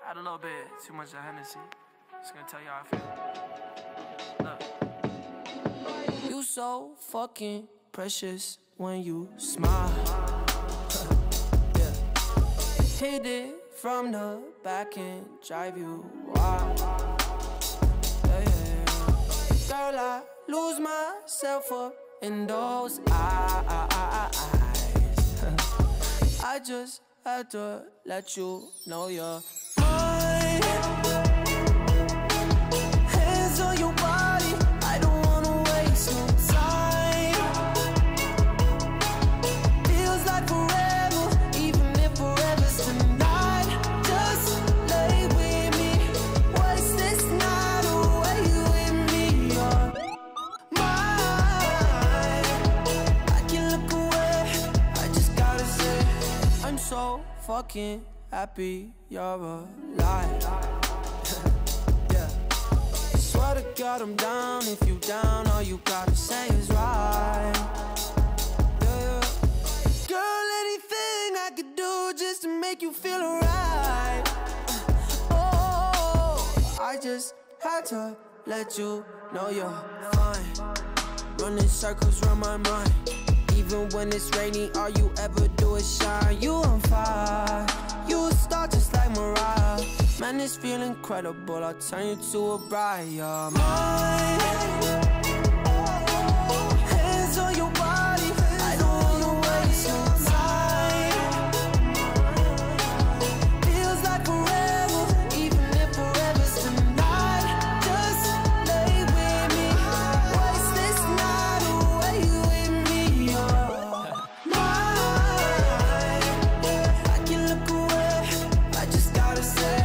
Add a little bit too much of Hennessy. Just gonna tell you how I feel. Look. You so fucking precious when you smile. Yeah. Hit it from the back and drive you wild. Yeah, yeah. Girl, I lose myself up in those eyes. I just had to let you know you're mine. Hands on your body, I don't wanna waste no time. Feels like forever, even if forever's tonight. Just lay with me, waste this night away with me. You're mine. I can look away, I just gotta say I'm so fucking happy you're alive. Yeah. Swear to God I'm down. If you down, all you gotta say is right. Yeah, yeah. Girl, anything I could do just to make you feel alright. Oh, I just had to let you know you're fine. Running circles around my mind. Even when it's rainy, all you ever do is shine. You on fire, you a star just like Mariah. Man, this feel incredible, I'll turn you to a bride. You're mine. Hands on your body, I don't wanna waste no time. Feels like forever, even if forever's tonight. Just lay with me, waste this night away with me. You're mine. I can look away, I just gotta say.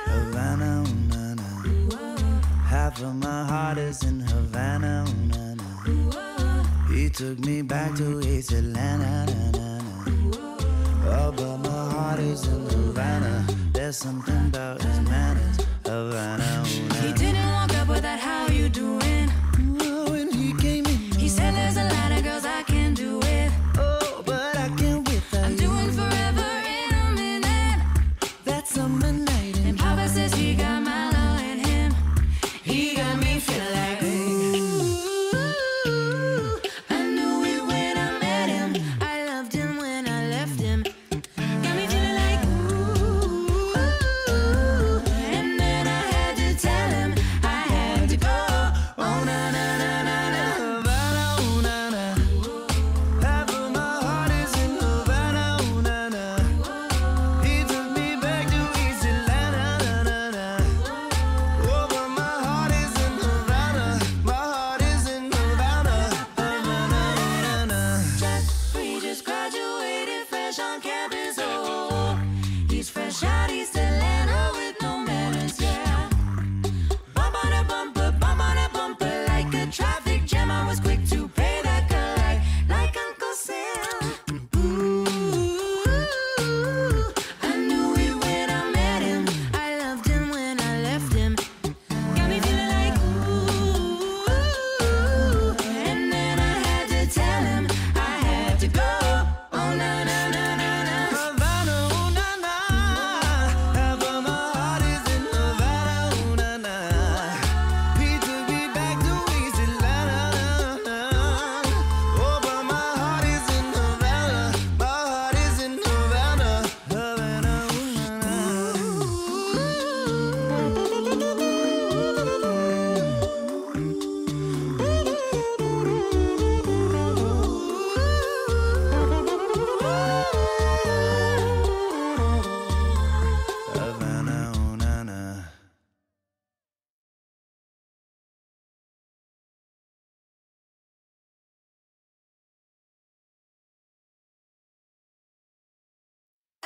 Havana, ooh, na, na. Half of my heart is in Havana, ooh, na, na. He took me back to East Atlanta, na, na, na. Oh, but my heart is in Havana. There's something about his manners, Havana, ooh, na, na. He didn't walk up with that, how you doing? Oh, when he came in, He said there's a lot of girls I can do it. oh, but I can't wait for I'm you. doing forever in a minute. That summer night in And Papa says he got my love in him. He got me feeling like, ooh, I knew it when I met him. I loved him when I left him. Got me feeling like, ooh, and then I had to tell him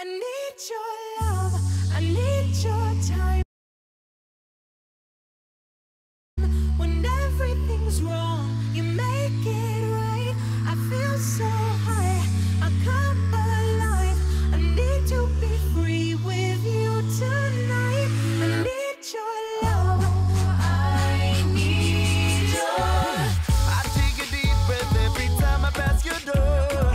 I need your love, I need your time. When everything's wrong, you make it right. I feel so high, I come alive. I need to be free with you tonight. I need your love, I need your. I take a deep breath every time I pass your door.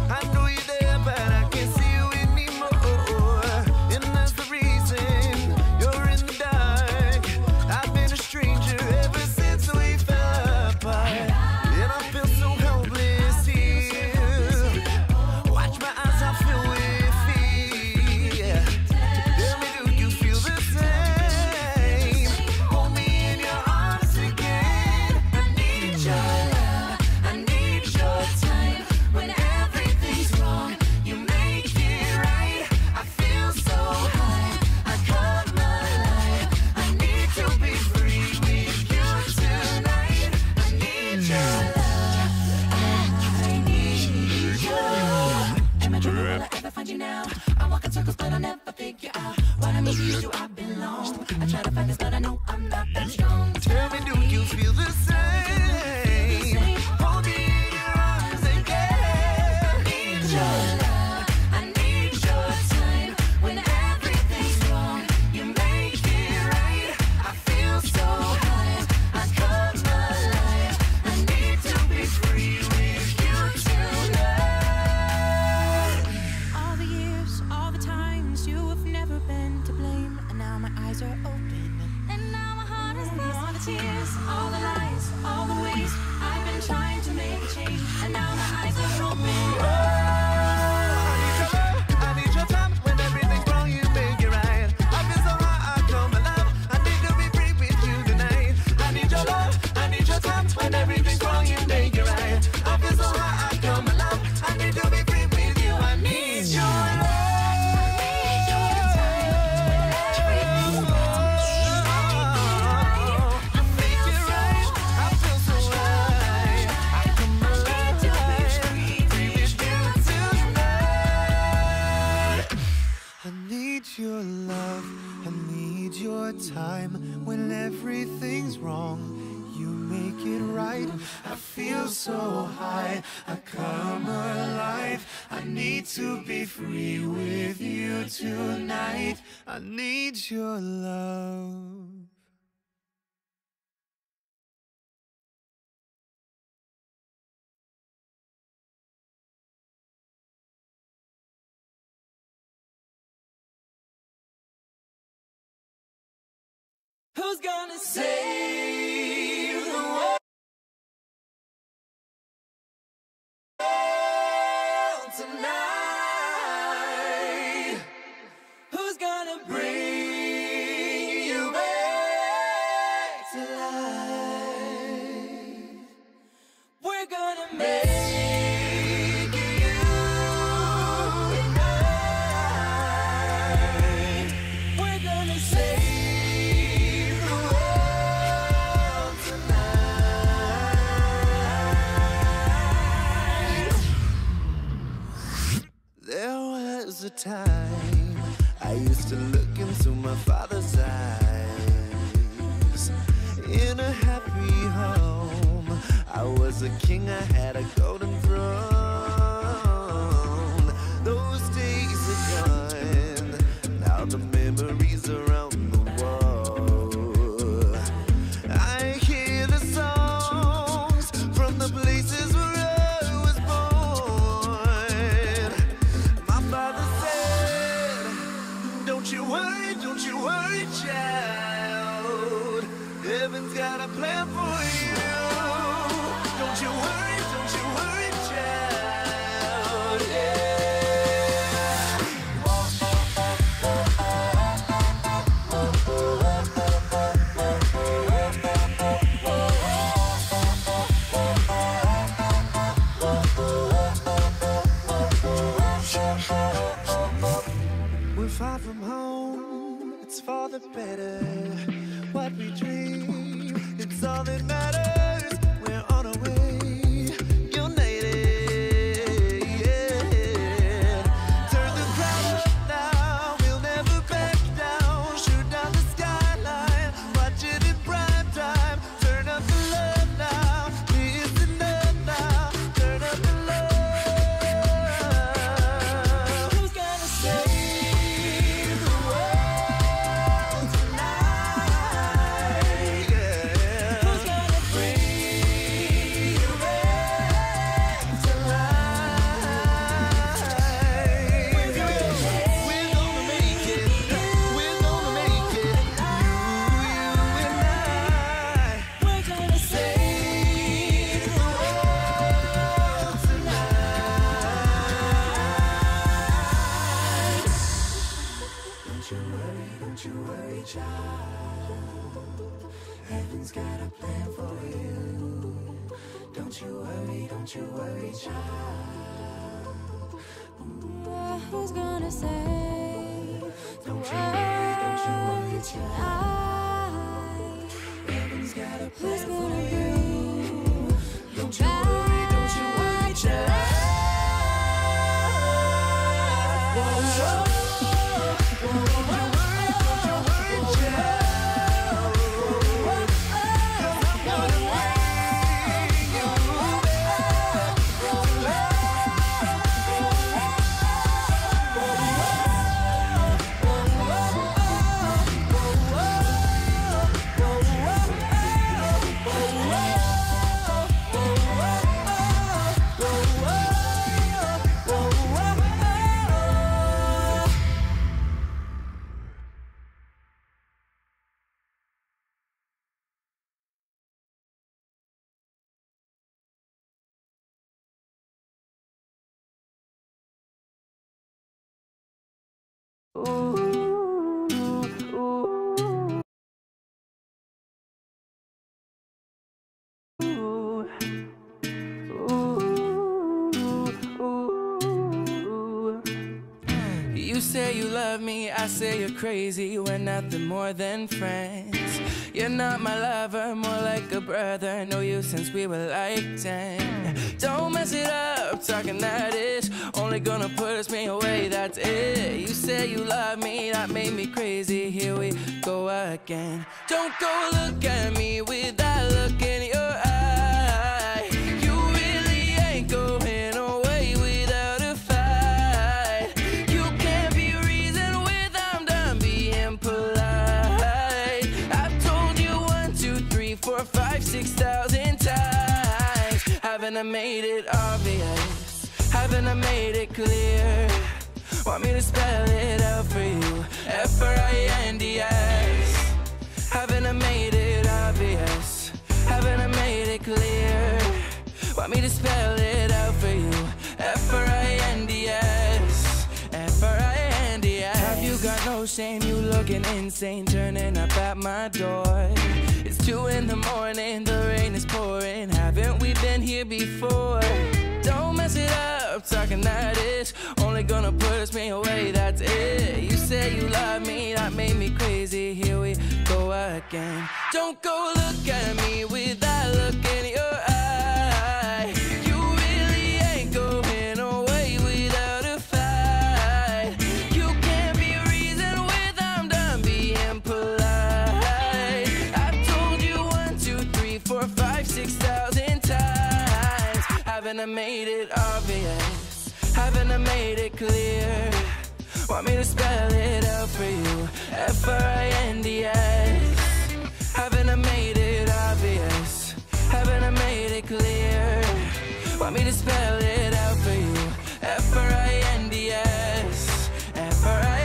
I know you're there, but I can't see you anymore. And that's the reason you're in the dark. I've been a stranger ever since we fell apart. And I feel so helpless here. Watch my eyes, I feel with fear. Tell me, do you feel the same? Hold me in your arms again. I need your love, I need your time. When everything's wrong, you make it right. I feel so high, I come alive. I need to be free with you tonight. I need your love, I need your. Am I dreaming? Will I ever find you now? I'm walking circles, but I'll never figure out what I mean to you. I belong. I try to find this, but I know I'm not that strong. Tell me, do you feel the same? Hold me in your arms again. I need your love, I need your time. When everything's wrong, you make it right. I feel so high, I come alive. I need to be free with you tonight. All the years, all the times, you have never been to blame. And now my eyes are open. And now my heart is lost. All the tears, all the lies, all the ways I've been trying to make a change. And now my eyes are open. I need your time when everything's wrong, you make it right. I feel so high, I come alive. I need to be free with you tonight. I need your love, I need your time when everything's wrong, you make it right. I feel so high, I come alive. I need to be free with you. I need your love. I need your love, I need your time. When everything's wrong, you make it right. I feel so high, I come alive. I need to be free with you tonight. I need your love. Who's gonna save the world tonight? Who's gonna bring you back to life? We're gonna make you tonight. We're gonna save the world tonight. There was a time I used to look into my father's eyes. In a happy home, I was a king, I had a golden throne. Those days are gone, now the memories around the wall. I hear the songs from the places where I was born. My father said, don't you worry, child. Heaven's got a plan for you. Don't you worry, child. Yeah. We're far from home, it's for the better. What we dream, it's all that matters. We're on our way, united, yeah. Turn the crowd up. Heaven's got a plan for you. Don't you worry, child. Who's gonna say Don't you worry, child. Heaven's got a plan for you. Don't you worry, child. You say you love me, I say you're crazy. We're nothing more than friends. You're not my lover, more like a brother. Know you since we were like 10. Don't mess it up, talking that is only gonna push me away, that's it. You say you love me, that made me crazy. Here we go again. Don't go look at me with that look in your eye. You really ain't going away without a fight. You can't be reasoned with, I'm done being polite. I've told you 1, 2, 3, 4, 5, 6,000 times. Haven't I made it obvious? Haven't I made it clear? Want me to spell it out for you? F-R-I-N-D-S. Haven't I made it obvious? Haven't I made it clear? Want me to spell it out for you? F-R-I-N-D-S. F-R-I-N-D-S. Have you got no shame? You looking insane, turning up at my door. It's 2 in the morning, the rain is pouring. Haven't we been here before? Don't mess it up, talking that is only gonna push me away, that's it. You say you love me, that made me crazy. Here we go again. Don't go look at me with that look in your eye. You really ain't going away without a fight. You can't be reasoned with, I'm done being polite. I've told you 1, 2, 3, 4, 5, 6,000 times. Haven't I made it obvious? Haven't I made it clear? Want me to spell it out for you? F-R-I-N-D-S. Haven't I made it obvious? Haven't I made it clear? Want me to spell it out for you? F-R-I-N-D-S. F-R-I-N-D-S.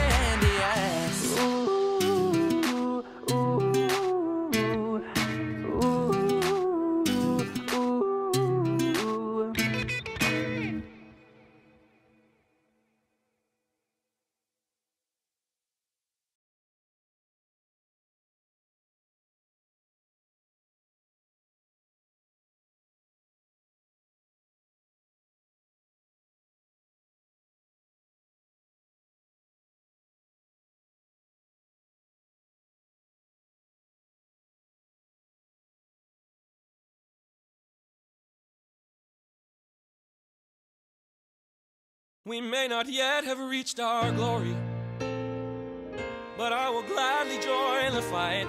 We may not yet have reached our glory, but I will gladly join the fight.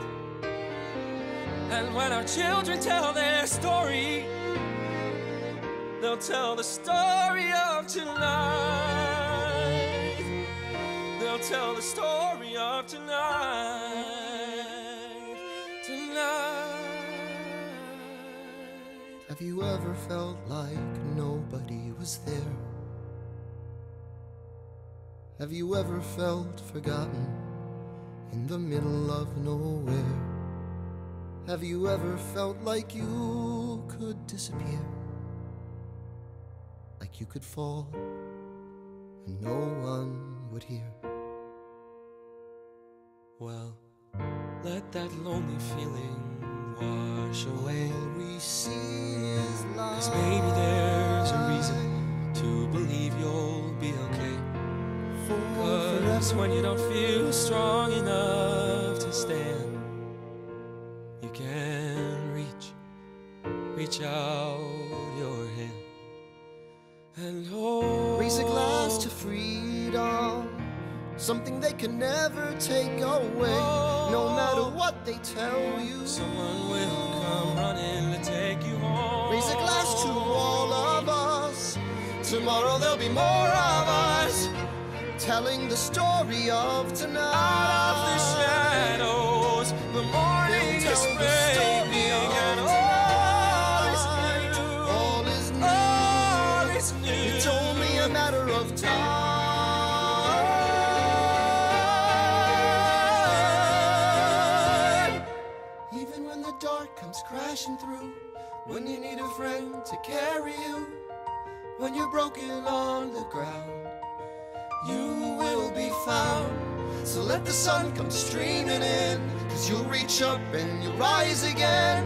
And when our children tell their story, they'll tell the story of tonight. They'll tell the story of tonight. Tonight. Have you ever felt like nobody was there? Have you ever felt forgotten in the middle of nowhere? Have you ever felt like you could disappear? Like you could fall and no one would hear? Well, let that lonely feeling wash away. All we see is light. 'Cause maybe there's a reason to believe you'll be okay. 'Cause when you don't feel strong enough to stand, you can reach out your hand and hold. Raise a glass to freedom, something they can never take away. No matter what they tell you, Someone will come running to take you home. raise a glass to all of us. Tomorrow there'll be more of us, telling the story of tonight. Out of the shadows, the morning They'll is tell the story breaking, of and all is new. All is new. All is new. It's only a matter of time. Even when the dark comes crashing through, when you need a friend to carry you, when you're broken on the ground, you will be found. So let the sun come streaming in, 'cause you'll reach up and you'll rise again.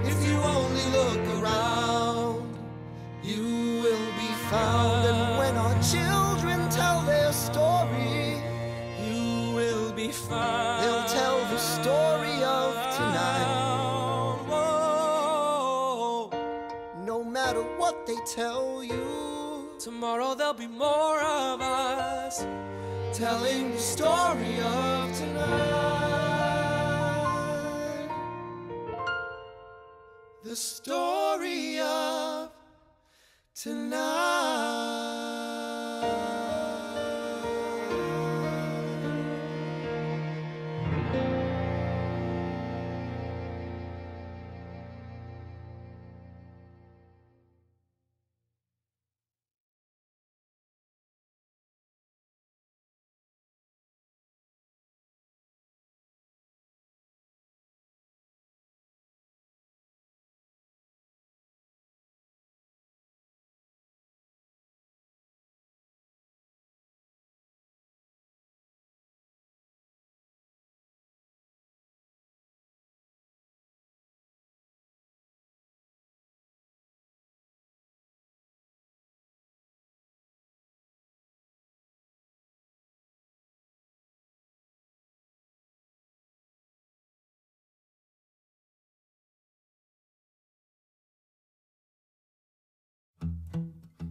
If you only look around, you will be found. And when our children tell their story, You will be found. they'll tell the story of tonight. Whoa. No matter what they tell you, Tomorrow there'll be more of us telling the story of tonight. The story of tonight.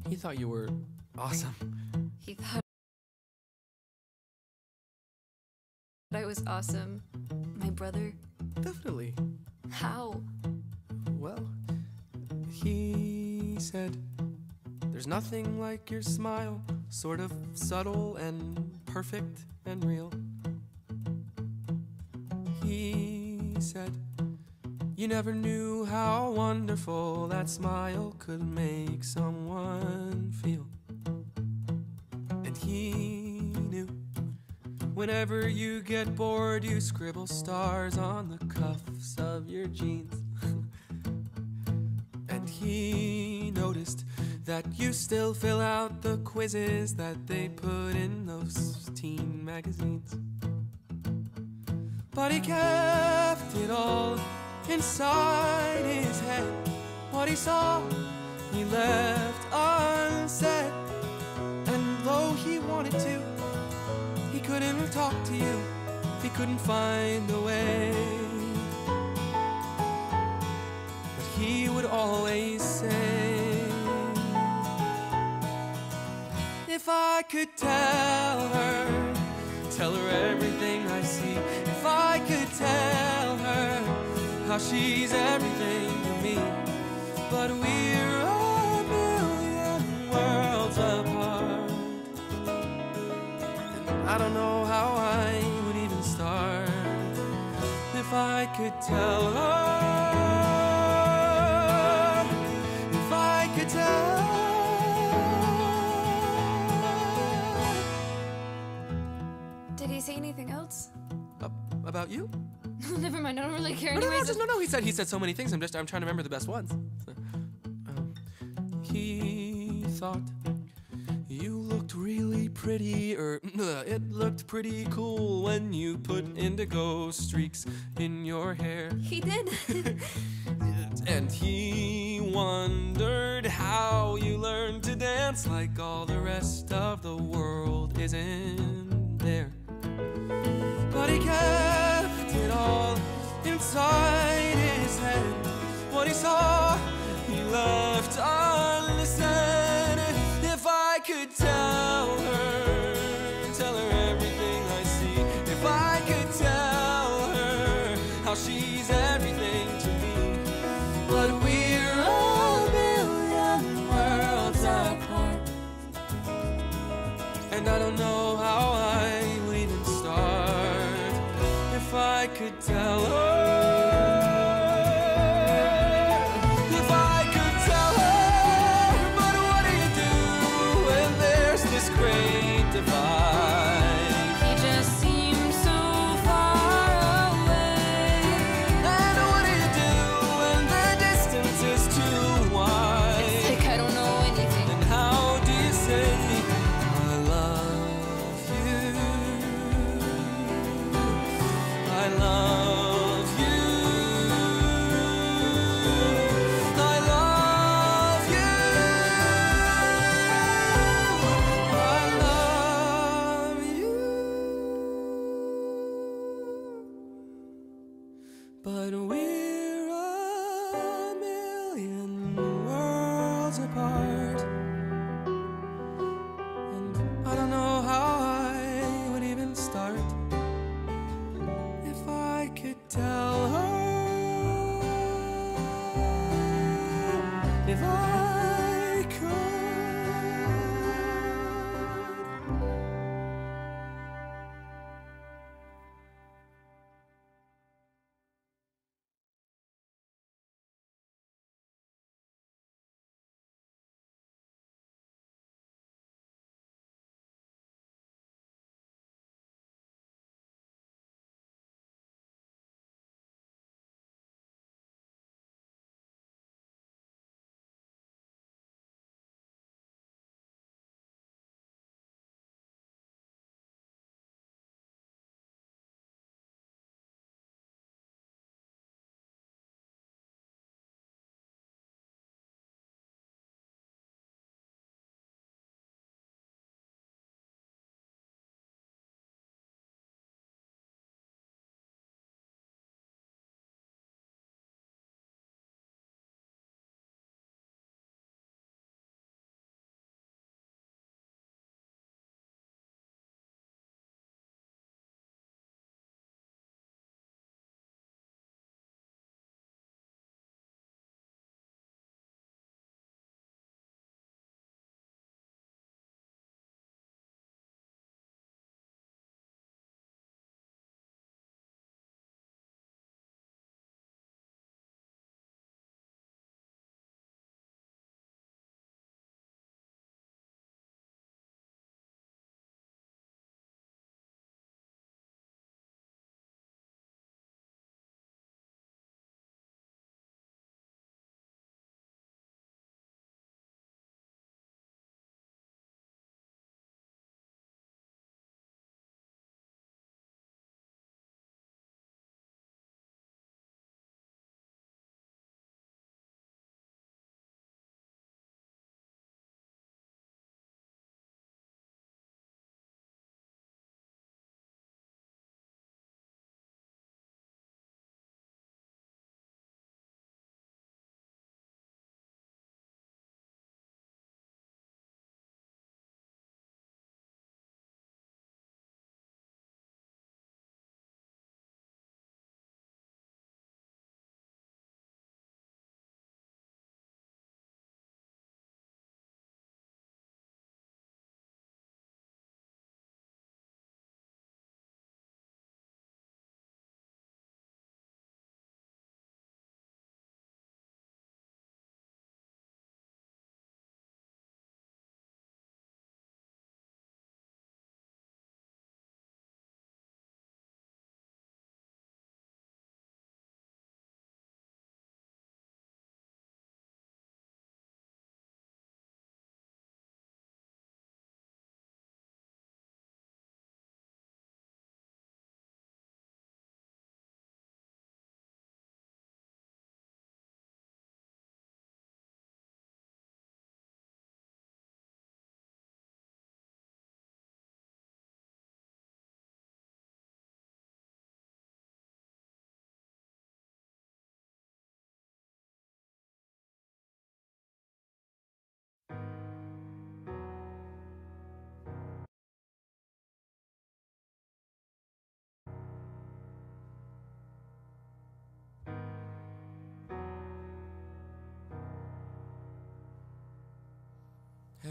He thought you were awesome. He thought I was awesome. My brother? Definitely. How? Well, he said, there's nothing like your smile, sort of subtle and perfect and real. He said, you never knew how wonderful that smile could make someone feel. And he knew, whenever you get bored, you scribble stars on the cuffs of your jeans. And he noticed that you still fill out the quizzes that they put in those teen magazines. But he kept it all inside his head. What he saw, he left unsaid. And though he wanted to, he couldn't talk to you. He couldn't find a way. But he would always say, if I could tell her everything I see. If I could tell her how she's everything to me. But we're a million worlds apart, and I don't know how I would even start. If I could tell her, if I could tell. Did he say anything else? About you? Never mind, I don't really care. No, Anyways, no, he said so many things. I'm trying to remember the best ones. So, he thought you looked looked really pretty, it looked pretty cool when you put indigo streaks in your hair. He did. And he wondered how you learned to dance like all the rest of the world isn't there. But he kept it all inside his head. What he saw, he left unlistened. If I could tell her everything I see. If I could tell her how she's everything to me. But we're a million worlds apart, and I don't know how I would even start if I could tell her. If I could tell her, but what do you do when there's this great divide? He just seems so far away. And what do you do when the distance is too wide? It's like I don't know anything. And how do you say I love you? I love you. I love you. I love you. But we're a million worlds apart, and I don't know how I would even start if I could tell her. If I could.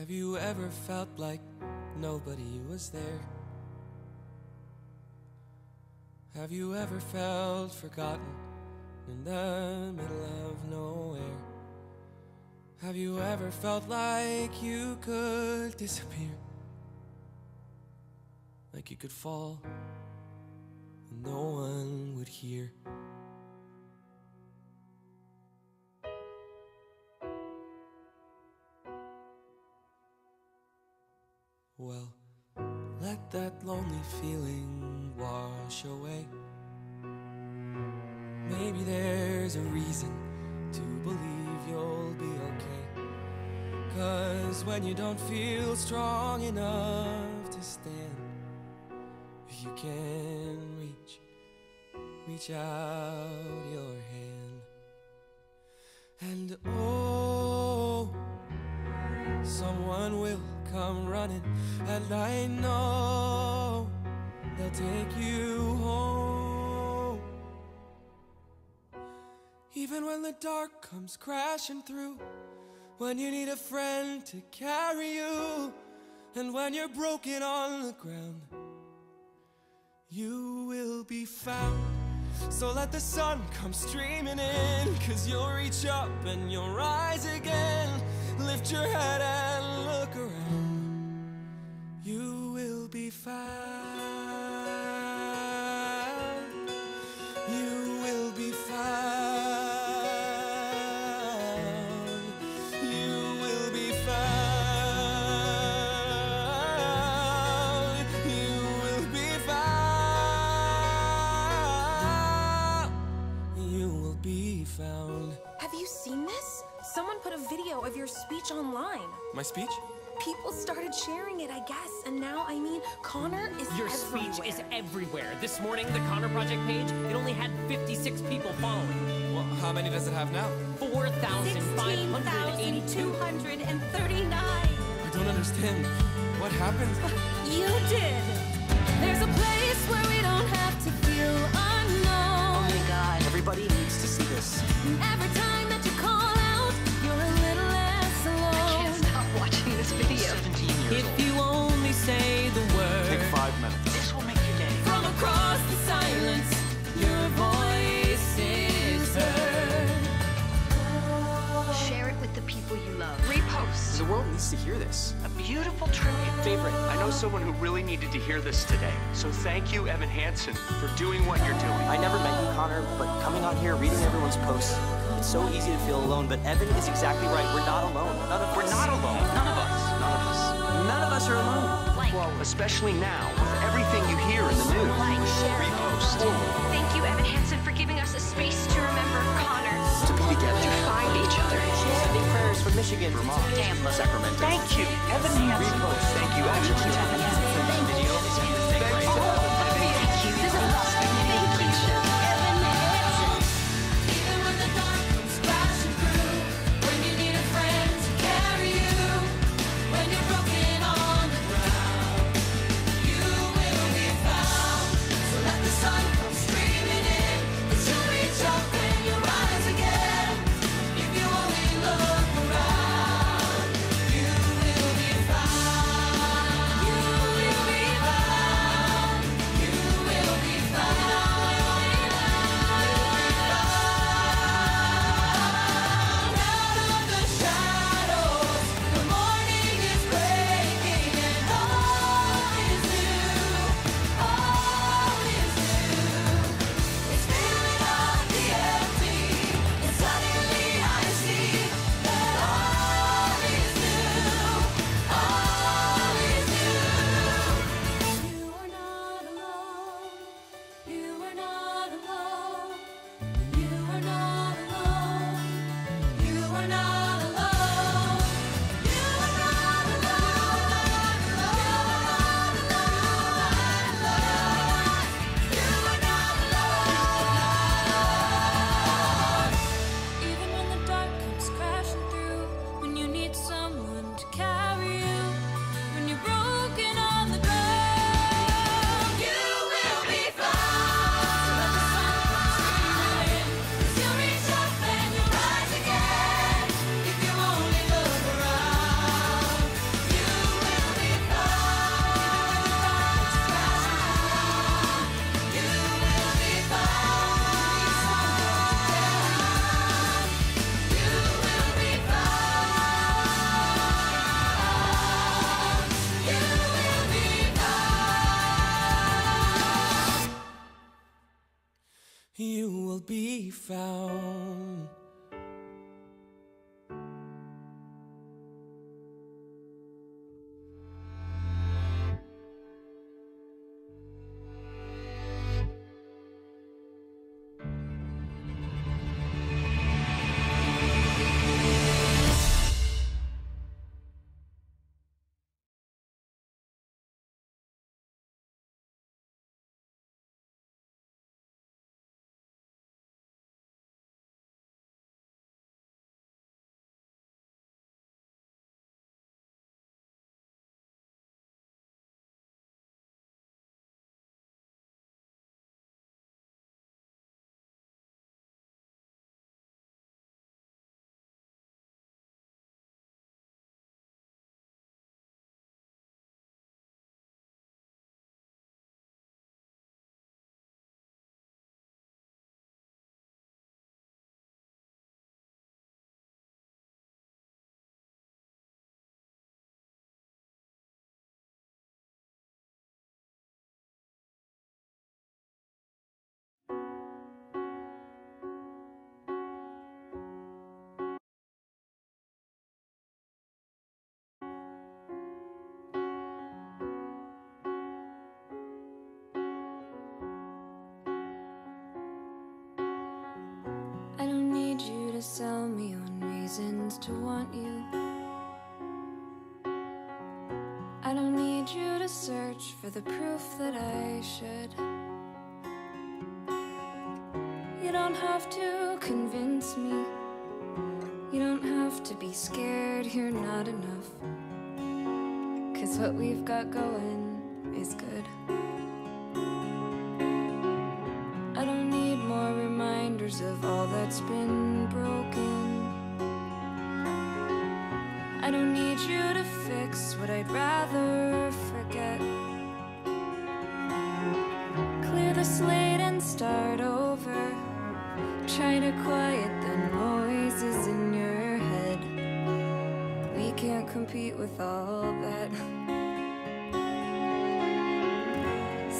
Have you ever felt like nobody was there? Have you ever felt forgotten in the middle of nowhere? Have you ever felt like you could disappear? Like you could fall and no one would hear? Well, let that lonely feeling wash away. Maybe there's a reason to believe you'll be okay. 'Cause when you don't feel strong enough to stand, you can reach out your hand. And oh, someone will come running, and I know they'll take you home. Even when the dark comes crashing through, when you need a friend to carry you, and when you're broken on the ground, you will be found. So let the sun come streaming in, 'cause you'll reach up and you'll rise again. Lift your head and look around. You will be found. You will be found. You will be found. You will be found. You will be found. Have you seen this? Someone put a video of your speech online. My speech? People started sharing it, I guess, and now, Connor is Your everywhere. speech is everywhere. This morning, the Connor Project page, it only had 56 people following. Well, how many does it have now? 4,582. 16,239. I don't understand. What happened? You did. There's a place where we don't have to feel unknown. Oh my God. Everybody needs to see this. Every time that you call out, you're a little less alone. I can't stop watching this video. 17 years If old. you only say the word. Take 5 minutes. This will make your day. From across the silence, your voice is heard. Share it with the people you love. Repost. The world needs to hear this. A beautiful tribute. Favorite. I know someone who really needed to hear this today. So thank you, Evan Hansen, for doing what you're doing. I never met you, Connor, but coming on here, reading everyone's posts, it's so easy to feel alone, but Evan is exactly right. We're not alone. None of us. We're not alone. None of us. None of us. None of us are alone. Like. Well, especially now, with everything you hear in the news. Like, share. Repost. Thank you, Evan Hansen, for giving us a space to remember Connor. To be together. To find each other. Sending prayers from Michigan, Vermont, Tampa. Sacramento. Thank you, Evan Hansen. Repost. Thank you, Evan Hansen. Thank you. Even when the dark comes crashing through, when you need a friend to carry you, when you're broken on the ground, you will be found. So let the sun come streaming in, 'cause you'll reach up and you'll rise again. If you only look around, you will sell me on reasons to want you. I don't need you to search for the proof that I should. You don't have to convince me. You don't have to be scared you're not enough. 'Cause what we've got going is good. I don't need more reminders of all that's been broken. I don't need you to fix what I'd rather forget. Clear the slate and start over. Try to quiet the noises in your head. We can't compete with all that.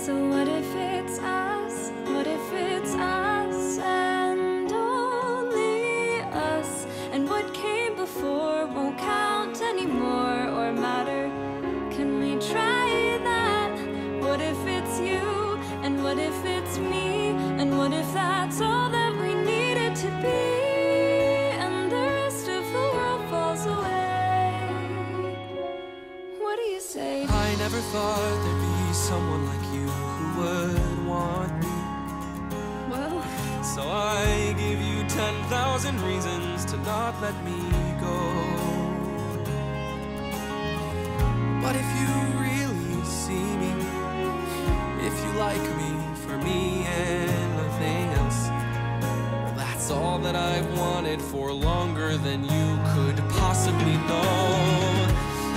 So what if it's us? What if it's us and only us? And what came before won't count anymore or matter. Can we try that? What if it's you? And what if it's me? And what if that's all that we needed to be? And the rest of the world falls away. What do you say? I never thought there'd be someone like you who would want me. Well, so I give you 10,000 reasons to not let me go. But if you really see me, if you like me for me and nothing else, well, that's all that I've wanted for longer than you could possibly know.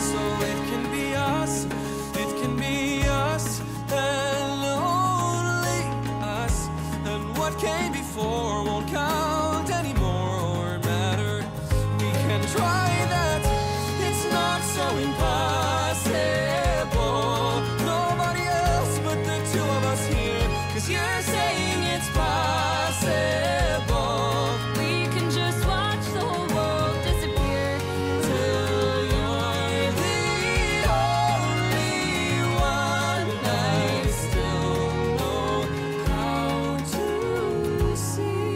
So it can be us, it can be us, and only us. And what came before won't count anymore or matter. We can try that, it's not so impossible. Nobody else but the two of us here. 'Cause you're saying it's possible. we can just watch the whole world disappear till you're the only one. I still know how to see.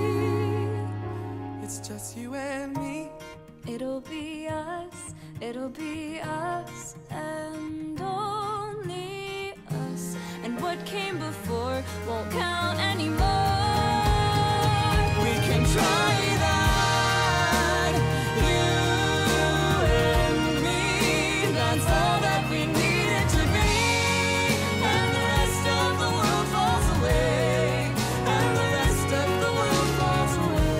It's just you and me. It'll be us, it'll be us and only us. And what came before won't count anymore. We can try that, you and me. That's all that we needed to be. And the rest of the world falls away. And the rest of the world falls away.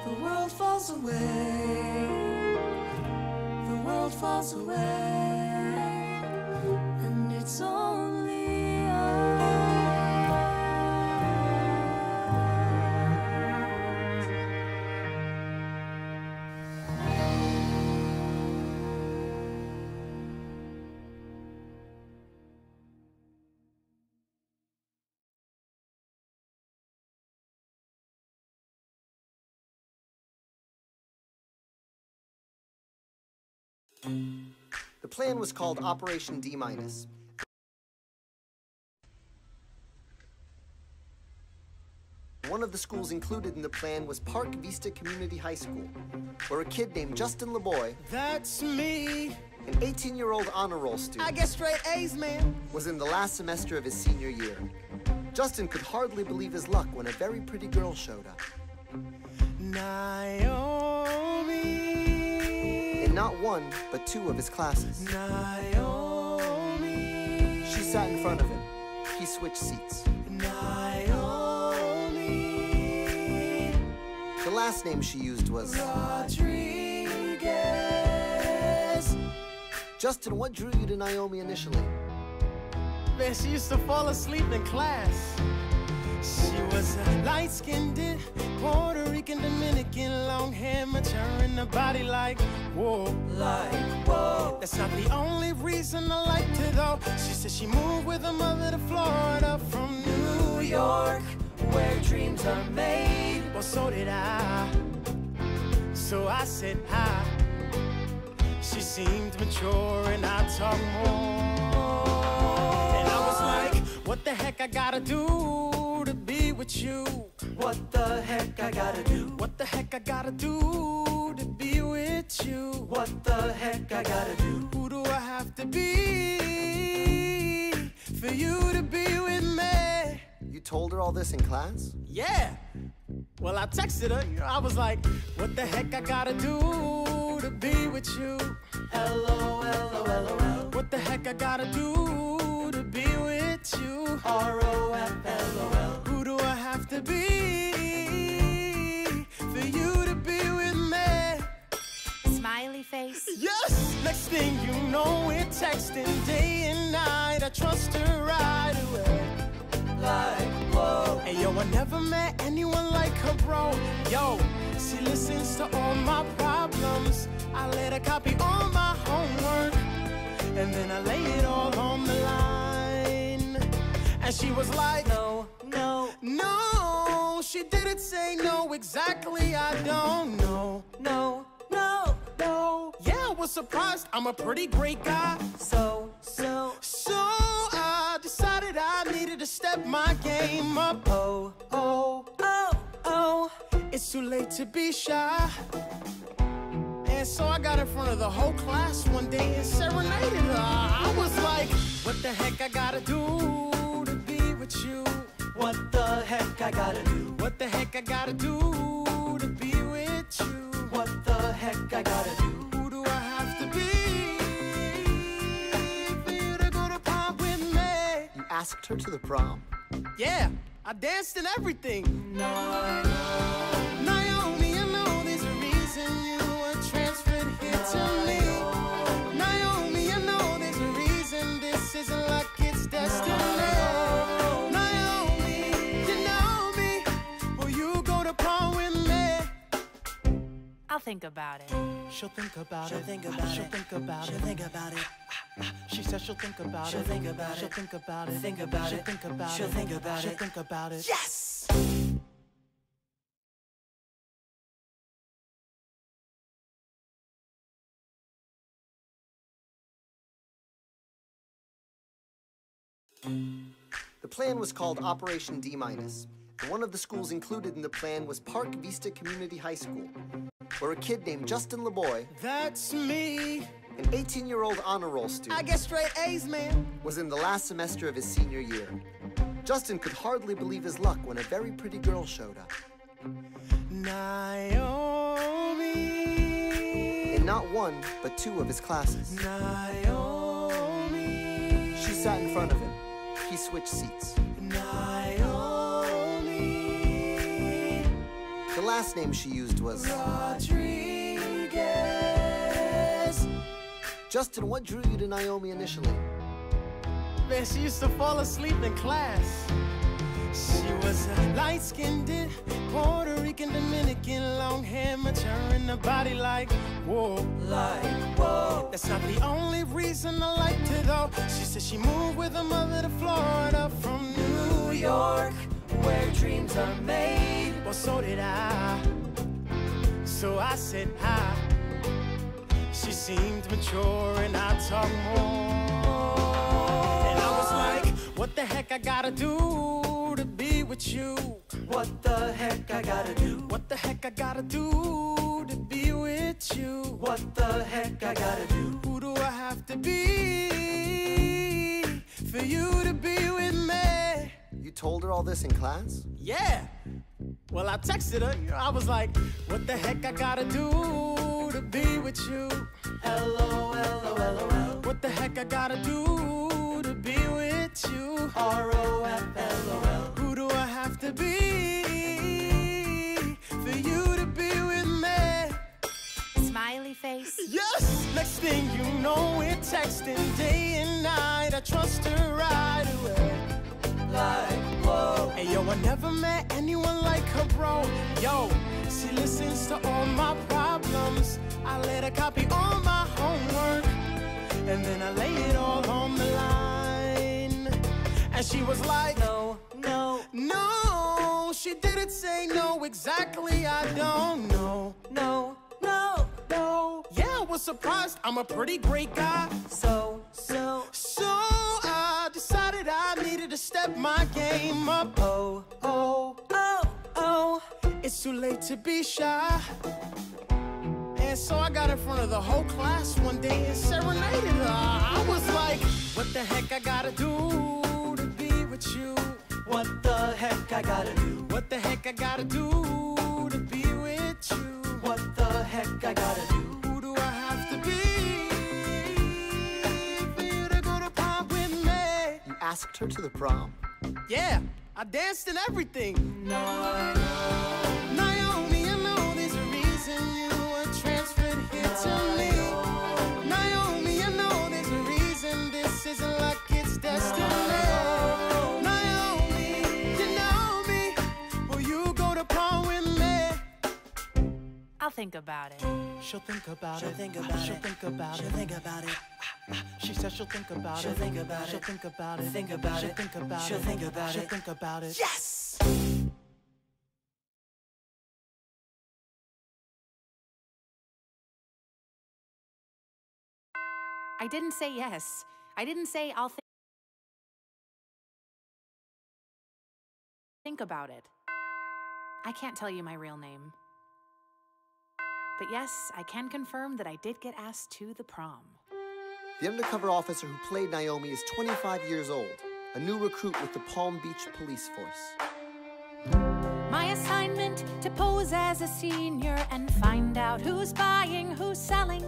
The world falls away. The world falls away. And it's only us. The plan was called Operation D-. One of the schools included in the plan was Park Vista Community High School, where a kid named Justin LeBoy, That's me. an 18-year-old honor roll student, I get straight A's, man. was in the last semester of his senior year. Justin could hardly believe his luck when a very pretty girl showed up. Naomi. In not one, but two of his classes. Naomi. She sat in front of him. He switched seats. Naomi. The last name she used was Rodriguez. Justin, what drew you to Naomi initially? Man, she used to fall asleep in class. She was a light-skinned, Puerto Rican, Dominican, long hair, mature in the body like, whoa. Like, whoa. That's not the only reason I liked her, though. She said she moved with her mother to Florida from New York, where dreams are made. Well, so did I. So I said hi. She seemed mature and I talked more. And I was like, what the the heck I gotta do to be with you? What the heck I gotta do? What the heck I gotta do to be with you? What the heck I gotta do? Who do I have to be for you to be with me? You told her all this in class? Yeah. Well, I texted her. I was like, what the heck I gotta do to be with you? LOL. What the heck I gotta do to be with you? ROFLOL. Who do I have to be for you to be with me? Smiley face. Yes! Next thing you know, we're texting day and night. I trust her right away. Like, whoa. Hey, yo, I never met anyone like her, bro. Yo, she listens to all my problems. I let her copy all my homework, and then I lay it all on the line. And she was like, No. she didn't say no exactly. I don't know. No. Yeah, I was surprised. I'm a pretty great guy. So. I decided I needed to step my game up. Oh. It's too late to be shy. And so I got in front of the whole class one day and serenaded her. I was like, what the heck I gotta do to be with you? What the heck I gotta do? What the heck I gotta do to be with you? What the heck I gotta do? Who do I have to be for you to go to prom with me? You asked her to the prom? Yeah, I danced and everything. No. Naomi, I know there's a reason you were transferred here to me. Naomi, I know there's a reason this isn't like it's destiny. Naomi, you know me. Will you go to prom with me? I'll think about it. She'll think about She'll it. think about She'll it. think about She'll it. think about it. She said she'll think about She'll it. think about She'll it. think about it. Think about She'll it. think about She'll it. think about She'll it. think about it. Yes! The plan was called Operation D-, and one of the schools included in the plan was Park Vista Community High School, where a kid named Justin LeBoy, That's me. an 18-year-old honor roll I student, get straight A's, man. was in the last semester of his senior year. Justin could hardly believe his luck when a very pretty girl showed up. Naomi. In not one, but two of his classes. Naomi. She sat in front of him. He switched seats. Naomi. The last name she used was... Rodriguez. Justin, what drew you to Naomi initially? Man, she used to fall asleep in class. She was a light-skinned, Puerto Rican, Dominican, long hair, mature in the body like, whoa. Like, whoa. That's not the only reason I liked her, though. She said she moved with her mother to Florida from New York, where dreams are made. Well, so did I. So I said hi. She seemed mature and I talked more. And I was like, what the heck I gotta do to be with you? What the heck I gotta do? What the heck I gotta do to be with you? What the heck I gotta do? Who do I have to be for you to be with me? You told her all this in class? Yeah. Well, I texted her. I was like, what the heck I gotta do to be with you? LOL. What the heck I gotta do to be with you? ROFLOL. Who do I have to be for you to be with me? Smiley face. Yes! Next thing you know, we're texting day and night. I trust her right away. Like, whoa. Hey, yo, I never met anyone like her, bro. Yo, she listens to all my problems. I let her copy all my homework, and then I lay it all on the line. And she was like, No. She didn't say no exactly. I don't know. No. Yeah, I was surprised. I'm a pretty great guy. So. I decided I needed to step my game up. Oh, oh, oh, oh. It's too late to be shy. And so I got in front of the whole class one day and serenaded her. I was like, what the heck I gotta do to be with you? What the heck I gotta do? What the heck I gotta do to be with you? What the heck I gotta do? Who do I have to be for you to go to prom with me? You asked her to the prom? Yeah, I danced and everything. Naomi, I know there's a reason you were transferred here to me. Naomi, I know there's a reason this isn't like it's destiny. Naomi, you know me. Will you go to prom with me? I'll think about it. She'll think about She'll it. think about She'll it. think about She'll it. think about it. She said she'll think about She'll it. think about She'll it. think about it. Think about She'll it. think about She'll it. think about She'll it. think about it. Yes! I didn't say yes. I didn't say I'll think about it. I can't tell you my real name. But yes, I can confirm that I did get asked to the prom. The undercover officer who played Naomi is 25 years old, a new recruit with the Palm Beach Police Force. My assignment to pose as a senior and find out who's buying, who's selling.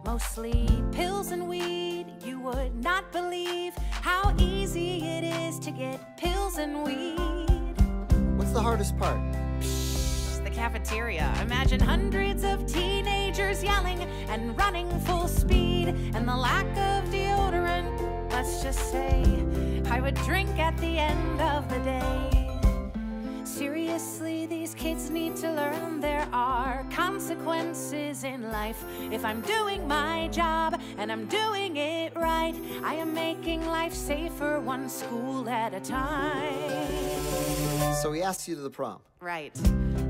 Mostly pills and weed. You would not believe how easy it is to get pills and weed. What's the hardest part? The cafeteria. Imagine hundreds of teenagers yelling and running full speed, and the lack of deodorant. Let's just say I would drink at the end of the day. Seriously, these kids need to learn there are consequences in life. If I'm doing my job and I'm doing it right, I am making life safer one school at a time. So he asked you to the prom. Right.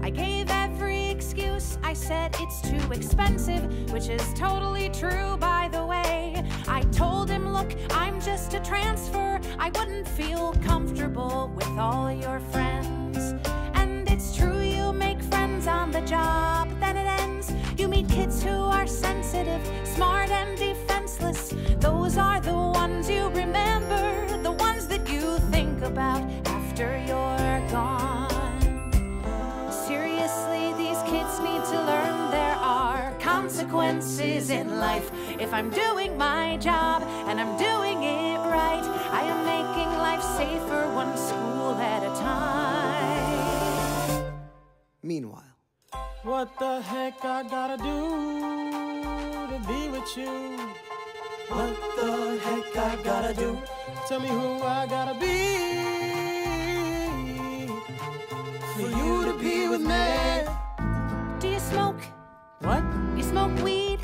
I gave every excuse. I said it's too expensive, which is totally true, by the way. I told him, look, I'm just a transfer. I wouldn't feel comfortable with all your friends. And it's true, you make friends on the job, then it ends. You meet kids who are sensitive, smart and defenseless. Those are the ones you remember, the ones that you think about after you're gone. Seriously, these kids need to learn there are consequences in life. If I'm doing my job and I'm doing it right, I am making life safer one school at a time. Meanwhile, What the heck I gotta do to be with you? What the heck I gotta do? Tell me who I gotta be for you to be with me. Do you smoke? What? You smoke weed?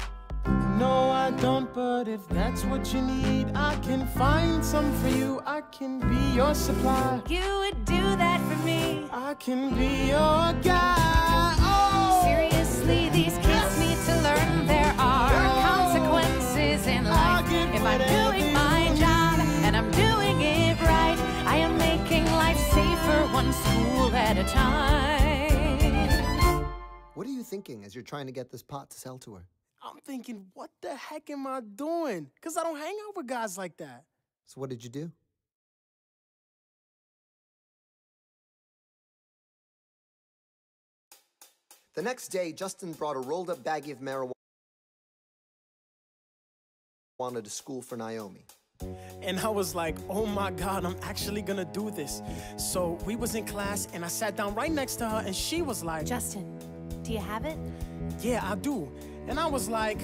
No, I don't, but if that's what you need, I can find some for you. I can be your supply. You would do that for me. I can be your guy. Oh! Seriously, these kids need to learn there are consequences in life. If I'm doing my job and I'm doing it right, I am making life safer one school at a time. what are you thinking as you're trying to get this pot to sell to her? I'm thinking, what the heck am I doing? Because I don't hang out with guys like that. So what did you do? The next day, Justin brought a rolled-up baggie of marijuana to school for Naomi. And I was like, oh my God, I'm actually gonna do this. So we was in class and I sat down right next to her and she was like, Justin, do you have it? Yeah, I do. And I was like,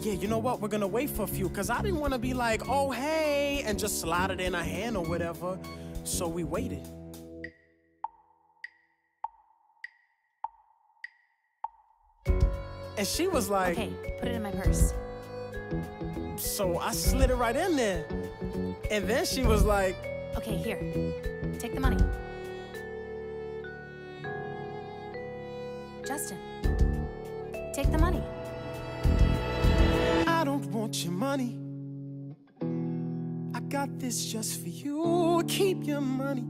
yeah, you know what? We're gonna wait for a few, because I didn't want to be like, oh, hey, and just slide it in her hand or whatever. So we waited. And she was like, Okay, put it in my purse. So I slid it right in there. And then she was like, Okay, here, take the money. Justin, take the money. I don't want your money. I got this just for you. Keep your money.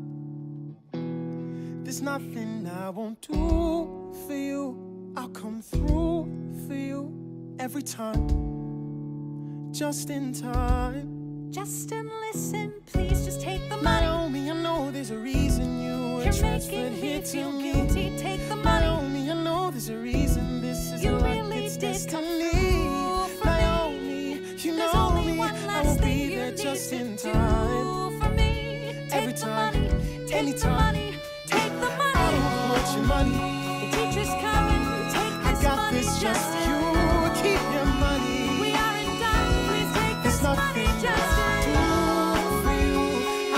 There's nothing I won't do for you. I'll come through for you every time, just in time. Justin, listen, please just take the money. Naomi, I know there's a reason you were transferred here to me. Guilty, take the money. Naomi, I know there's a reason this is You like really it's did destiny. Naomi, you There's know only me, one I last will thing be you there need just to in do time. for me. Take Every the time, money, take anytime. the money, take the money. I don't want your money. The teacher's coming, take this I got money, this just for Justin. you. Keep your money. We aren't done, please take There's this money, nothing I Justin. do for you.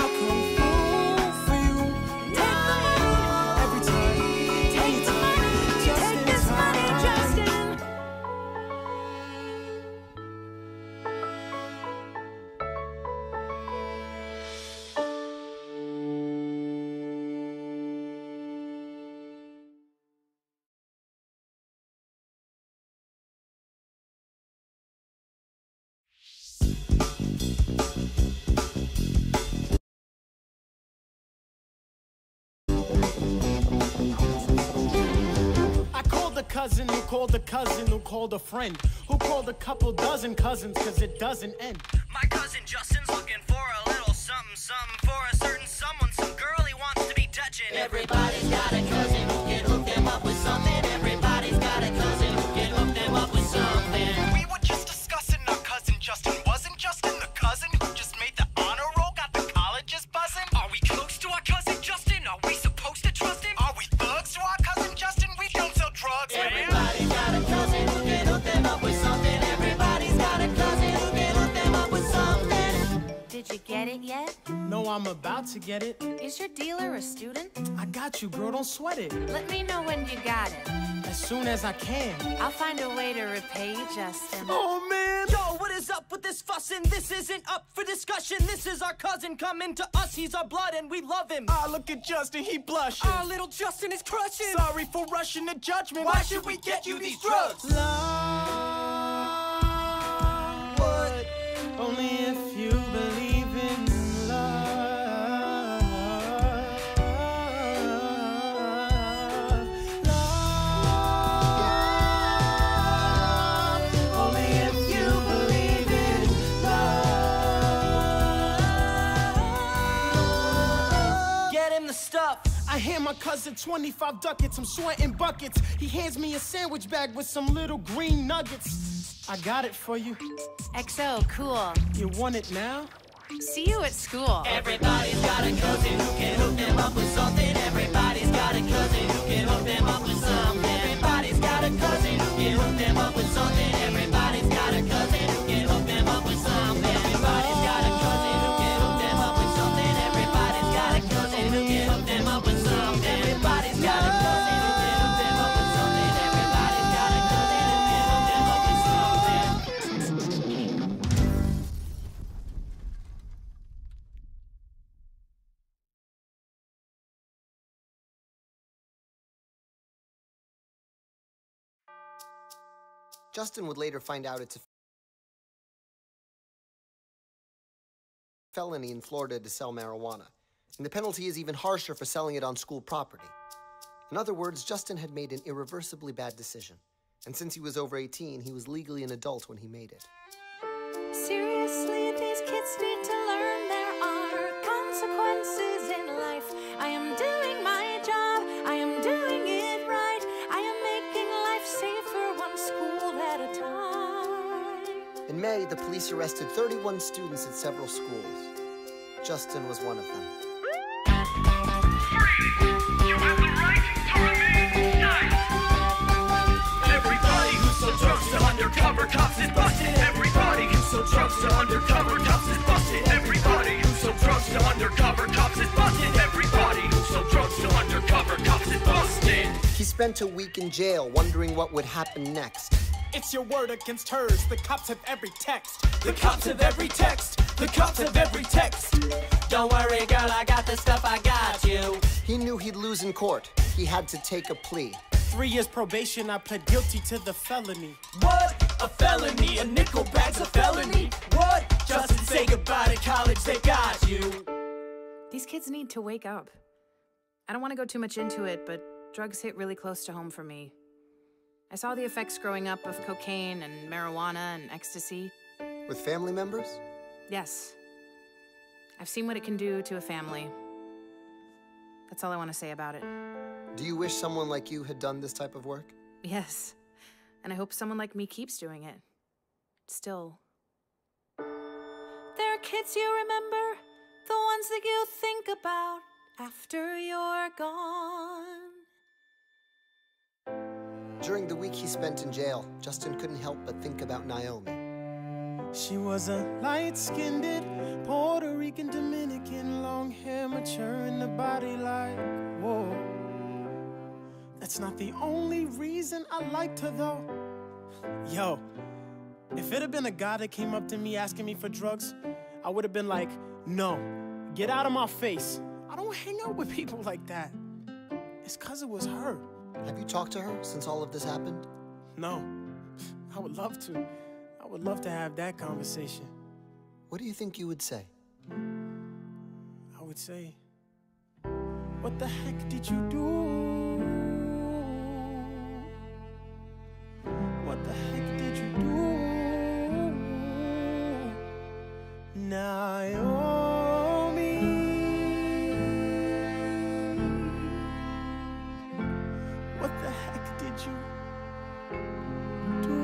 I'll come through for you. Take the money, Every time, take the money, just take in this money, time. Justin. I called a cousin who called a cousin who called a friend who called a couple dozen cousins cause it doesn't end. My cousin Justin's looking for a little something, something for a certain someone, some girl he wants to be touching. Everybody's got a cousin who can hook them up with something. Everybody's got a cousin who can hook them up with something. We were just discussing our cousin Justin. Wasn't Justin the cousin who just made the honor roll, got the colleges buzzing? Are we close to our cousin Justin? Are we supposed to trust him? Are we thugs to our cousin Justin? We don't sell drugs, man. Everybody's got a cousin who can hook them up with something. Everybody's got a cousin who can hook them up with something. Did you get it yet? No, I'm about to get it. Is your dealer a student? I got you, girl, don't sweat it. Let me know when you got it. As soon as I can. I'll find a way to repay you, Justin. Oh, man! Yo, what is up with this fussing? This isn't up for discussion. This is our cousin coming to us. He's our blood and we love him. Ah, look at Justin, he blushing. Our little Justin is crushing. Sorry for rushing to judgment. Why should we get you these drugs? Love. What? Only if you believe in love. Love. Only if you believe in love. Get him the stuff. I hand my cousin 25 ducats, I'm sweating buckets. He hands me a sandwich bag with some little green nuggets. I got it for you. XO, cool. You want it now? See you at school. Everybody's got a cousin who can hook them up with something. Everybody's got a cousin who can hook them up with something. Everybody's got a cousin who can hook them up with something. Everybody's got a cousin who can hook them up with something. Everybody's got a cousin who can hook them up with something. Everybody's got a cousin who can hook them up with something. Everybody's got a cousin who can hook them up with something. Everybody's got a cousin who can hook them up with something. Justin would later find out it's a felony in Florida to sell marijuana, and the penalty is even harsher for selling it on school property. In other words, Justin had made an irreversibly bad decision, and since he was over 18, he was legally an adult when he made it. Seriously, these kids need to learn there are consequences in life. I am doing my job, I am doing it right. I am making life safer one school at a time. In May, the police arrested 31 students at several schools. Justin was one of them. Everybody who sold drugs to undercover cops is busted. Everybody who sold drugs to undercover cops is busted. Everybody who sold drugs to undercover cops is busted. Everybody who sold drugs to undercover cops is busted. He spent a week in jail wondering what would happen next. It's your word against hers. The cops have every text. The cops have every text. The cops have every text. Don't worry, girl, I got the stuff, I got you. He knew he'd lose in court. He had to take a plea. 3 years probation, I pled guilty to the felony. What? A felony? A nickel bag's a felony? What? Justin's Say goodbye to college, they got you. These kids need to wake up. I don't want to go too much into it, but drugs hit really close to home for me. I saw the effects growing up of cocaine and marijuana and ecstasy. With family members? Yes. I've seen what it can do to a family. That's all I want to say about it. Do you wish someone like you had done this type of work? Yes. And I hope someone like me keeps doing it. Still. There are kids you remember, the ones that you think about after you're gone. During the week he spent in jail, Justin couldn't help but think about Naomi. She was a light-skinned Puerto Rican Dominican, long hair, mature in the body like, whoa. That's not the only reason I liked her though. Yo, if it had been a guy that came up to me asking me for drugs, I would have been like, no, get out of my face. I don't hang out with people like that. It's 'cause it was her. Have you talked to her since all of this happened? No, I would love to. I would love to have that conversation. What do you think you would say? I would say, what the heck did you do? What the heck did you do? Naomi. What the heck did you do?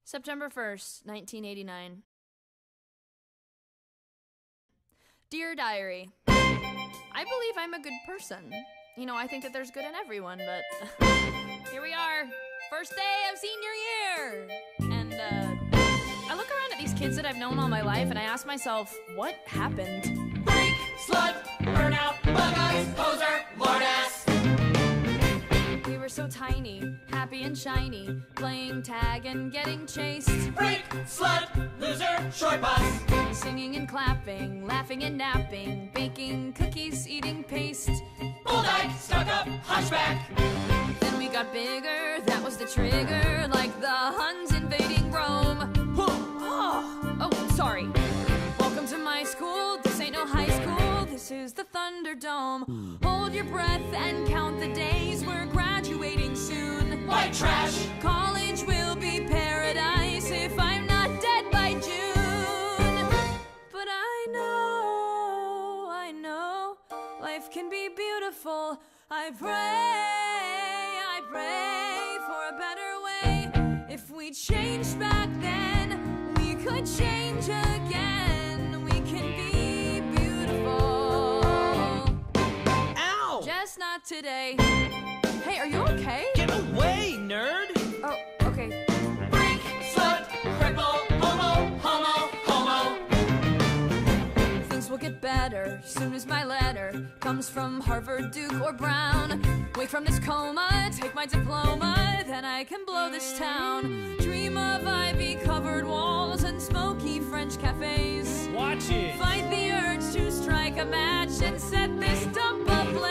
September 1st, 1989. Dear Diary, I believe I'm a good person. You know, I think that there's good in everyone, but here we are. First day of senior year! And, I look around at these kids that I've known all my life and I ask myself, what happened? Freak, slut, burnout, bug eyes, poser, lord ass. We were so tiny, happy and shiny, playing tag and getting chased. Freak, slut, loser, short bus. Singing and clapping, laughing and napping, baking cookies, eating paste. Bull-dyke, stuck-up, hunchback. Then we got bigger, that was the trigger, like the Huns invading Rome. Oh, sorry. Welcome to my school, this ain't no high school, this is the Thunderdome. Hold your breath and count the days, we're graduating soon. White trash. College will be paradise if I'm not dead by June. But I know, life can be beautiful. I pray for a better way. If we changed back then, we could change again. We can be beautiful. Ow! Just not today. Hey, are you okay? Get away, nerd! Oh, okay. Freak, slut, cripple, homo, homo, homo. Things will get better soon as my letter comes from Harvard, Duke, or Brown. Wake from this coma, take my diploma, then I can blow this town. Dream of ivy-covered walls and smoky French cafes. Watch it! Fight the urge to strike a match and set this dump ablaze.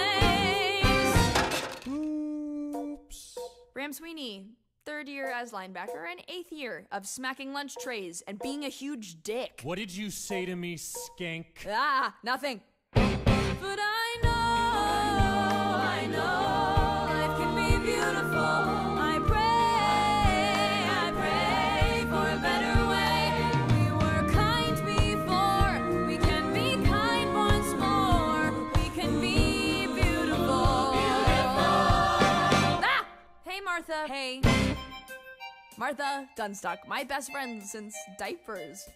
Graham Sweeney, 3rd year as linebacker and 8th year of smacking lunch trays and being a huge dick. What did you say to me, skank? Ah, nothing. But I know life can be beautiful. I pray for a better way. We were kind before, we can be kind once more. We can be beautiful. Ah! Hey, Martha. Hey. Martha Gunstock, my best friend since diapers.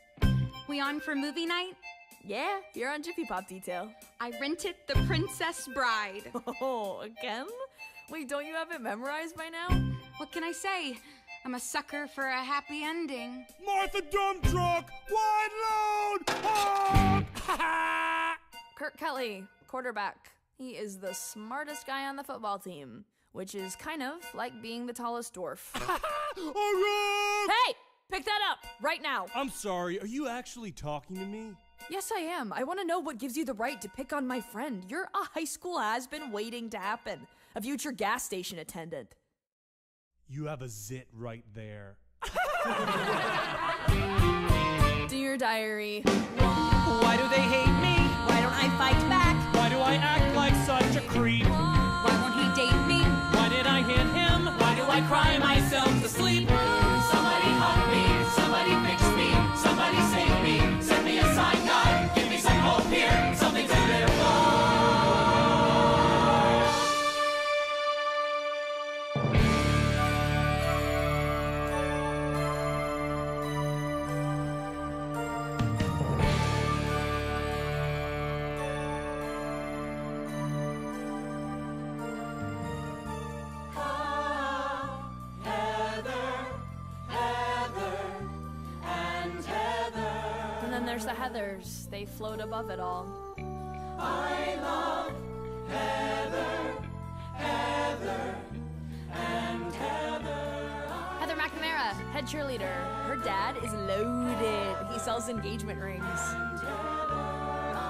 We on for movie night? Yeah, you're on Jiffy Pop Detail. I rented The Princess Bride. Oh, again? Wait, don't you have it memorized by now? What can I say? I'm a sucker for a happy ending. Martha Dump Truck, wide load, honk! Kurt Kelly, quarterback. He is the smartest guy on the football team, which is kind of like being the tallest dwarf. Hey! Pick that up, right now. I'm sorry, are you actually talking to me? Yes, I am. I want to know what gives you the right to pick on my friend. You're a high school has-been waiting to happen. A future gas station attendant. You have a zit right there. Dear Diary. Why do they hate me? Why don't I fight back? Why do I act like such a creep? Why won't he date me? Why did I hit him? Why do I cry myself to sleep? Somebody help me, somebody fix me, somebody save me, send me a sign, God, give me some hope here, something to live There's the Heathers. They float above it all. I love Heather, Heather, and Heather. Heather McNamara, head cheerleader. Her dad is loaded. He sells engagement rings.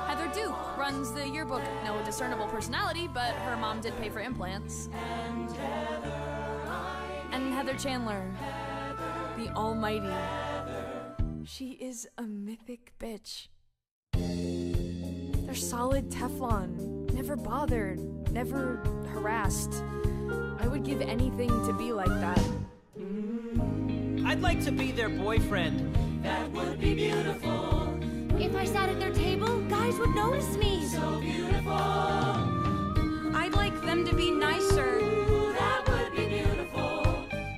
Heather Duke runs the yearbook. No discernible personality, but her mom did pay for implants. And Heather Chandler, the almighty. She is a mythic bitch. They're solid Teflon. Never bothered. Never harassed. I would give anything to be like that. I'd like to be their boyfriend. That would be beautiful. If I sat at their table, guys would notice me. So beautiful. I'd like them to be nicer. That would be beautiful.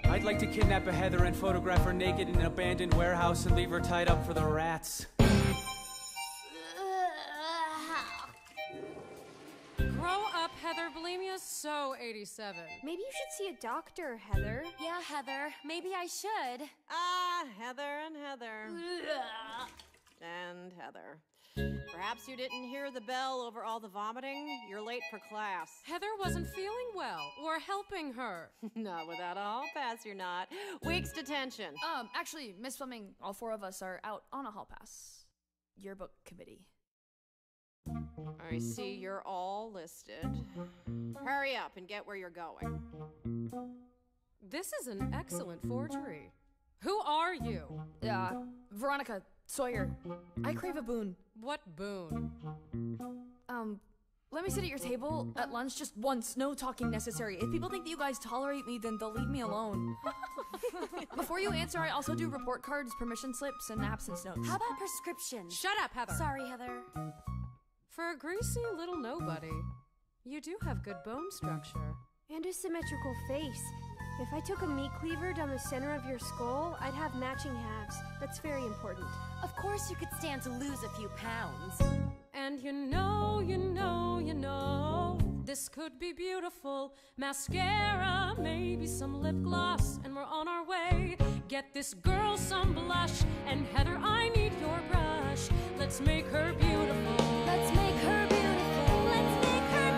I'd like to kidnap a Heather and photograph her naked in an abandoned warehouse and leave her tied up for the rats. Grow up, Heather. Bulimia's so 87. Maybe you should see a doctor, Heather. Yeah, Heather. Maybe I should. Ah, Heather and Heather. And Heather. Perhaps you didn't hear the bell over all the vomiting. You're late for class. Heather wasn't feeling well. We're helping her. Not without a hall pass, you're not. Week's detention. Actually, Miss Fleming, all 4 of us are out on a hall pass. Yearbook committee. I see you're all listed. Hurry up and get where you're going. This is an excellent forgery. Who are you? Veronica Sawyer. I crave a boon. What boon? Let me sit at your table at lunch just once. No talking necessary. If people think that you guys tolerate me, then they'll leave me alone. Before you answer, I also do report cards, permission slips, and absence notes. How about prescriptions? Shut up, Heather. Sorry, Heather. For a greasy little nobody, you do have good bone structure. And a symmetrical face. If I took a meat cleaver down the center of your skull, I'd have matching halves. That's very important. Of course you could stand to lose a few pounds. And you know, this could be beautiful. Mascara, maybe some lip gloss, and we're on our way. Get this girl some blush, and Heather, I need your brush. Let's make her beautiful. Let's make her beautiful. Let's make her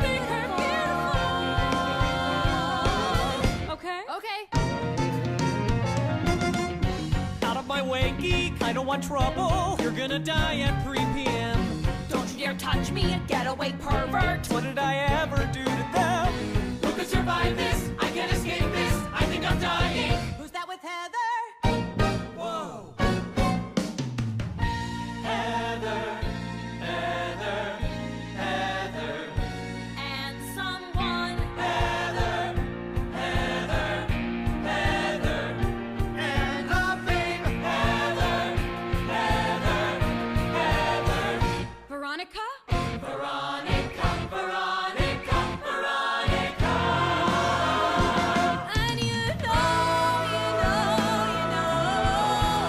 beautiful. Okay? Okay. Out of my way, geek. I don't want trouble. You're gonna die at 3 p.m. Don't you dare touch me, you getaway pervert! What did I ever do to them? Look could survive this. I can't escape this. I think I'm dying. Who's that with Heather? Whoa. Heather, Heather, Heather. And someone. Heather, Heather, Heather. And a big Heather, Heather, Heather. Veronica? Veronica, Veronica, Veronica. And you know,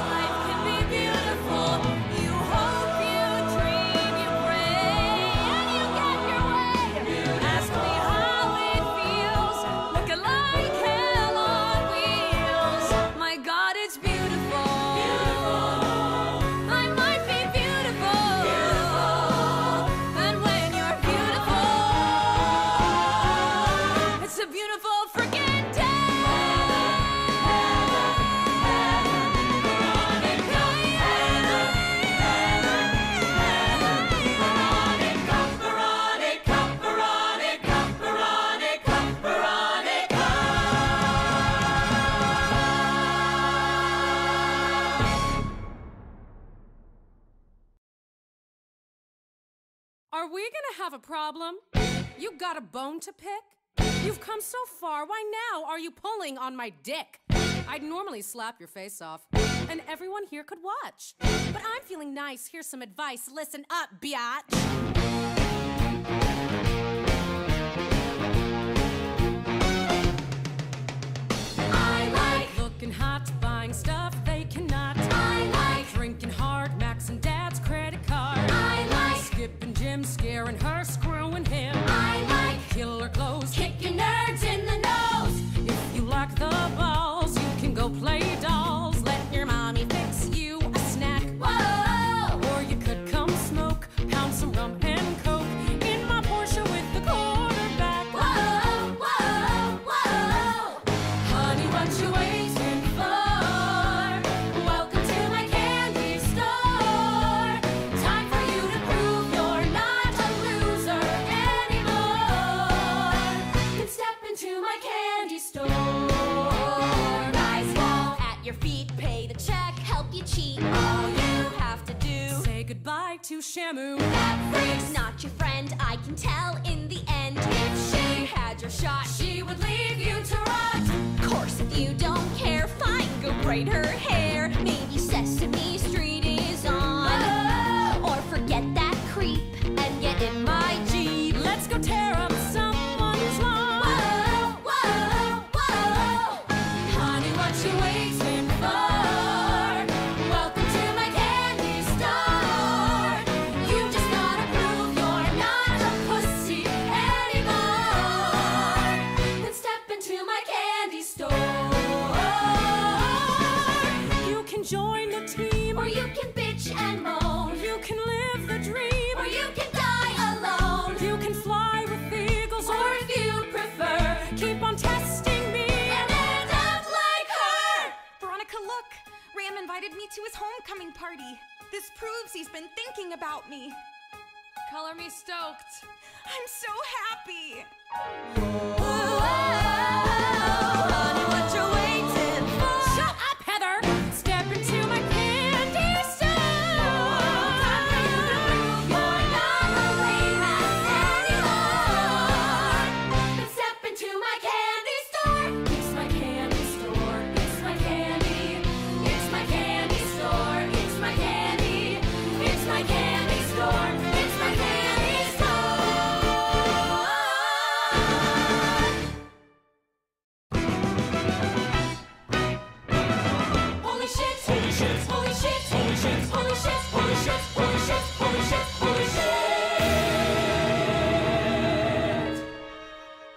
life can be beautiful. You hope, you dream, you pray, and you get your way. Ask me how it feels, looking like hell on wheels. My God, it's beautiful. I might be beautiful. And when you're beautiful, it's a beautiful freaking day. Veronica, Veronica, Veronica, Veronica. Are we gonna have a problem? You got a bone to pick? You've come so far, why now are you pulling on my dick? I'd normally slap your face off, and everyone here could watch. But I'm feeling nice, here's some advice, listen up, biatch. I like looking hot, buying stuff they cannot. I like drinking hard, maxing dad's credit card. I like skipping gym, scaring her, screwing him. I like killer clothes, kicking nerds in the nose. If you like the balls, you can go play dolls. Let your mommy fix you a snack. Whoa! Or you could come smoke, pound some rum and coke in my Porsche with the quarterback. Whoa, whoa, whoa. Honey, what you waiting for? Welcome to my candy store. Time for you to prove you're not a loser anymore. Then step into my candy store. Guys fall at your feet, pay the check, help you cheat. All you have to do, say goodbye to Shamu. That freak's not your friend, I can tell in the end. If she had your shot, she would leave you to rot. Course, if you don't care, fine, go braid her hair. Maybe Sesame Street is on. Or forget that creep and get in my Jeep. Let's go tear up someone's lawn. Whoa, whoa, whoa. Honey, what you waiting for? Welcome to my candy store. You just gotta prove you're not a pussy anymore. Then step into my candy store. You can join the team, or you can bitch and moan. You can live the dream, or you can die alone. You can fly with eagles, or if you prefer, keep on testing me and end up like her. Veronica, look! Ram invited me to his homecoming party. This proves he's been thinking about me. Color me stoked. I'm so happy! Honey, what you waiting for? Shut up, Heather! Step into my candy store. You're not a lame ass anymore. Then step into my candy store. It's my candy store. It's my candy. It's my candy store. It's my candy. It's my candy store. It's my candy store. Holy shit! Holy shit! Holy shit! Holy shit! Holy shit! Holy shit! Holy shit! Holy shit! Holy shit!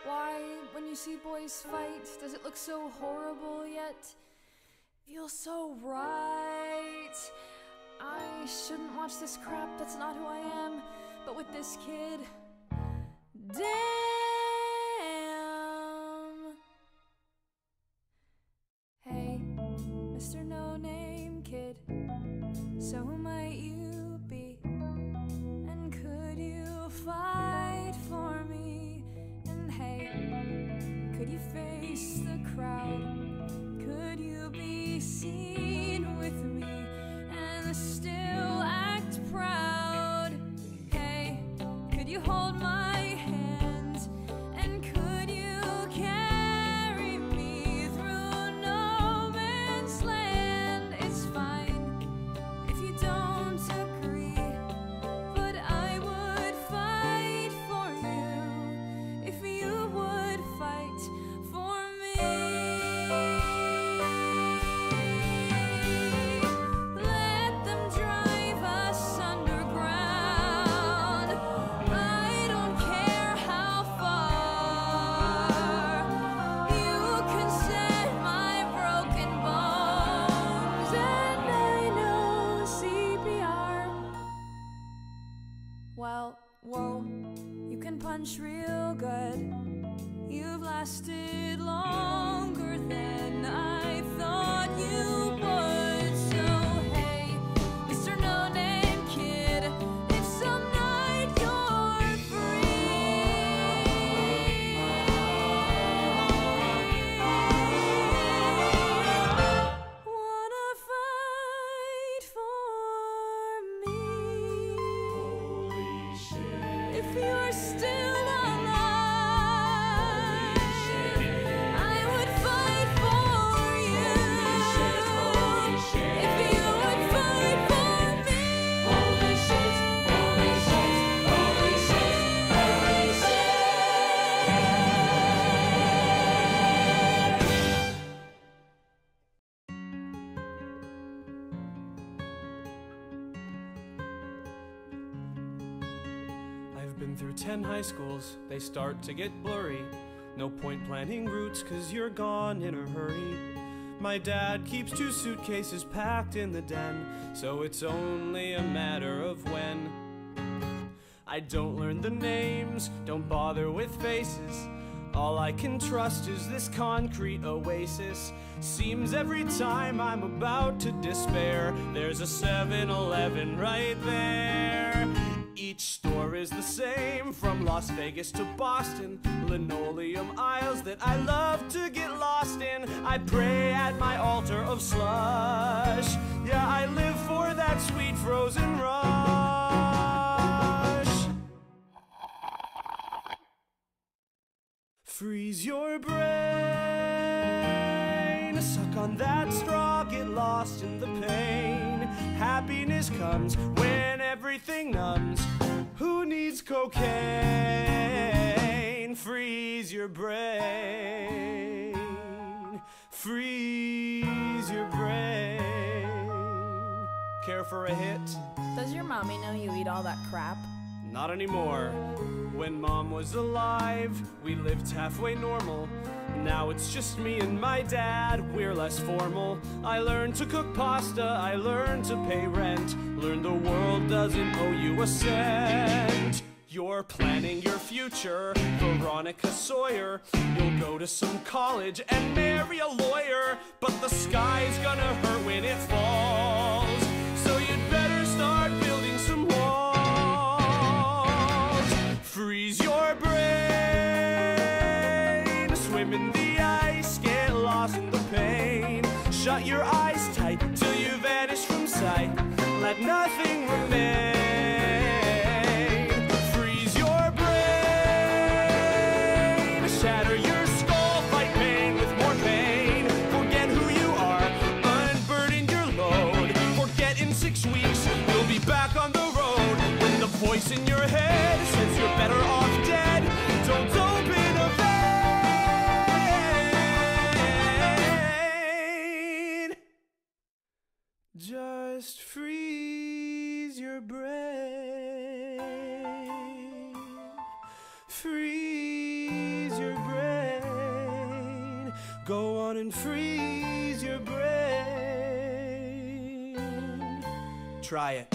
Why, when you see boys fight, does it look so horrible yet feel so right? I shouldn't watch this crap, that's not who I am. But with this kid, damn. Hey, Mr. No Name Kid, so who might you be? And could you fight for me? And hey, punch real good. You've lasted longer than I thought you would. So hey, Mr. No Name Kid, if some night you're free, wanna fight for me? Holy shit. If you're still I've been through 10 high schools, they start to get blurry. No point planning routes, cause you're gone in a hurry. My dad keeps 2 suitcases packed in the den, so it's only a matter of when. I don't learn the names, don't bother with faces. All I can trust is this concrete oasis. Seems every time I'm about to despair, there's a 7-Eleven right there. Each store is the same, from Las Vegas to Boston. Linoleum aisles that I love to get lost in. I pray at my altar of slush. Yeah, I live for that sweet frozen rush. Freeze your brain, suck on that straw, get lost in the pain. Happiness comes when everything numbs. Who needs cocaine? Freeze your brain, freeze your brain. Care for a hit? Does your mommy know you eat all that crap? Not anymore. When Mom was alive, we lived halfway normal. Now it's just me and my dad, we're less formal. I learned to cook pasta, I learned to pay rent. Learned the world doesn't owe you a cent. You're planning your future, Veronica Sawyer. You'll go to some college and marry a lawyer. But the sky's gonna hurt when it falls, so you'd better start building some walls. Freeze your brain, swim in the ice, get lost in the pain. Shut your eyes tight till you vanish from sight. Let nothing remain. Freeze your brain, shatter your skull, fight pain with more pain. Forget who you are, unburden your load. Forget in 6 weeks you'll be back on the road. When the voice in your head says you're better off dead, don't open a vein. Just freeze your brain. Freeze your brain. Go on and freeze your brain. Try it.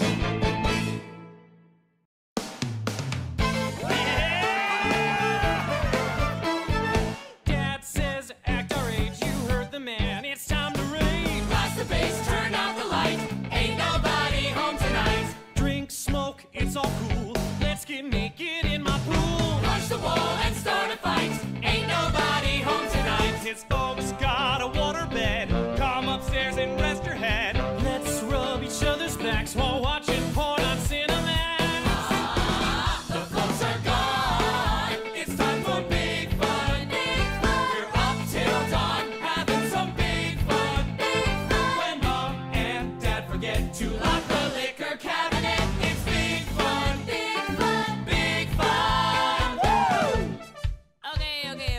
Dad says act our age, you heard the man, it's time to rave. Blast the bass, turn out the light, ain't nobody home tonight. Drink, smoke, it's all cool, let's get naked in my pool. Punch the wall and start a fight, ain't nobody home tonight. His folks got a waterbed, come upstairs and rest your head. Let's rub each other's backs while watching porn on Cinemax. The folks are gone, it's time for big fun. We're up till dawn, having some big fun. When Mom and Dad forget to lock the liquor cabinet, it's big fun, big fun. Woo!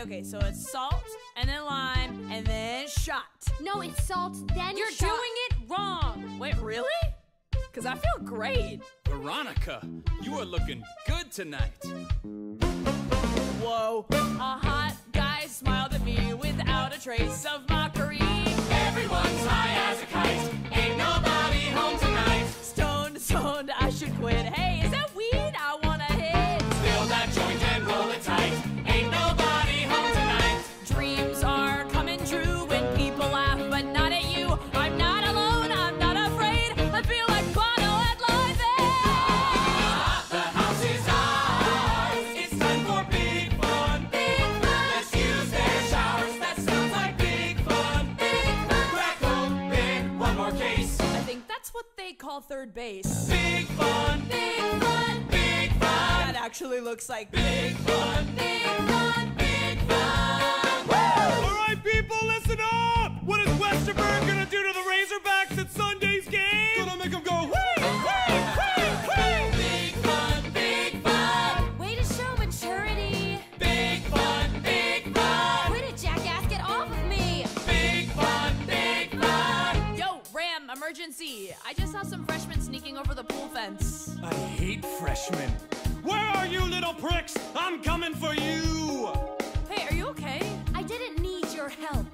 Okay, so it's salt, and then lime, and then shot. No, it's salt, then You're shot. doing it wrong. Wait, really? Because I feel great. Veronica, you are looking good tonight. Whoa. A hot guy smiled at me without a trace of mockery. Everyone's high as a kite, ain't nobody home tonight. Stoned, I should quit. Hey, is that weed? I wanna hit. Spill that joint and roll That's what they call third base. Big fun, big fun, big fun. That actually looks like big fun, big fun, big fun. Woo! All right, people, listen up! What is Westerberg gonna do to the Razorbacks at Sunday's game? Gonna make them go, whee, whee, whee, whee! Big fun, big fun. Way to show maturity. Big fun, big fun. Way to jackass, get off of me. Big fun, big fun. Yo, Ram, emergency. I just saw some freshmen sneaking over the pool fence. I hate freshmen. Where are you, little pricks? I'm coming for you! Hey, are you okay? I didn't need your help.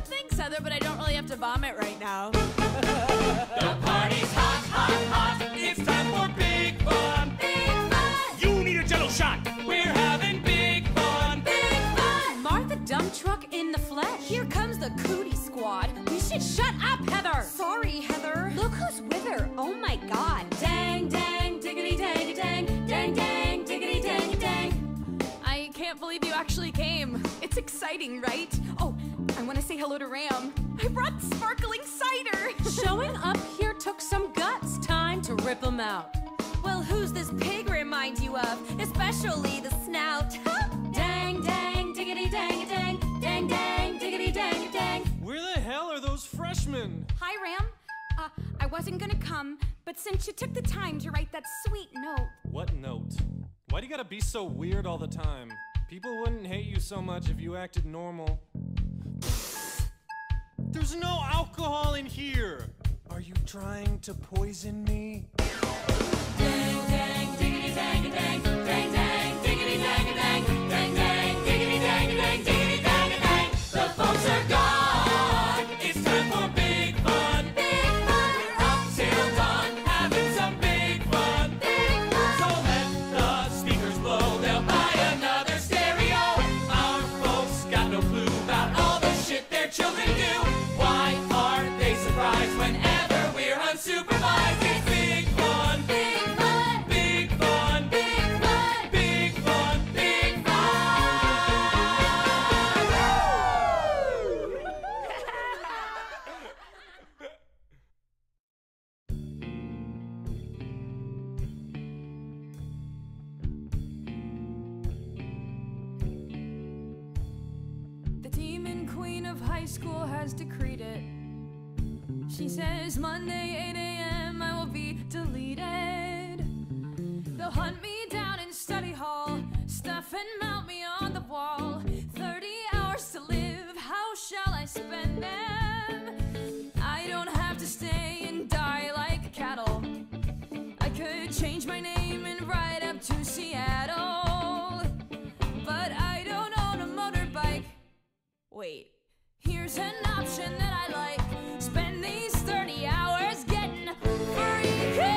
Thanks, Heather, but I don't really have to vomit right now. The party's hot, hot, hot. It's time for big fun. Big fun. You need a Jello shot! We're having big fun. Big fun. Martha Dump Truck in the flesh. Here comes the cootie squad. We should shut up, Heather. Sorry, Heather. Look who's with her. Oh my God. Dang, dang, diggity, dang, dang, dang, dang, diggity, dang, dang. I can't believe you actually came. It's exciting, right? Oh, I want to say hello to Ram. I brought sparkling cider. Showing up here took some guts. Time to rip them out. Well, who's this pig remind you of? Especially the snout. Dang, dang, diggity, dang, dang, dang, dang, diggity, dang, dang. Where the hell are those freshmen? Hi, Ram. I wasn't gonna come, but since you took the time to write that sweet note. What note? Why do you gotta be so weird all the time? People wouldn't hate you so much if you acted normal. There's no alcohol in here! Are you trying to poison me? Dang, dang, diggity, dang, dang, dang, dang, diggity, dang, dang, dang, dang, diggity, dang, dang, diggity, dang, dang. The folks are gone. It's time for big fun. Big fun. We're up till dawn, having some big fun. Big fun. So let the speakers blow. They'll buy another stereo. Our folks got no clue about all the shit their children do. Why are they surprised whenever we're unsupervised? It's big fun. Big fun. Big fun. Big fun. Big fun. Big fun. The demon queen of high school has decreed it. She says Monday 8 a.m. I will be deleted. They'll hunt me down in study hall, stuff and mount me on the wall. 30 hours to live, how shall I spend them? I don't have to stay and die like cattle. I could change my name and ride up to Seattle. But I don't own a motorbike. Wait, here's an option that I like. Spend these 30 hours getting free. Yeah,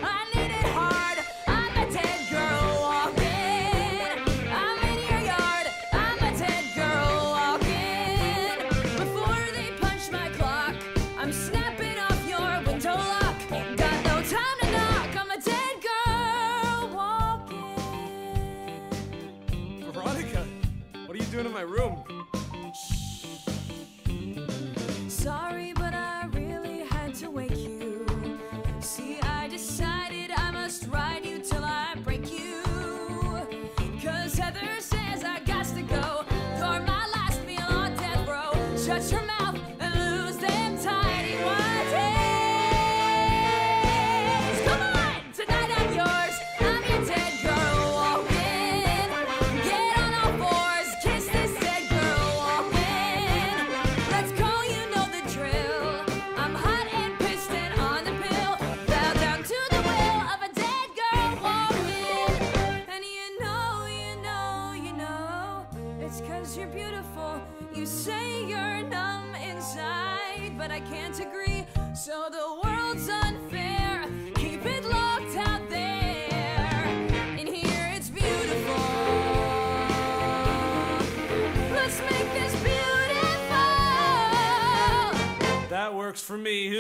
I need it hard. I'm a dead girl walking. I'm in your yard. I'm a dead girl walking. Before they punch my clock, I'm snapping off your window lock. Got no time to knock. I'm a dead girl walking. Veronica, what are you doing in my room? Sorry, but I really had to wake you. See, I decided I must ride you till I break you. 'Cause Heather says I got to go. You're my last meal on death row. Shut your mouth and lose them tidy white days. Come on, tonight I'm yours. I'm your dead girl walking. Get on all fours, kiss this dead girl walking. Let's go, you know the drill. I'm hot and pissed and on the pill. Bow down to the will of a dead girl walking. And you know, it's 'cause you're beautiful. You say you're numb inside, but I can't agree. So the world's unfair. Keep it locked out there. In here it's beautiful. Let's make this beautiful. That works for me.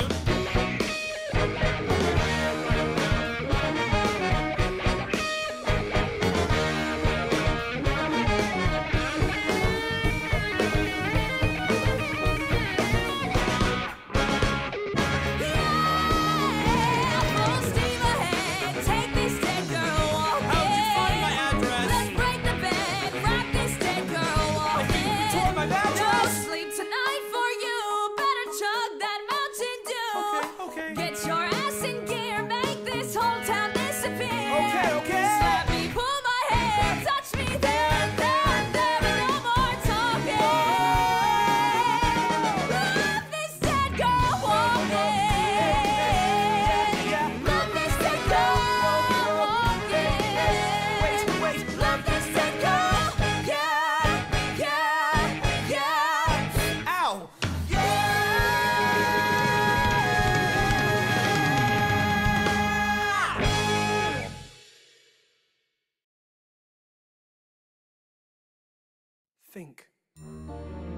Think.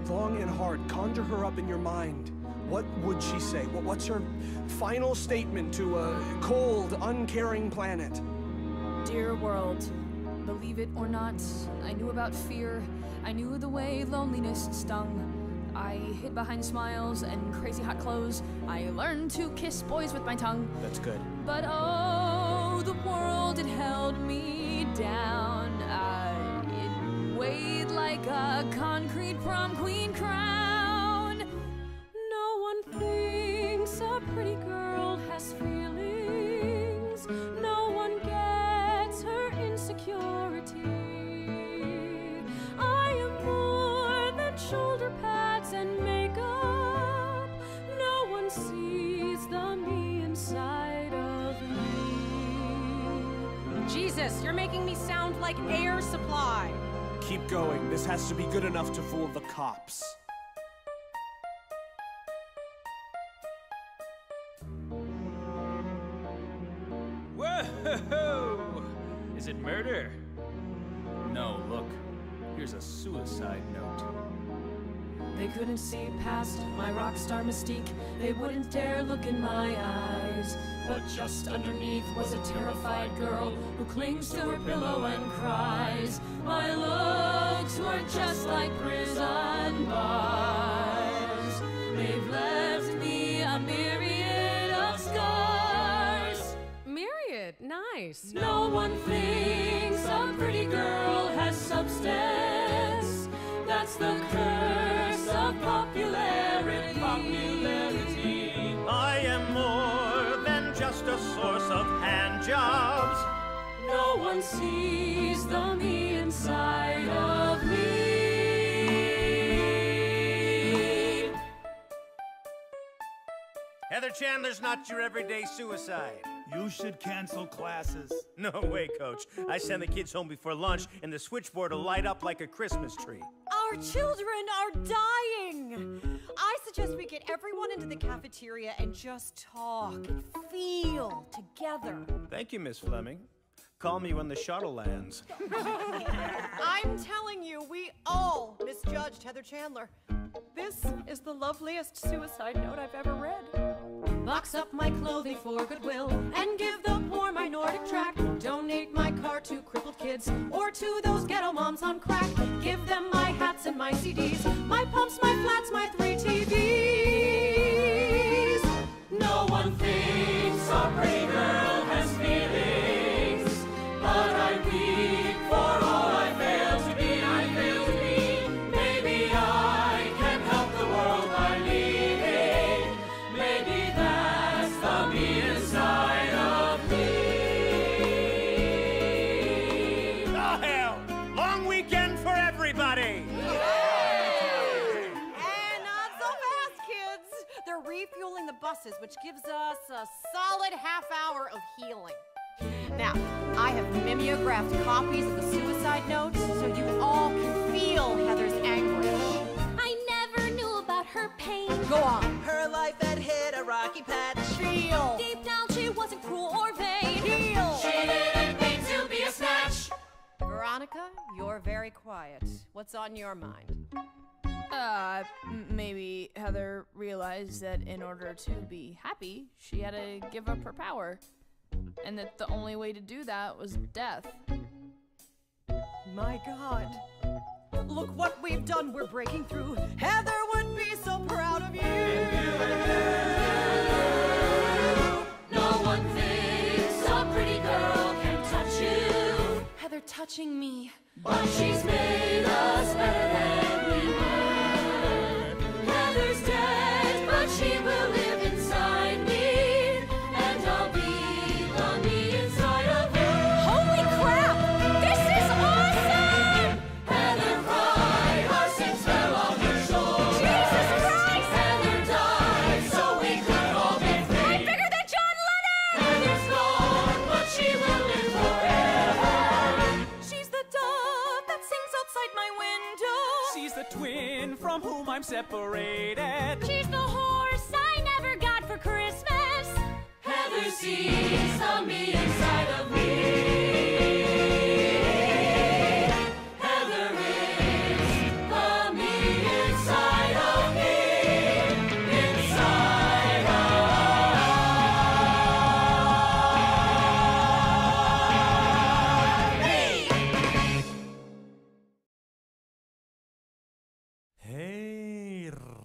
Long and hard, conjure her up in your mind. What would she say? What's her final statement to a cold, uncaring planet? Dear world, believe it or not, I knew about fear. I knew the way loneliness stung. I hid behind smiles and crazy hot clothes. I learned to kiss boys with my tongue. That's good. But oh, the world, it held me down. It weighed like a concrete prom queen crown. No one thinks a pretty girl has feelings. No one gets her insecurity. I am more than shoulder pads and makeup. No one sees the me inside of me. Jesus, you're making me sound like Air Supply. Keep going. This has to be good enough to fool the cops. Whoa! Is it murder? No, look. Here's a suicide note. They couldn't see past my rock star mystique. They wouldn't dare look in my eyes. But just underneath was a terrified girl who clings to her pillow and cries. My looks were just like prison bars. They've left me a myriad of scars. Myriad, nice. No one thinks a pretty girl has substance. That's the curse of popularity. I am more than just a source of hand jobs. No one sees the me inside of me. Heather Chandler's not your everyday suicide. You should cancel classes. No way, Coach. I send the kids home before lunch, and the switchboard will light up like a Christmas tree. Our children are dying. I suggest we get everyone into the cafeteria and just talk and feel together. Thank you, Miss Fleming. Call me when the shuttle lands. I'm telling you, we all misjudged Heather Chandler. This is the loveliest suicide note I've ever read. Box up my clothing for Goodwill and give the poor my Nordic tract. Donate my car to crippled kids or to those ghetto moms on crack. Give them my hats and my CDs, my pumps, my flats, my 3 TVs. No one thinks a pretty girl has feelings, but I weep for all I fail to be. Maybe I can help the world by leaving. Maybe that's the me inside of me. Oh, hell! Long weekend for everybody! And not so fast, kids. They're refueling the buses, which gives us a solid half hour of healing. Now, I have mimeographed copies of the suicide notes so you all can feel Heather's anguish. I never knew about her pain. Go on. Her life had hit a rocky patch. Feel. Deep down, she wasn't cruel or vain. Feel. She didn't mean to be a snatch. Veronica, you're very quiet. What's on your mind? Maybe Heather realized that in order to be happy, she had to give up her power. And that the only way to do that was death. My God. Look what we've done. We're breaking through. Heather would be so proud of you. No one thinks a pretty girl can touch you. Heather touching me. But she's made us better than we were. Heather's dead, but she will live inside me. And I'll be the me inside of her. Holy crap! This is awesome! Heather cried, our sins fell on her shoulders. Jesus Christ! Heather died, so we could all be free. I'm bigger than John Lennon! Heather's gone, but she will live forever. She's the dove that sings outside my window. She's the twin from whom I'm separated. She's the horse I never got for Christmas. Heather sees the me inside of me. Heather is the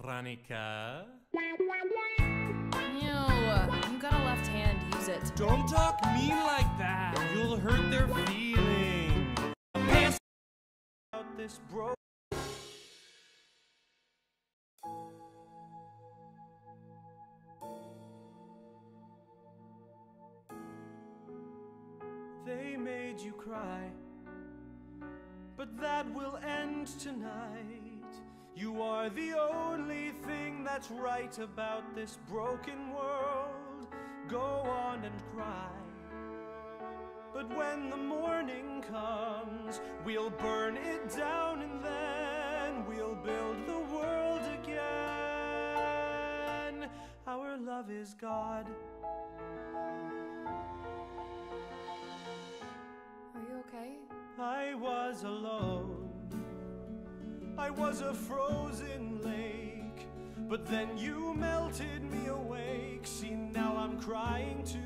Veronica? Ew, you got a left hand, use it. Don't talk mean like that. You'll hurt their feelings. Pass out this bro. They made you cry, but that will end tonight. You are the only thing that's right about this broken world. Go on and cry. But when the morning comes, we'll burn it down and then we'll build the world again. Our love is God. Are you okay? I was alone. I was a frozen lake, but then you melted me awake. See, now I'm crying too.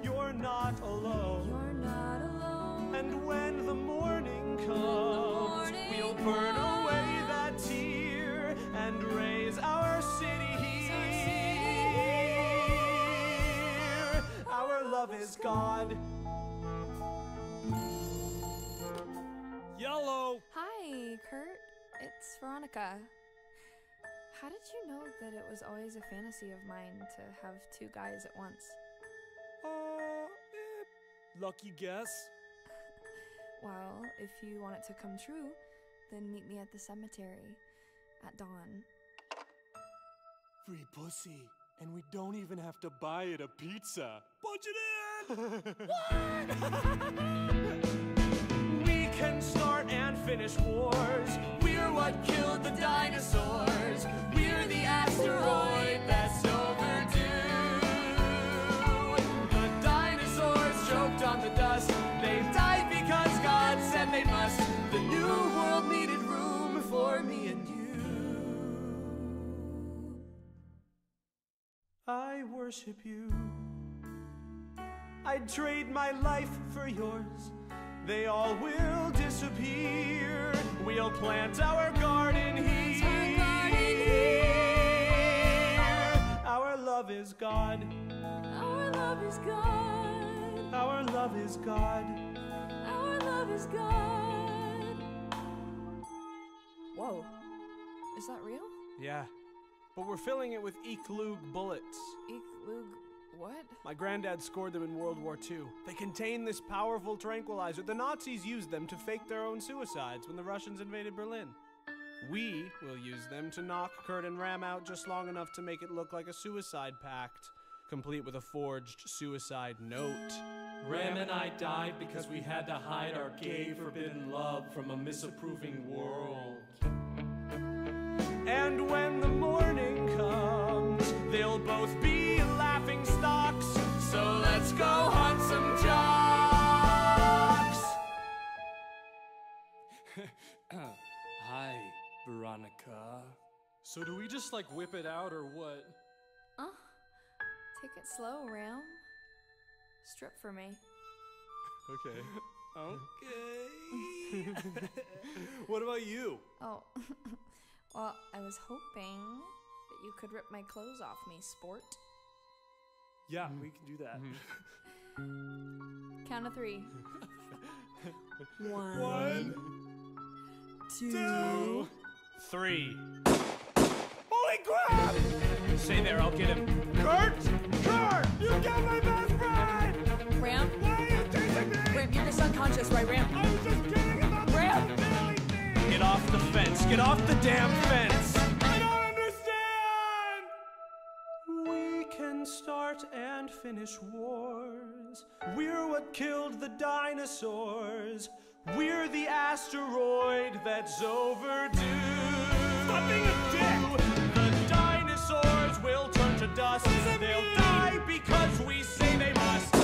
You're not alone. You're not alone. And when the morning comes, we'll burn away that tear and raise our city here. Our love is God. Yellow. Hi, Kurt. It's Veronica. How did you know that it was always a fantasy of mine to have two guys at once? Lucky guess. Well, if you want it to come true, then meet me at the cemetery at dawn. Free pussy. And we don't even have to buy it a pizza. Punch it in! We can start and finish wars. We're what killed the dinosaurs. We're the asteroid that's overdue. The dinosaurs choked on the dust. They died because God said they must. The new world needed room for me and you. I worship you. I'd trade my life for yours. They all will disappear. We'll plant our garden here. Our love is God. Our love is God. Our love is God. Our love is God. Whoa. Is that real? Yeah, but we're filling it with Eklug bullets. Eklug what? My granddad scored them in World War II. They contain this powerful tranquilizer. The Nazis used them to fake their own suicides when the Russians invaded Berlin. We will use them to knock Kurt and Ram out just long enough to make it look like a suicide pact, complete with a forged suicide note. Ram and I died because we had to hide our gay forbidden love from a misapproving world. And when the morning comes, they'll both be laughing stocks. So let's go hunt some jocks. Hi, Veronica. So do we just like whip it out or what? Take it slow, Ram. Strip for me. Okay. Okay. What about you? Oh, well, I was hoping that you could rip my clothes off me, sport. Yeah, we can do that. Count of 3. 1, 2, 3. Holy crap! Stay there, I'll get him. Kurt! Kurt! You got my best friend! Ram? Why are you chasing me? Ram, you're just unconscious, right, Ram? I was just kidding about Ram! the silly thing! Get off the fence! Get off the damn fence! I don't understand! We can start and finish wars. We're what killed the dinosaurs. We're the asteroid that's overdue. Stop being a dick! The dinosaurs will turn to dust. They'll die because we say they must.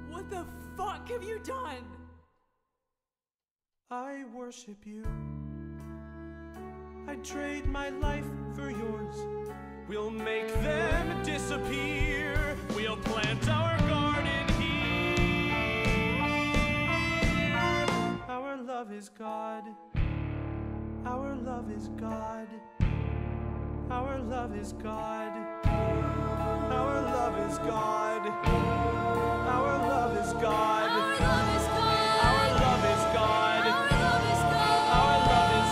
What the fuck have you done? I worship you. I'd trade my life for yours. We'll make them disappear. We'll plant our garden here. is God. Our love is God. Our love is God. Our love is God. Our love is God. Our love is God. Our love is God. Our love is God. Our love is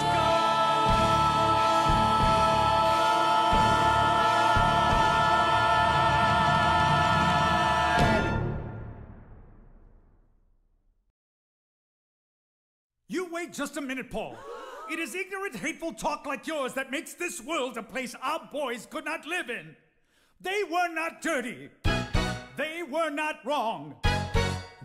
You wait just a minute, Paul. It is ignorant, hateful talk like yours that makes this world a place our boys could not live in. They were not dirty. They were not wrong.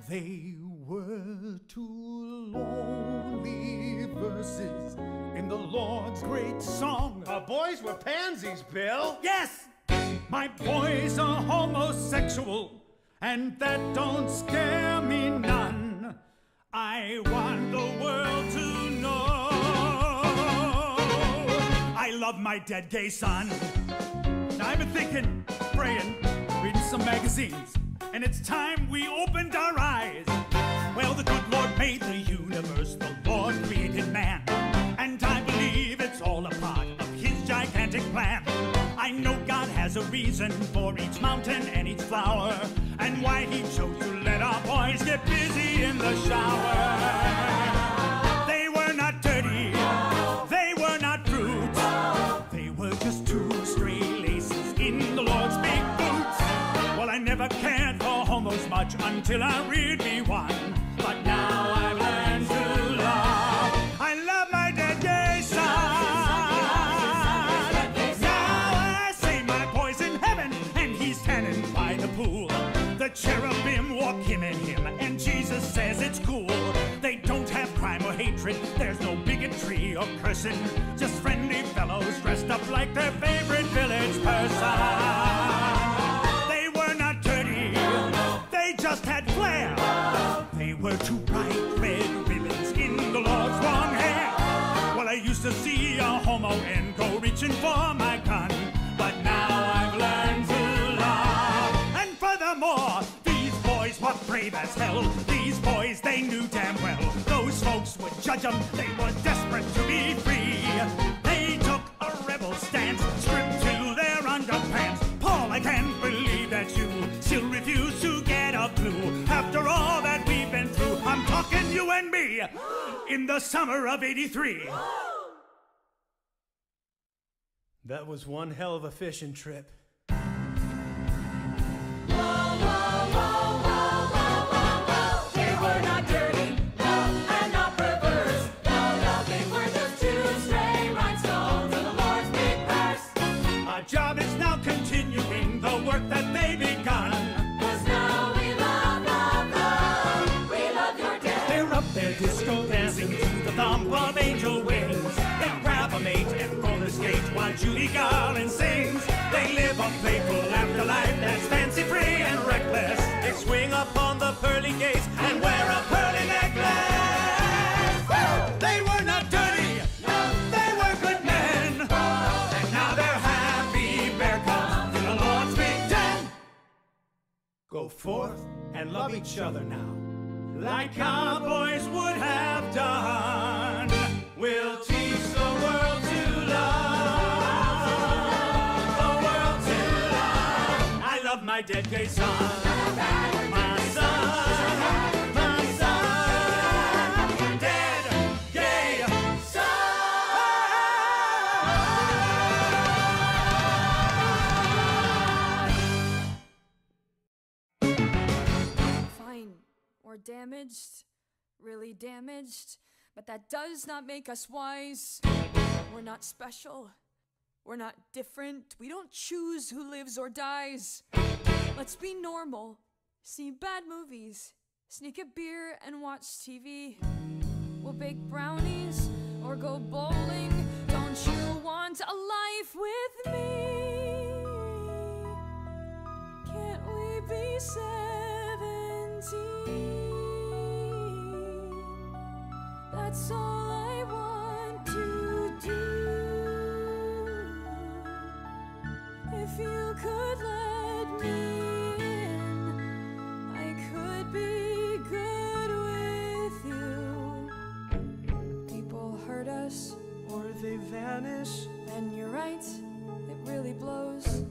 They were two lonely verses in the Lord's great song. Our boys were pansies, Bill. Yes! My boys are homosexual, and that don't scare me none. I want the world to know I love my dead gay son. I've been thinking, praying, reading some magazines, and it's time we opened our eyes. Well, the good Lord made the universe, the Lord created man, and I believe it's all a part of his gigantic plan. I know God has a reason for each mountain and each flower, and why he chose to let our boys get busy in the shower. They were not dirty, they were not brutes, they were just two stray laces in the Lord's big boots. Well, I never cared for homos much until I reared me one, but now I've learned to love. I love my dead gay son. By the pool, the cherubim walk him and him, and Jesus says it's cool. They don't have crime or hatred, there's no bigotry or cursing, just friendly fellows dressed up like their favorite village person. They were not dirty, they just had flair. They were two bright red ribbons in the Lord's long hair. Well, I used to see a homo and go reaching for my gun, but now I've learned to more. These boys were brave as hell. These boys, they knew damn well those folks would judge them. They were desperate to be free. They took a rebel stance, stripped to their underpants. Paul, I can't believe that you still refuse to get a clue. After all that we've been through, I'm talking you and me in the summer of '83. That was one hell of a fishing trip. They were not dirty, no, and not perverse. No, they were just two stray rhinestones in the Lord's big purse. Our job is now continuing the work that they begun. 'Cause now we love your dead. They're up there disco dancing to the thump of angel wings. They grab a mate and roller skate while Judy Garland sings. They live a playful afterlife that's fancy-free and reckless. They swing up on the pearly gates and wear a pearly necklace. Woo! They were not dirty, no, they were good men. And now they're happy bear cubs in the Lord's big den. Go forth and love each other now, like cowboys would have done. We'll teach the world to love, the world to love. I love my dead gay son. My son, dead gay son. Fine. Or damaged. Really damaged. But that does not make us wise. We're not special. We're not different. We don't choose who lives or dies. Let's be normal. See bad movies. Sneak a beer and watch TV. We'll bake brownies or go bowling. Don't you want a life with me? Can't we be 17? That's all I want to do. If you could let me in, I could be good with you. vanish. And you're right, it really blows,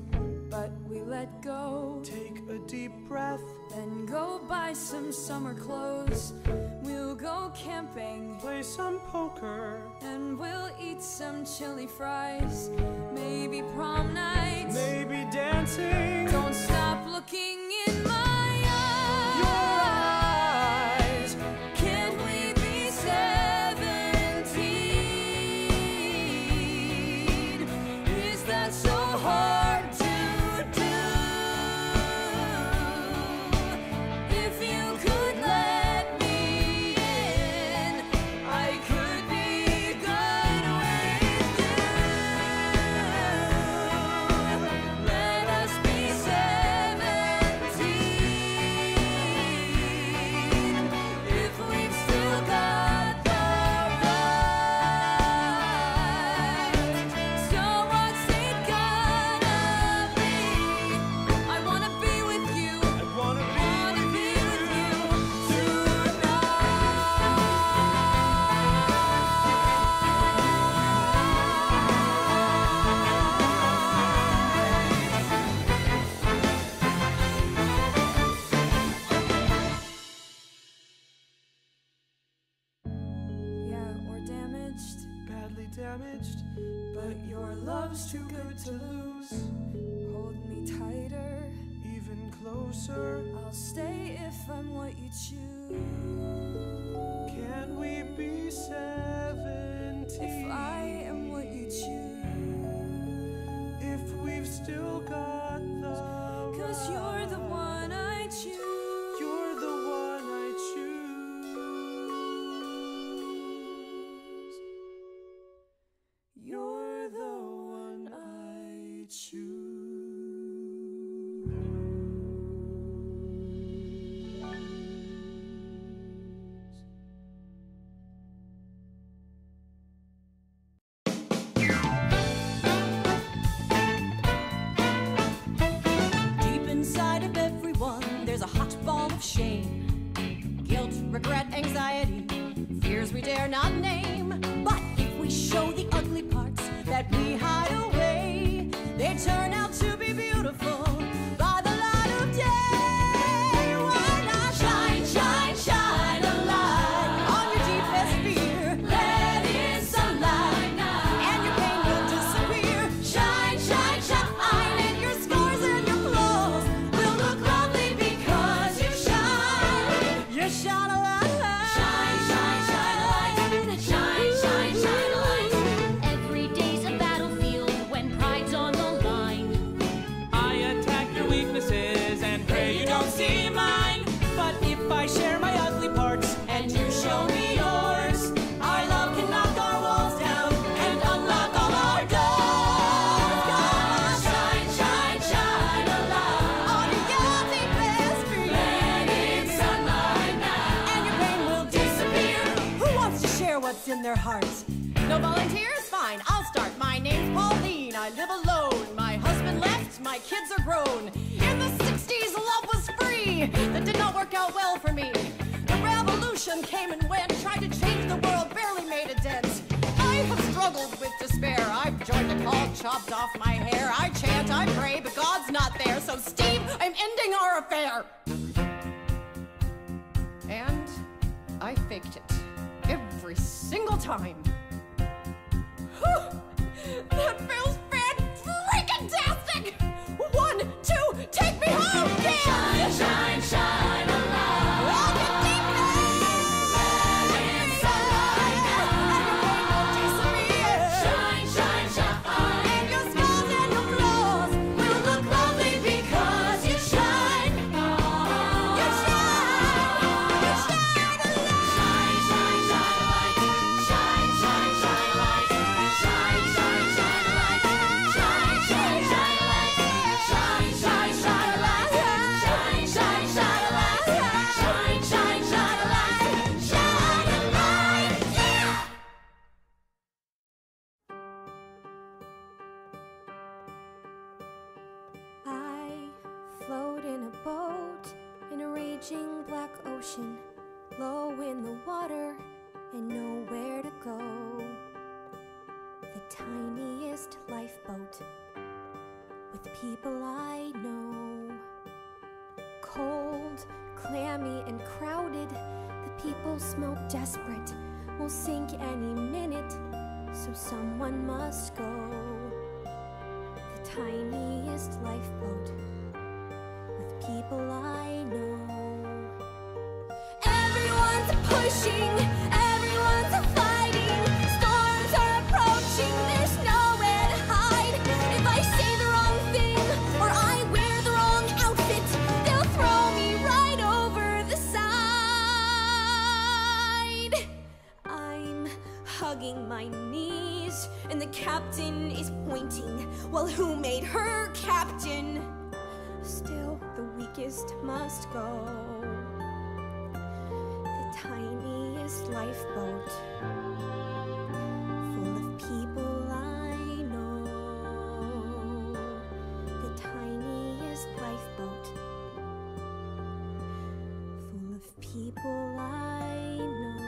but we let go. Take a deep breath, then go buy some summer clothes. We'll go camping, play some poker, and we'll eat some chili fries. Maybe prom night, maybe dancing. Don't stop looking in my eyes. Your eyes. Can't we be 17? Is that so hard to do? If you could let me in, I could be good with you. Let us be 17. If we've still got the right. So what's it gonna be? I wanna be with you. I wanna be with you Yeah, we're damaged, badly damaged, but your love's too good to lose. Hold me tighter, even closer. I'll stay if I'm what you choose. Can we be 17? If I am what you choose. If we've still got the 'Cause you're the one I choose. You're the one I choose. You're the one I choose. Deep inside of everyone, there's a hot ball of shame. Guilt, regret, anxiety, fears we dare not name. But if we show the ugly parts that we hide away, they turn out to be beautiful by the light of day. Why not shine, shine, shine a light on your deepest fear? Let in sunlight, and your pain will disappear. Shine, shine, shine, and your scars and your flaws will look lovely because you shine. You shine a light. Shine, shine, shine a light. Shine, shine, shine a light. Every day's a battlefield when pride's on the line. I attack your weaknesses and pray you don't see mine. But if I share my ugly parts and you show me yours, our love can knock our walls down and unlock all our doors. Come on, shine, shine, shine a light on your deepest fear. Let in sunlight now, and your pain will disappear. Who wants to share what's in their hearts? No volunteers? Fine, I'll start. My name's Pauline. I live alone. My husband left. My kids are grown. In the 60s, love was free. That did not work out well for me. The revolution came and went. Tried to change the world, barely made a dent. I have struggled with despair. I've joined a cult, chopped off my hair. I chant, I pray, but God's not there. So, Steve, I'm ending our affair. And I faked it every single time. Whew, that feels fan-freaking-tastic! 1, 2, take me home, kid! Shine, shine, shine a light on your deepest. Let in sunlight now, and your pain will disappear. Shine, shine, shine, and your scars and your flaws will look lovely because you shine. You shine, you shine a light. Shine, shine, shine a light. Shine, shine, shine a light. Shine, shine, shine a light. Shine, shine, shine a light. Shine, shine, shine a light. Shine, shine, shine a light. Shine, shine, shine a light. Shine a light. Yeah! I float in a boat in a raging black ocean, low in the water and nowhere to go. The tiniest lifeboat with people I know. Cold, clammy, and crowded, the people smell desperate, will sink any minute, so someone must go. The tiniest lifeboat with people I know. Everyone's pushing, everyone's fighting, storms are approaching, there's nowhere to hide. If I say the wrong thing or I wear the wrong outfit, they'll throw me right over the side. I'm hugging my knees and the captain is pointing. Well, who made her captain? Still, the weakest must go. The tiniest lifeboat full of people I know. The tiniest lifeboat full of people I know.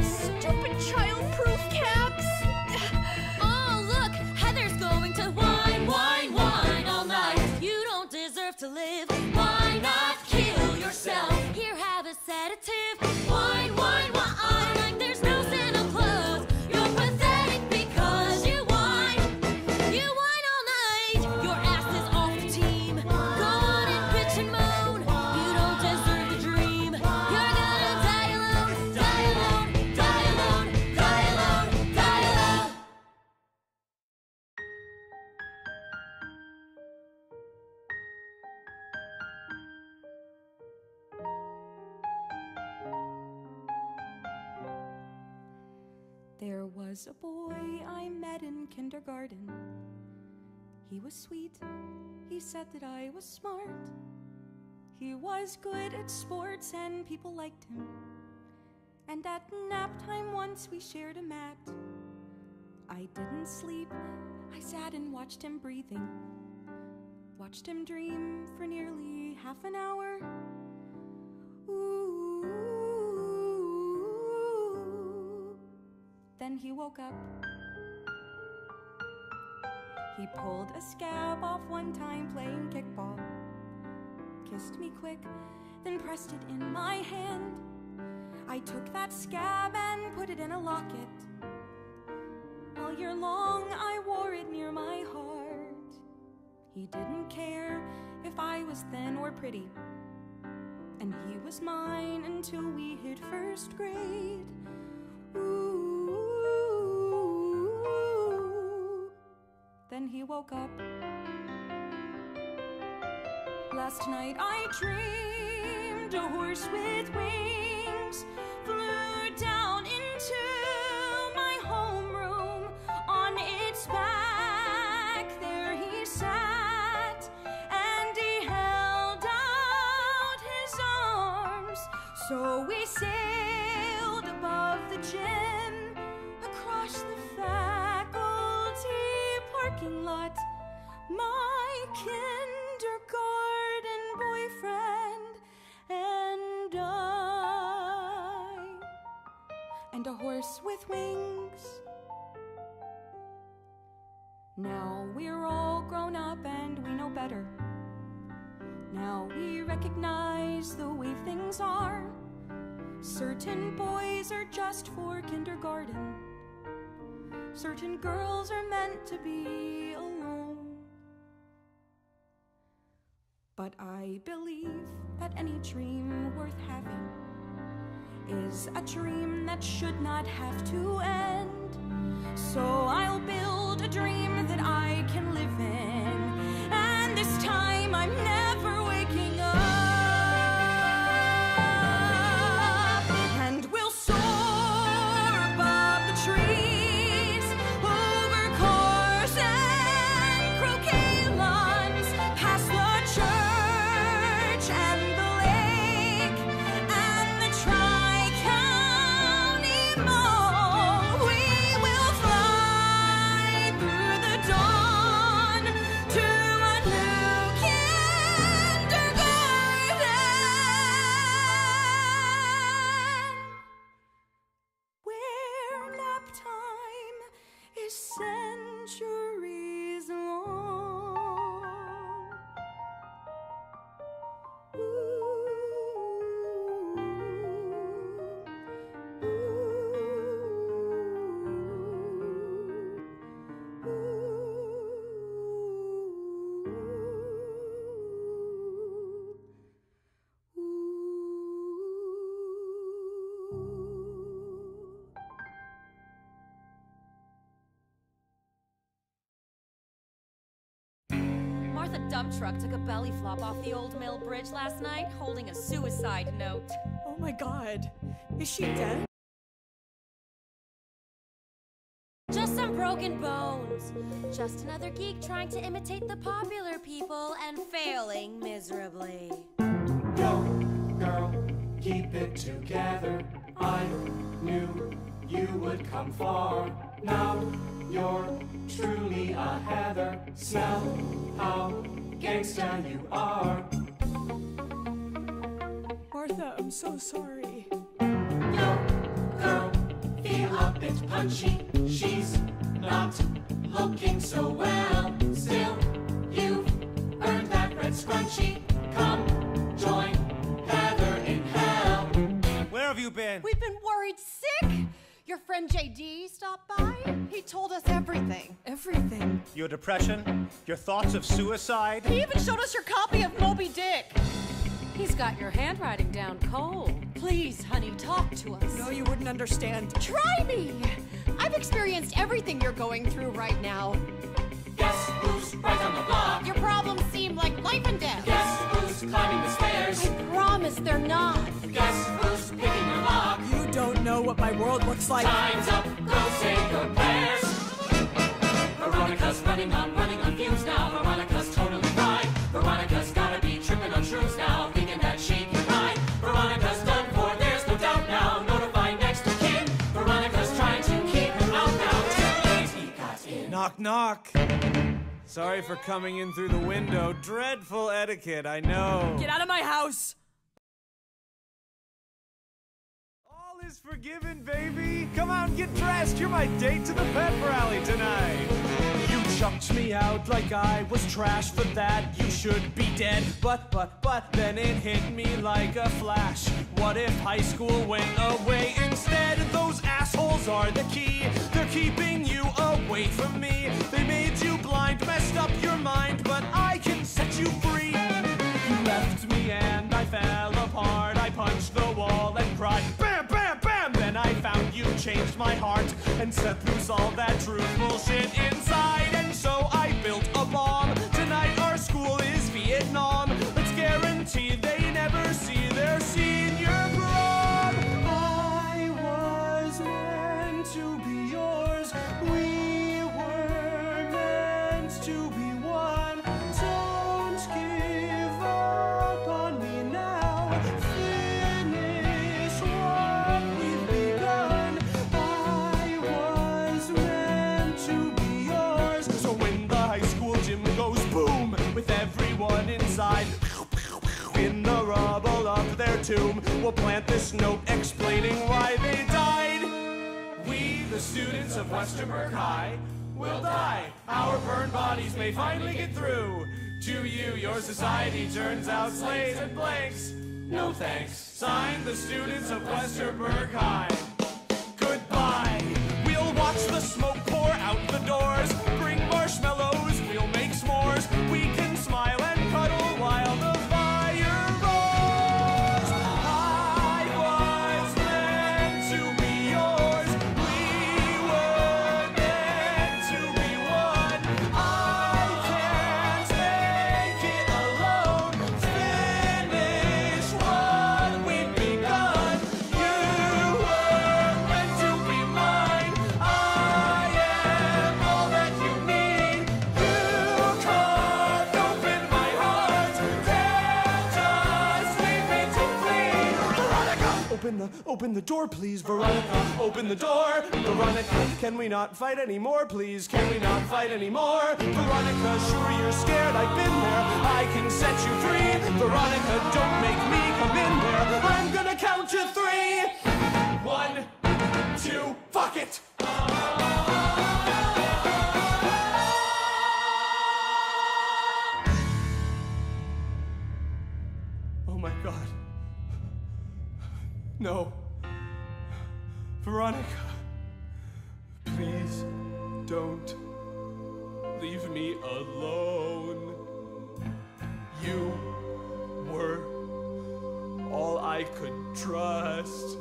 Stupid child-proof caps! Oh, look! Heather's going to whine, whine, whine all night. You don't deserve to live. Why not kill yourself? Here, have a sedative. Whine, whine, whine like there's no Santa Claus. You're pathetic because you whine. You whine all night. Your ass is off the team. Go on and bitch and moan. You don't deserve the dream. You're gonna die alone, die alone, die alone, die alone, die alone. There was a boy I met in kindergarten. He was sweet, he said that I was smart. He was good at sports and people liked him. And at nap time once we shared a mat. I didn't sleep, I sat and watched him breathing. Watched him dream for nearly half an hour. Ooh. Then he woke up. He pulled a scab off one time playing kickball. Kissed me quick, then pressed it in my hand. I took that scab and put it in a locket. All year long I wore it near my heart. He didn't care if I was thin or pretty. And he was mine until we hit first grade. Ooh. Then he woke up. Last night I dreamed a horse with wings flew down into my homeroom. On its back there he sat, and he held out his arms. So we sailed above the gym, across the faculty parking lot. My kindergarten boyfriend and I, and a horse with wings. Now we're all grown up and we know better. Now we recognize the way things are. Certain boys are just for kindergarten. Certain girls are meant to be alone. But I believe that any dream worth having is a dream that should not have to end. So I'll build a dream that I can live in, and this time I'm never waking up. And we'll soar above the trees, over course and croquet lawns, past the church and the lake and the Tri-County Mall. We will fly centuries long. Martha Dump Truck took a belly flop off the Old Mill Bridge last night, holding a suicide note. Oh my god. Is she dead? Just some broken bones. Just another geek trying to imitate the popular people and failing miserably. Yo, girl, keep it together. I knew you would come far. Now you're truly a heather. Smell how gangsta you are. Martha, I'm so sorry. Yo, girl, feel a bit punchy. She's not looking so well. Still, you've earned that red scrunchie. Come join Heather in hell. Where have you been? We've been worried sick. Your friend JD stopped by. He told us everything. Everything? Your depression? Your thoughts of suicide? He even showed us your copy of Moby Dick. He's got your handwriting down cold. Please, honey, talk to us. No, you wouldn't understand. Try me. I've experienced everything you're going through right now. Guess who's right on the block? Your problems seem like life and death. Guess who's climbing the stairs? I promise they're not. Guess who's picking your lock? You don't know what my world looks like. Time's up, go say your prayers. Veronica's running on fumes now. Veronica's totally fried. Veronica's gotta be tripping on shrooms now, thinking that she can ride. Veronica's done for, there's no doubt now. Notify next of kin. Veronica's trying to keep him out now. Too late, he got in. Knock, knock. Sorry for coming in through the window. Dreadful etiquette, I know. Get out of my house! All is forgiven, baby. Come out and get dressed. You're my date to the pep rally tonight. You chucked me out like I was trash. For that, you should be dead. But then it hit me like a flash. What if high school went away instead? Those assholes are the key. They're keeping you away from me. They made you blind, messed up your mind, but I can set you free. You left me and I fell apart. I punched the wall and cried, bam, bam, bam. Then I found you, changed my heart, and set loose all that truth bullshit inside. And so I built a bomb. Tonight our school is Vietnam. Let's guarantee they never see their senior prom. I was meant to be yours. We were meant to be one. Don't give up on me now. Finish what we've begun. I was meant to be yours. So when the high school gym goes boom, with everyone inside, in the rubble of their tomb, we'll plant this note explaining why they died. We, the students of Westerberg High, will die. Our burned bodies may finally get through. To you, your society turns out slaves and blanks. No thanks. Signed, the students of Westerberg High. Goodbye. We'll watch the smoke pour out the doors. Bring marshmallows, we'll make s'mores. We can smile and cuddle while the fire roars. I was meant to be yours. We were meant to be one. I can't make it alone. Finish what we've begun. You were meant to be mine. I am all that you need. You can't open my heart. Can't just leave me to bleed. Veronica, open the door, please. Veronica, open the door. Veronica, can we not fight anymore, please? Can we not fight anymore? Veronica, sure you're scared. I've been there. I can set you free. Veronica, don't make me come in there. I'm gonna count to 3. 1, 2, fuck it. No. Veronica, please don't leave me alone. You were all I could trust.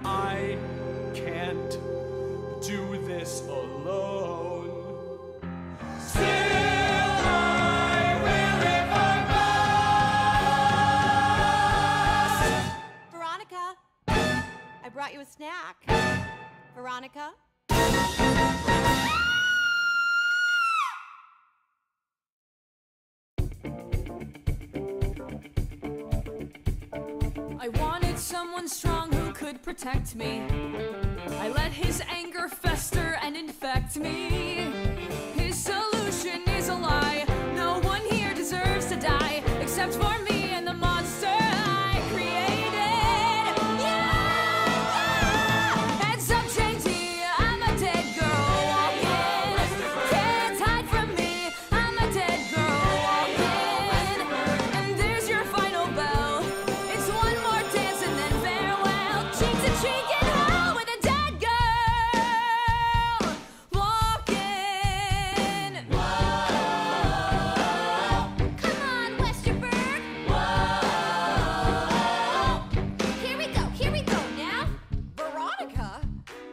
I can't do this alone. Still, I will if I must. Veronica, I brought you a snack. Veronica? I wanted someone strong who could protect me. I let his anger fester and infect me. His solution is a lie. No one here deserves to die except for me and the monster I created. Yeah! Heads up, JT, I'm a dead girl walking. Can't hide from me, I'm a dead girl walking. And there's your final bell. It's one more dance and then farewell. Cheek to cheek in hell with a dead girl walking. Come on, Westerberg. Here we go now. Veronica?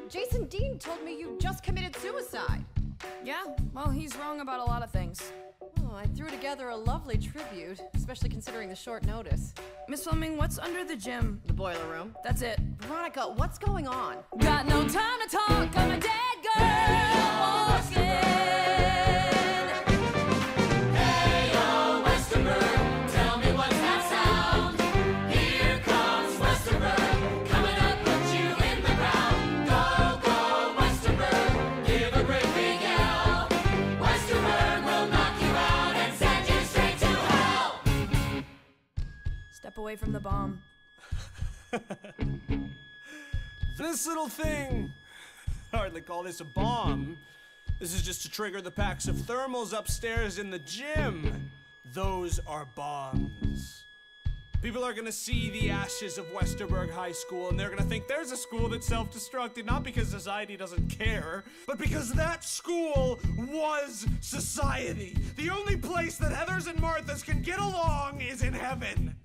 Jason Dean told me you just committed suicide. Yeah, well, he's wrong about a lot of things. Oh, I threw together a lovely tribute, especially considering the short notice. Miss Fleming, what's under the gym? The boiler room. That's it. Veronica, what's going on? Got no time to talk, I'm a dead girl walking. Hey, yo, Westerberg, tell me what's that sound? Here comes Westerberg, coming up, put you in the ground. Go, go, Westerberg, give a great big yell. Westerberg will knock you out and send you straight to hell. Step away from the bomb. This little thing, I hardly call this a bomb. This is just to trigger the packs of thermals upstairs in the gym. Those are bombs. People are gonna see the ashes of Westerberg High School and they're gonna think there's a school that's self-destructed, not because society doesn't care, but because that school was society. The only place that Heathers and Marthas can get along is in heaven.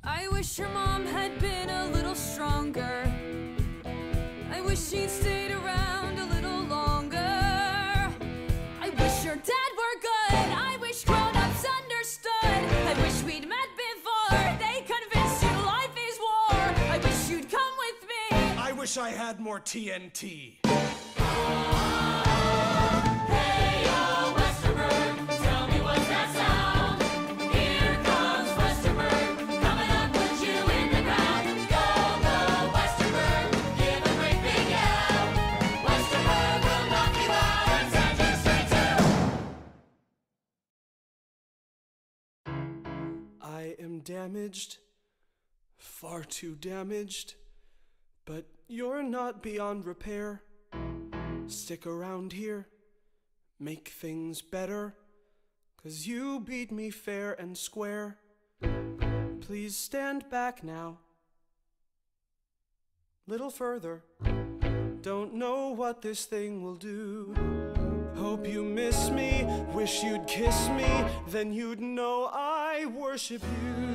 I wish your mom had been a little stronger. I wish she'd stayed around a little longer. I wish your dad were good. I wish grown-ups understood. I wish we'd met before they convinced you life is war. I wish you'd come with me. I wish I had more TNT. Hey, yo, Westerberg, tell me what's that sound? Here comes Westerberg, coming up, put you in the ground. Go, go, Westerberg, give a great big yell. Westerberg will knock you out and send you straight to. I am damaged, far too damaged, but you're not beyond repair. Stick around here, make things better, 'cause you beat me fair and square. Please stand back now, little further. Don't know what this thing will do. Hope you miss me, wish you'd kiss me, then you'd know I worship you.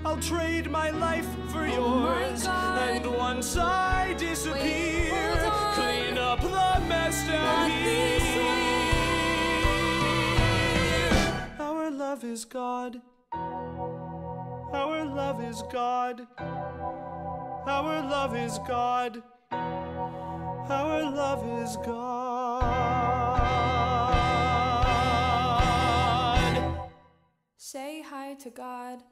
I'll trade my life for yours, and once I disappear, clean up the mess down here. Our love is God. Our love is God. Our love is God. Our love is God. Say hi to God.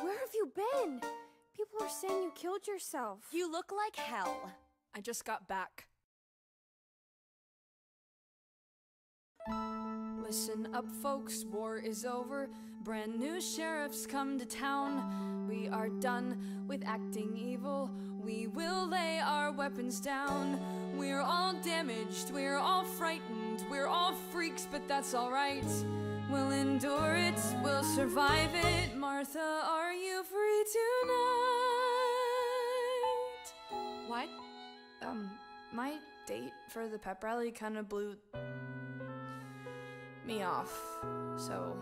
Where have you been? People are saying you killed yourself. You look like hell. I just got back. Listen up, folks, war is over, Brand new sheriffs come to town. We are done with acting evil. We will lay our weapons down. We're all damaged, we're all frightened, we're all freaks, but that's alright. We'll endure it, we'll survive it. Martha, are you free tonight? What? My date for the pep rally kind of blew me off. So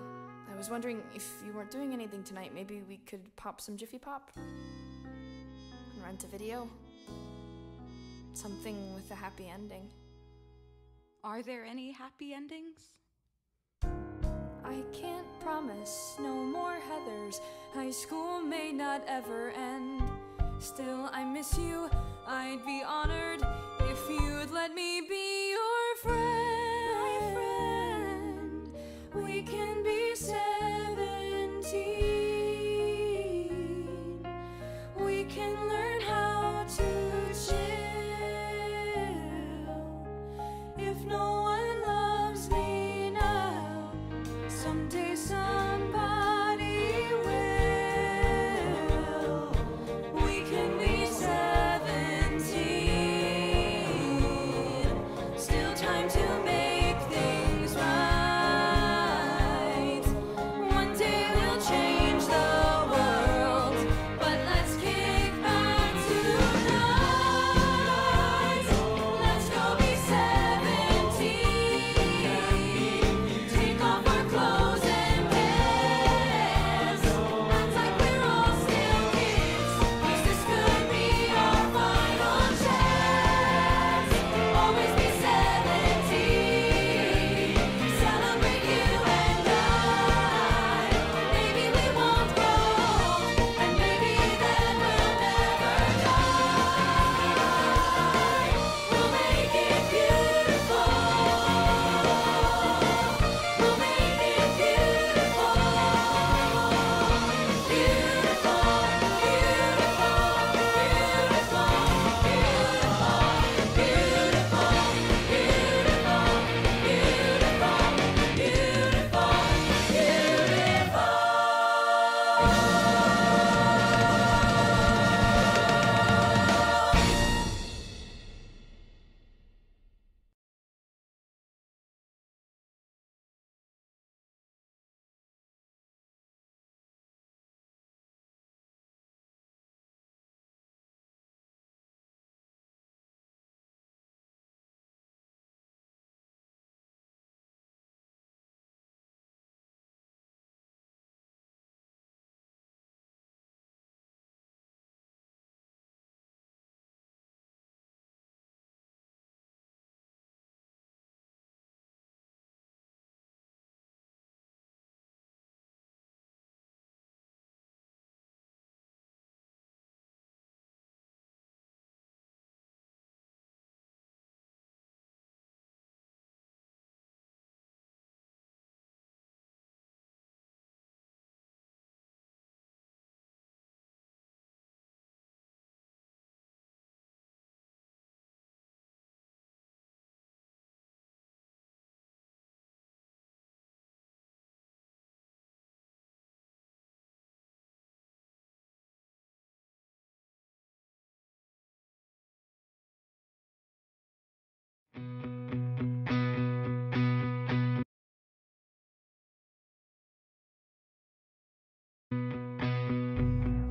I was wondering if you weren't doing anything tonight, maybe we could pop some Jiffy Pop and rent a video. Something with a happy ending. Are there any happy endings? I can't promise no more Heathers. High school may not ever end. Still, I miss you. I'd be honored if you'd let me be your friend. My friend. We can be 17. We can learn how to chill. If no one loves me now, someday somebody will. We can be 17. Still time to make things right. One day we'll change the world, but let's kick back tonight. Let's go be 17. Take off our clothes and dance. Act like we're all still kids, 'cause this could be our final chance. Always be 17. Celebrate you and I. Maybe we won't grow old, and maybe then we'll never die. We'll make it beautiful. We'll make it beautiful. Beautiful,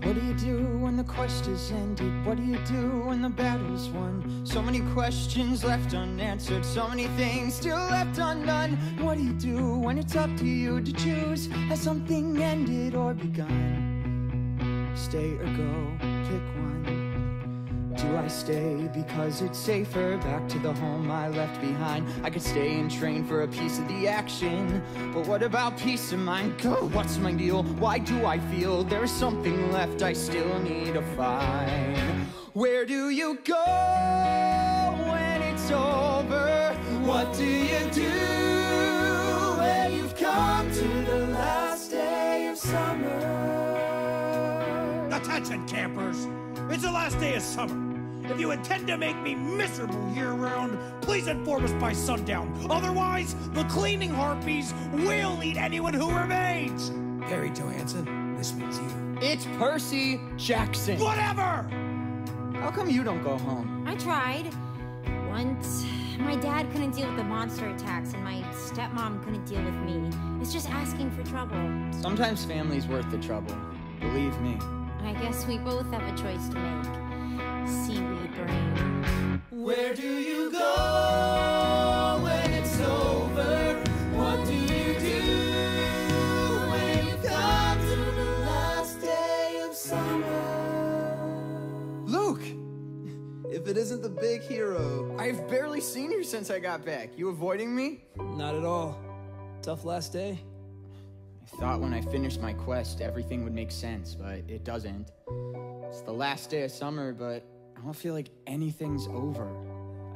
What do you do when the quest is ended? What do you do when the battle's won? So many questions left unanswered, so many things still left undone. What do you do when it's up to you to choose? Has something ended or begun? Stay or go, pick one. Do I stay because it's safer? Back to the home I left behind. I could stay and train for a piece of the action, but what about peace of mind? Go, what's my deal? Why do I feel there's something left I still need to find? Where do you go when it's over? What do you do when you've come to the last day of summer? Attention, campers! It's the last day of summer. If you intend to make me miserable year-round, please inform us by sundown. Otherwise, the cleaning harpies will eat anyone who remains. Harry Johansson, this means you. It's Percy Jackson. Whatever! How come you don't go home? I tried. Once, my dad couldn't deal with the monster attacks, and my stepmom couldn't deal with me. It's just asking for trouble. Sometimes family's worth the trouble. Believe me. I guess we both have a choice to make. Seaweed brain. Where do you go when it's over? What do you do when you come to the last day of summer? Luke! If it isn't the big hero. I've barely seen you since I got back. You avoiding me? Not at all. Tough last day. I thought when I finished my quest, everything would make sense, but it doesn't. It's the last day of summer, but I don't feel like anything's over.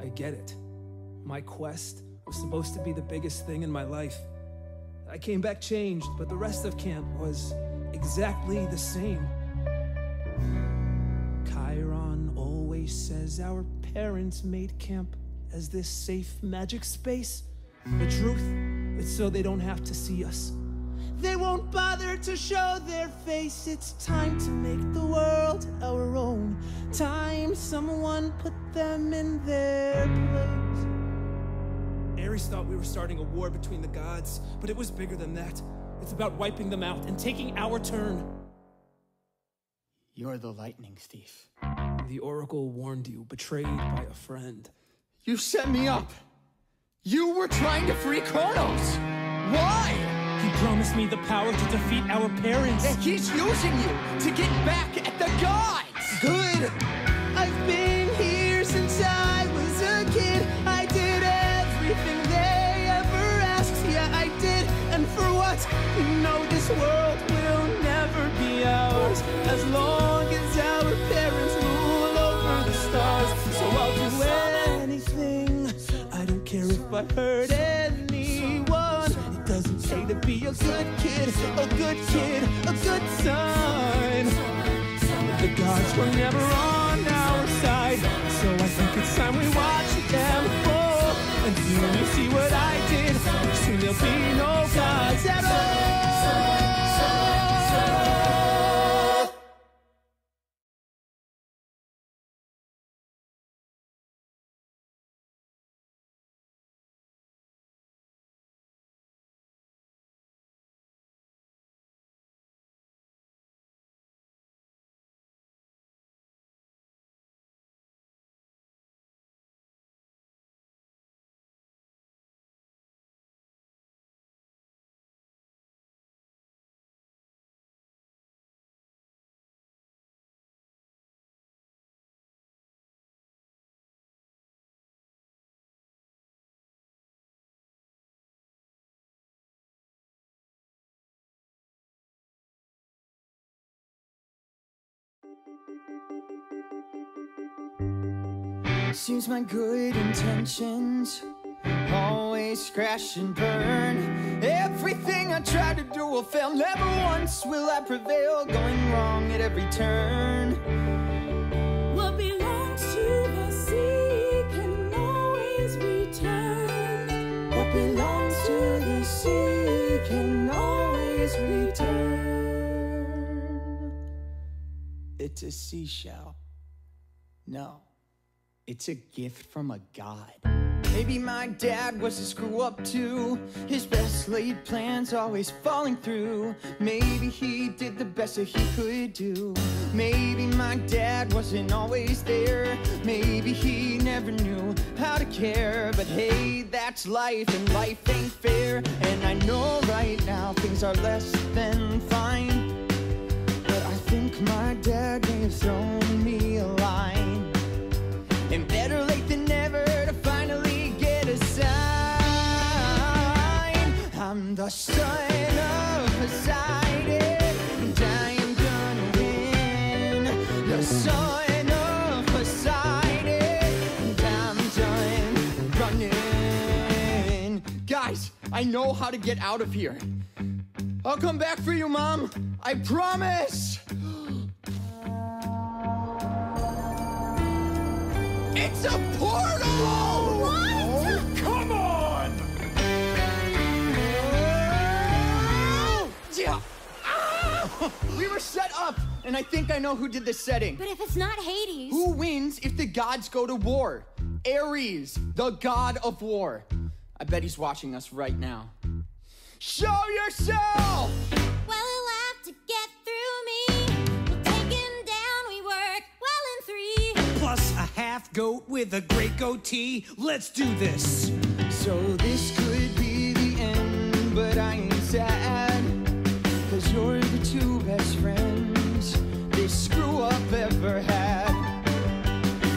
I get it. My quest was supposed to be the biggest thing in my life. I came back changed, but the rest of camp was exactly the same. Chiron always says our parents made camp as this safe magic space. The truth is so they don't have to see us. They won't bother to show their face. It's time to make the world our own. Time someone put them in their place. Ares thought we were starting a war between the gods, but it was bigger than that. It's about wiping them out and taking our turn. You're the lightning thief. The Oracle warned you, betrayed by a friend. You set me up. You were trying to free Kronos. Why? He promised me the power to defeat our parents. And he's using you to get back at the gods. Good. I've been here since I was a kid. I did everything they ever asked. Yeah, I did. And for what? You know this world will never be ours as long as our parents rule over the stars. So I'll do anything. I don't care if I hurt anyone. It doesn't pay to be a good kid, a good kid, a good son. The gods were never on our side, so I think it's time we watch them fall. And soon you see what I did. Soon there'll be no gods at all. Seems my good intentions always crash and burn. Everything I try to do will fail. Never once will I prevail. Going wrong at every turn. What belongs to the sea can always return. What belongs to the sea can always return. It's a seashell. No, it's a gift from a god. Maybe my dad was a screw up too. His best laid plans always falling through. Maybe he did the best that he could do. Maybe my dad wasn't always there. Maybe he never knew how to care. But hey, that's life, and life ain't fair. And I know right now things are less than fine, but I think my dad may have thrown me a line. And better late than never to finally get a sign. I'm the son of Poseidon, and I am gonna win. The son of Poseidon, and I'm done running. Guys, I know how to get out of here. I'll come back for you, Mom. I promise. It's a portal! What? Oh, come on! Yeah. We were set up, and I think I know who did the setting. But if it's not Hades... Who wins if the gods go to war? Ares, the god of war. I bet he's watching us right now. Show yourself! Well, he'll have to get through me. We'll take him down, we work well in three. Plus a half goat with a great goatee. Let's do this. So this could be the end, but I ain't sad. 'Cause you're the two best friends this screw up ever had.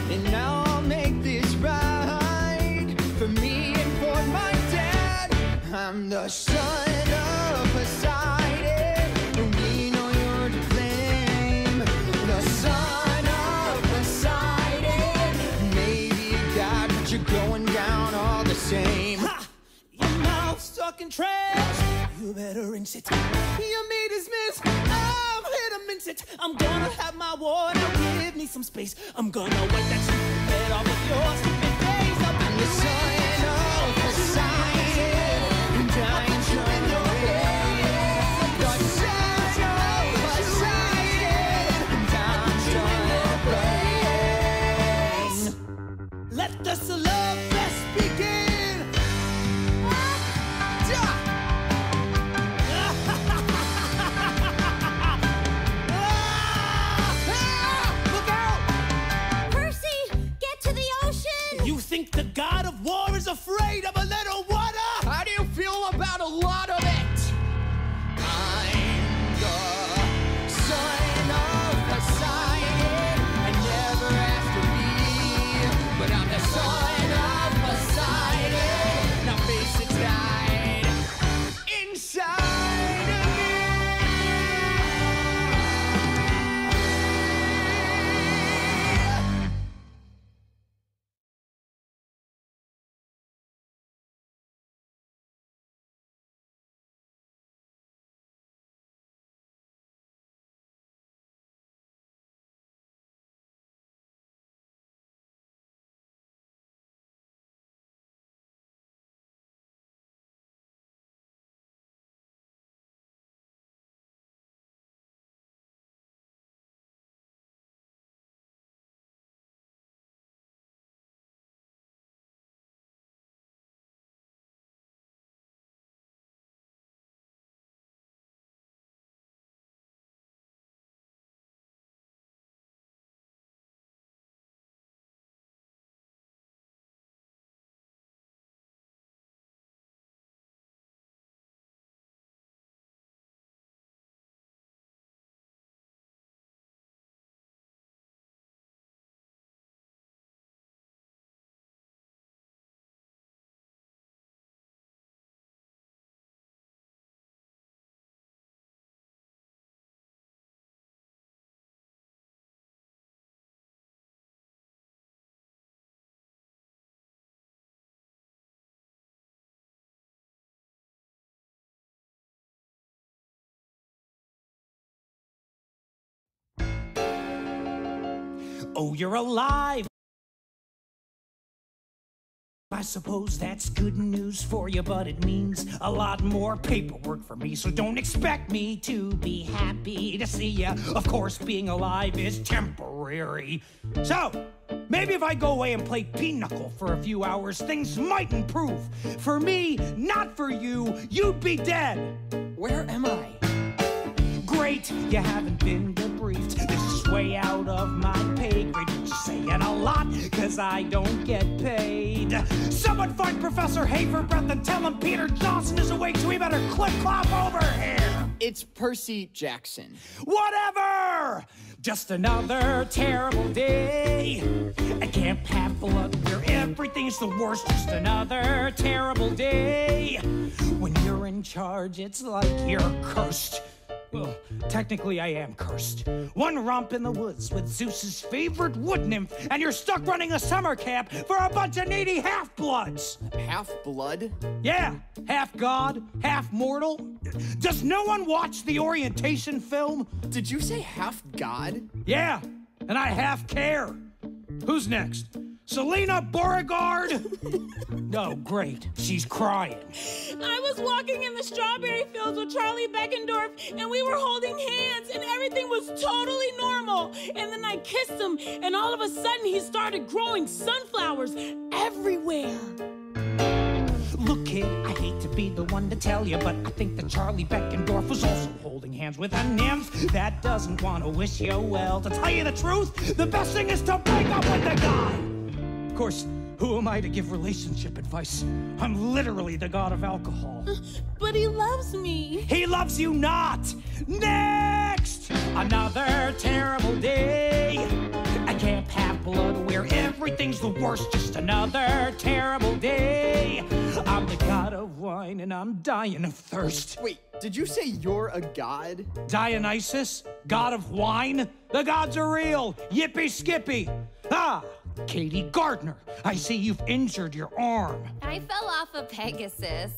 And now I'll make this right for me and for my dad. I'm the son of Poseidon, and we know you're to blame. The son of Poseidon, maybe a god, but you're going down all the same. Ha! Your mouth's talking trash. You better rinse it. You may dismiss. I'm here to mince it. I'm gonna have my water. Give me some space. I'm gonna wipe that stupid head off of your stupid face. I'm the son of Poseidon, and I enjoy your rain. The son of Poseidon, and I'm your rain. Let the love fest begin. Think the god of war is afraid of a little water? How do you feel about a lot of it? I'm the son of Poseidon. I never asked to be, but I'm the son of Poseidon. Now face it right inside of me. Oh, you're alive. I suppose that's good news for you, but it means a lot more paperwork for me, so don't expect me to be happy to see you. Of course, being alive is temporary. So, maybe if I go away and play pinochle for a few hours, things might improve. For me, not for you, you'd be dead. Where am I? Great, you haven't been debriefed. This is way out of my pay grade. You're just saying a lot, cause I don't get paid. Someone find Professor Hay for breath and tell him Peter Johnson is awake, so we better clip-clop over here. It's Percy Jackson. Whatever! Just another terrible day. I can't have blood where everything's the worst. Just another terrible day. When you're in charge, it's like you're cursed. Well, technically I am cursed. One romp in the woods with Zeus's favorite wood nymph, and you're stuck running a summer camp for a bunch of needy half-bloods. Half-blood? Yeah, half-god, half-mortal. Does no one watch the orientation film? Did you say half-god? Yeah, and I half-care. Who's next? Selena Beauregard? No, great. She's crying. I was walking in the strawberry fields with Charlie Beckendorf, and we were holding hands, and everything was totally normal. And then I kissed him, and all of a sudden he started growing sunflowers everywhere. Look, kid, I hate to be the one to tell you, but I think that Charlie Beckendorf was also holding hands with a nymph that doesn't want to wish you well. To tell you the truth, the best thing is to break up with the guy. Of course, who am I to give relationship advice? I'm literally the god of alcohol. But he loves me. He loves you not! Next! Another terrible day. I can't have blood where everything's the worst. Just another terrible day. I'm the god of wine and I'm dying of thirst. Wait, did you say you're a god? Dionysus, god of wine? The gods are real. Yippee skippy. Ah, Katie Gardner, I see you've injured your arm. I fell off a Pegasus.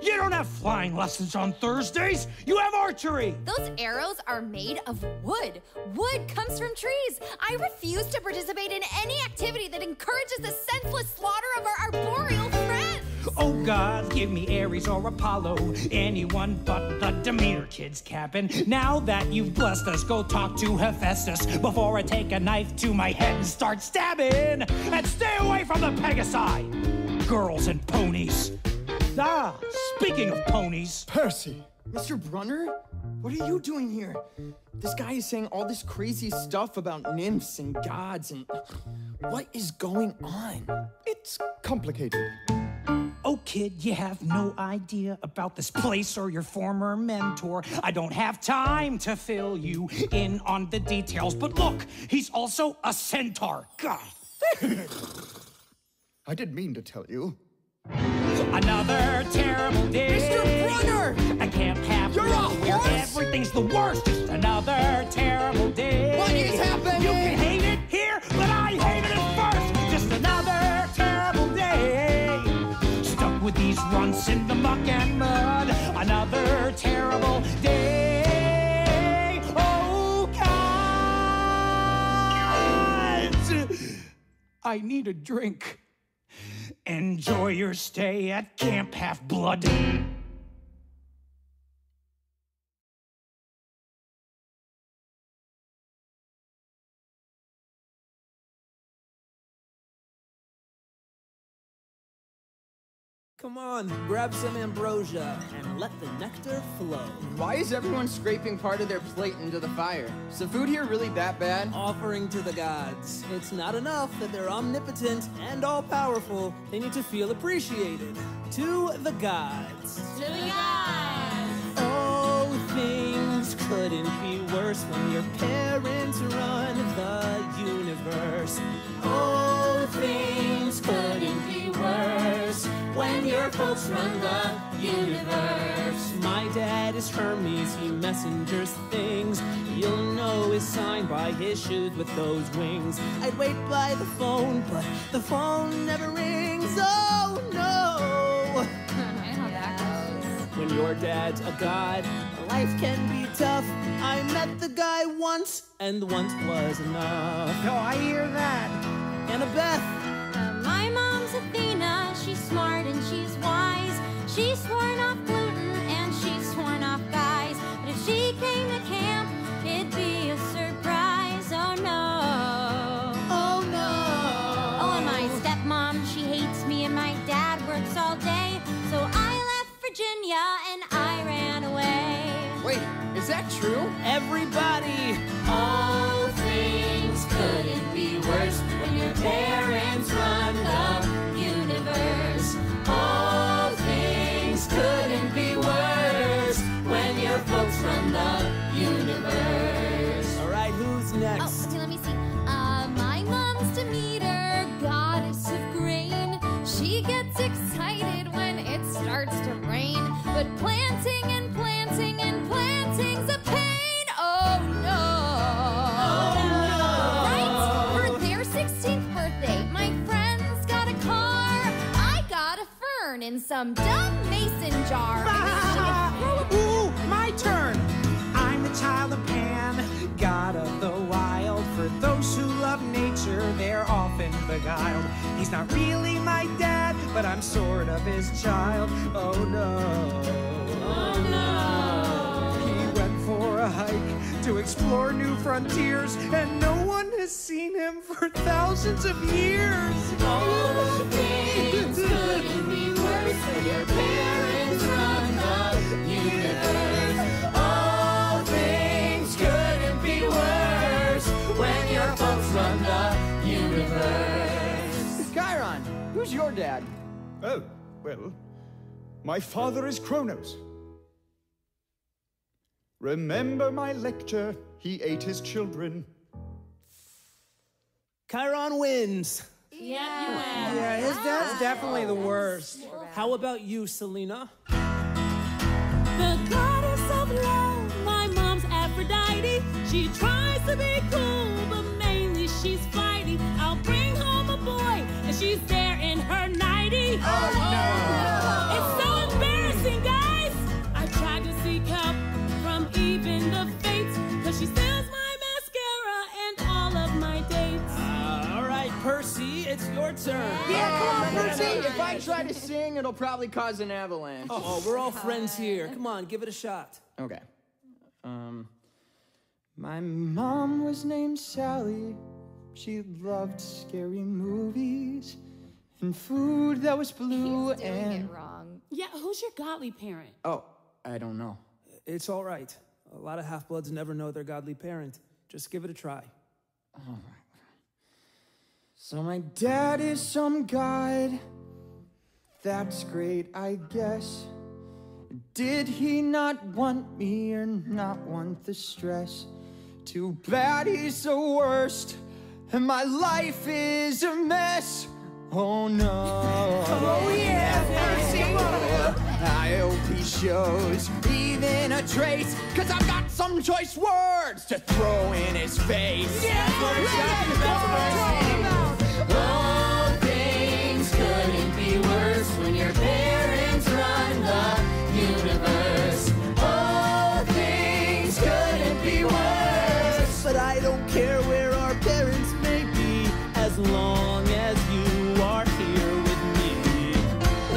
You don't have flying lessons on Thursdays. You have archery. Those arrows are made of wood. Wood comes from trees. I refuse to participate in any activity that encourages the senseless slaughter of our arboreal friends. Oh God, give me Ares or Apollo, anyone but the Demeter kid's cabin. Now that you've blessed us, go talk to Hephaestus before I take a knife to my head and start stabbing. And stay away from the Pegasi, girls and ponies. Ah, speaking of ponies. Percy! Mr. Brunner? What are you doing here? This guy is saying all this crazy stuff about nymphs and gods and... What is going on? It's complicated. Oh, kid, you have no idea about this place or your former mentor. I don't have time to fill you in on the details, but look, he's also a centaur. God. I didn't mean to tell you. Another terrible day. Mr. Brunner! I can't have You're a horse? Everything's the worst. Just another terrible day. What is happening? You can hate it here, but I hated it first. Just another terrible day. Stuck with these runts in the muck and mud. Another terrible day. Oh, God! I need a drink. Enjoy your stay at Camp Half-Blood. Come on, grab some ambrosia and let the nectar flow. Why is everyone scraping part of their plate into the fire? Is the food here really that bad? Offering to the gods. It's not enough that they're omnipotent and all-powerful. They need to feel appreciated. To the gods. To the gods! Oh, things couldn't be worse when your parents run the universe. Oh, things couldn't be worse when your folks run the universe. My dad is Hermes, he messengers things. You'll know his sign by his shoes with those wings. I'd wait by the phone, but the phone never rings. Oh no! I know how that goes. When your dad's a god, life can be tough. I met the guy once, and once was enough. Oh, I hear that. Annabeth. My mom's Athena, she's smart and she's wise. She's sworn off gluten and she's sworn off guys. But if she came to camp, it'd be a surprise. Oh no. Oh no. Oh, and my stepmom, she hates me and my dad works all day. So I left Virginia and I ran away. Wait, is that true? Everybody. All things couldn't be worse when your parents run the universe. All things couldn't be worse when your folks run the universe. All right, who's next? Oh, okay, let me see. My mom's Demeter, goddess of grain. She gets excited when it starts to rain. But planting and planting and planting's a pain. Oh no. Oh no. Right? For their 16th birthday, my friends got a car. I got a fern in some dumb mason jar. Ooh, my turn. I'm the child of Pan, god of the wild. For those who love nature, they're off often beguiled. He's not really my dad, but I'm sort of his child. Oh no. Oh no. He went for a hike to explore new frontiers, and no one has seen him for thousands of years. All things couldn't be worse when your parents run the universe. All things couldn't be worse when your folks run the universe. Chiron, who's your dad? Oh, well, my father is Kronos. Remember my lecture? He ate his children. Chiron wins. Yeah, his dad's definitely the worst. How about you, Selena? The goddess of love, my mom's Aphrodite. She tries to be cool, but mainly she's fighting. I'll bring home a boy, and she's there in her nightie. Oh no! It's so embarrassing, guys. I tried to seek help from even the fates, 'cause she steals my mascara and all of my dates. All right, Percy, it's your turn. Yeah, come on, Percy. If I try to sing, it'll probably cause an avalanche. Oh, we're all friends here. Come on, give it a shot. Okay. My mom was named Sally. She loved scary movies and food that was blue and... wrong. Yeah, who's your godly parent? Oh, I don't know. It's all right. A lot of half-bloods never know their godly parent. Just give it a try. All right. So my dad is some god. That's great, I guess. Did he not want me or not want the stress? Too bad he's the worst, and my life is a mess. Oh no. Oh yeah, Percy. I hope he shows even a trace, 'cause I've got some choice words to throw in his face. Yeah, that's what I'm talking about. All things couldn't be worse when your parents run the universe. All things couldn't be worse. But I don't care where our parents may be, as long as you are here with me.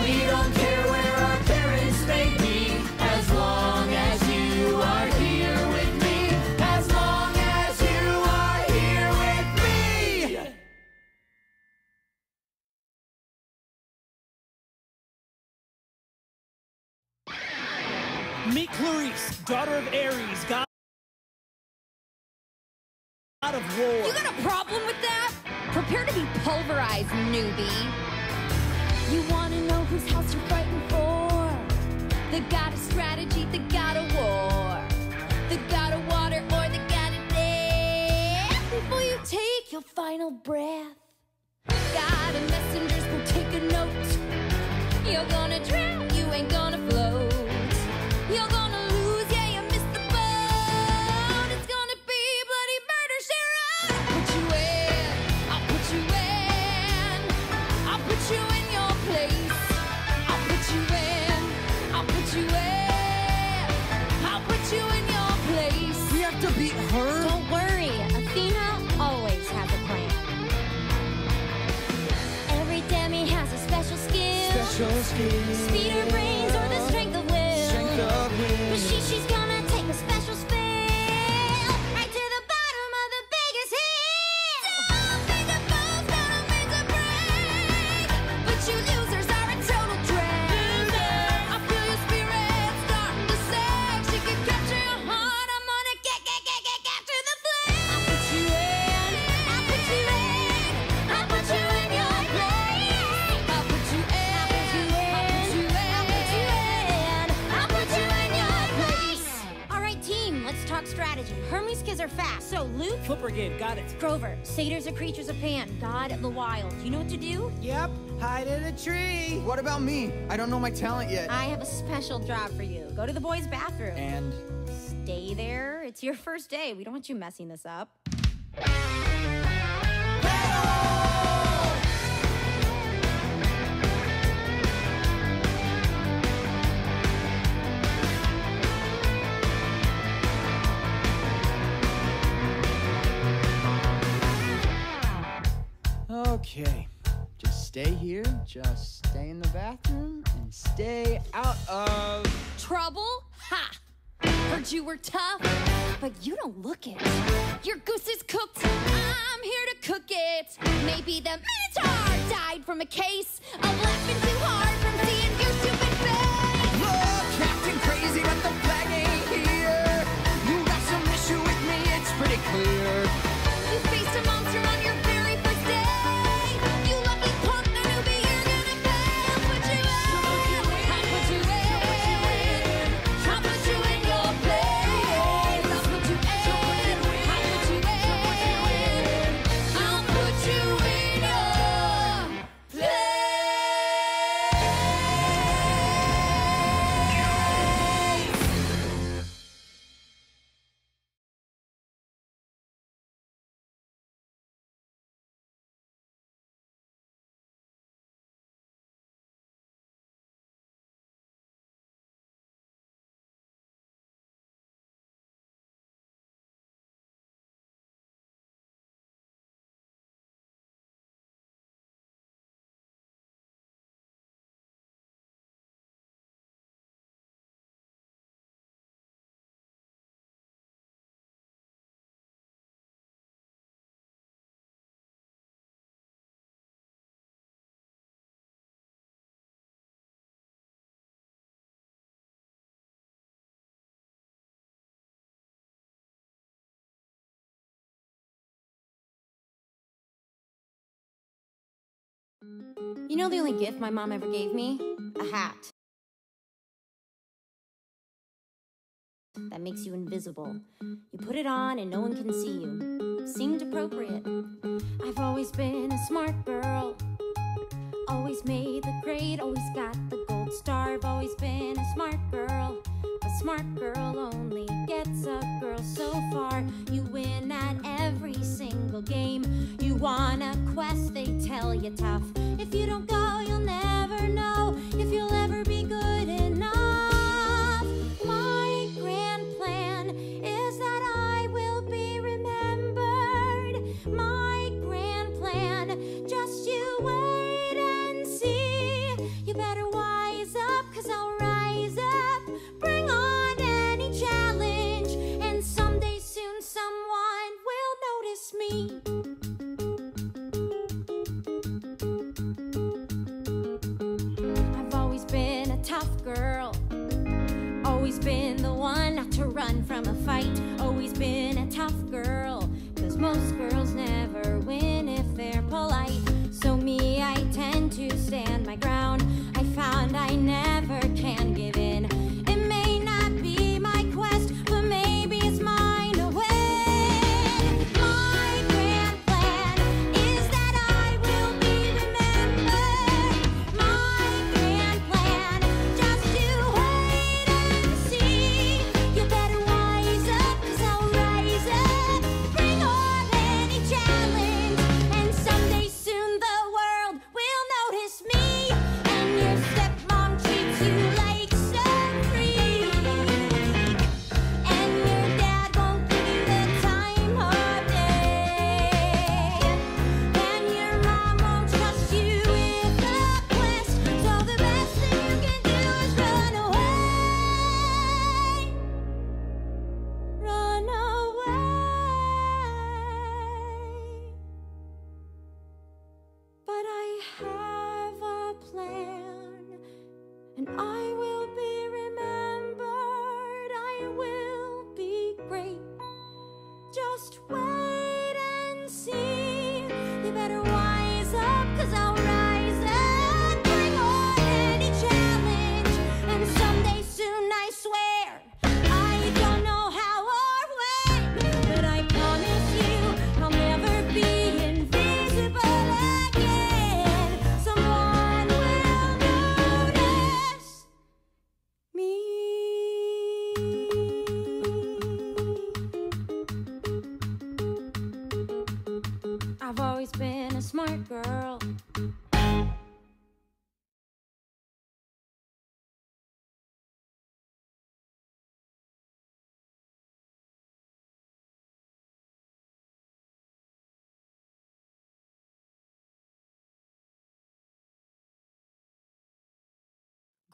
We don't care where our parents may be, as long as you are here with me. As long as you are here with me. Meet Clarice, daughter of Ares, god of war. You got a problem with that? Prepare to be pulverized, newbie. You wanna know whose house you're fighting for? The god of strategy, the god of war, the god of water, or the god of death. Before you take your final breath, god of messengers will take a note. You're gonna drown, you ain't gonna float. You're gonna lose, yeah, you missed the boat. It's gonna be bloody murder, Sharon. I'll put you in. I'll put you in your place. I'll put you in. I'll put you in. I'll put you in your place. We have to beat her? Don't worry, Athena always has a plan. Every demi has a special skill. Speed or brains or the strength of will. But she's gonna take a special spill right to the bottom of the biggest hill. Don't make a fall, don't make a break. But you losers are a total drag. I feel your spirit starting to sag. She can capture your heart. I'm gonna capture the flame. I'll put you in. I'll put you in. I'll put you in your place. I'll put you in. I'll put you in. I'll put you in. I'll put you in your place. All right, team, let's talk strategy. Hermes kids are fast, so Luke. Foot Brigade, got it. Grover, satyrs are creatures of Pan, god of the wild. You know what to do? Yep, hide in a tree. What about me? I don't know my talent yet. I have a special job for you. Go to the boys' bathroom. And? Stay there. It's your first day. We don't want you messing this up. Okay, just stay here, just stay in the bathroom, and stay out of trouble? Ha! Heard you were tough, but you don't look it. Your goose is cooked, I'm here to cook it. Maybe the mentor died from a case of laughing too hard from seeing your stupid face. Look, acting crazy, but the flag ain't here. You got some issue with me, it's pretty clear. You faced a monster on your very first day. You lucky punk, I knew that you're gonna pay. I'll put you in. I'll put you in. I'll put you in your place. I'll put you in. I'll put you in. I'll put you in your place. You know the only gift my mom ever gave me? A hat. That makes you invisible. You put it on and no one can see you. Seemed appropriate. I've always been a smart girl. Always made the grade, always got the gold star. I've always been a smart girl. A smart girl only gets a girl so far. You win at every single game. You want a quest, they tell you tough. If you don't go, you'll never know if you'll ever be good enough. My grand plan is that I will be remembered. My grand plan, just you wait and see. You better wise up, 'cause I'll rise up. Bring on any challenge, and someday soon someone will notice me. I've always been a tough girl. Always been the one not to run from a fight. Always been a tough girl, 'cause most girls never win if they're polite. So me, I tend to stand my ground. I found I never can give in. It may not be my quest, but maybe it's mine to win. My grand plan is that I will be remembered. My grand plan, just you wait and see. You better wise up, 'cause I'll rise up. Bring on any challenge, and someday soon the world will notice me. And your stepmom treats you like some freak, and your dad won't give you the time of day, and your mom won't trust you with a quest. So the best thing you can do is run away. Run away. But I have a plan, and I will be remembered. I will be great. Just wait and see. You better wise up, 'cause I'll rise up. Bring on any challenge, and someday soon, I swear, I don't know how or when, but I promise you I'll never be invisible again. Someone will notice me. I've always been a smart girl.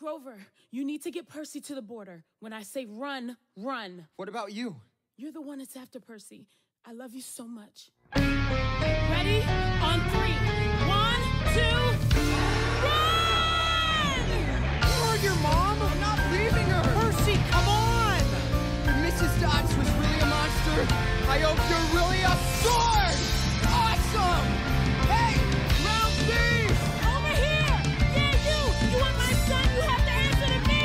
Grover, you need to get Percy to the border. When I say run, run. What about you? You're the one that's after Percy. I love you so much. Ready? On 3. 1, 2, run! You're your mom? I'm not leaving her! Percy, come on! If Mrs. Dodds was really a monster, I hope you're really a sword! Awesome! Hey! Round C! Over here! Yeah, you! You want my son? You have to answer to me!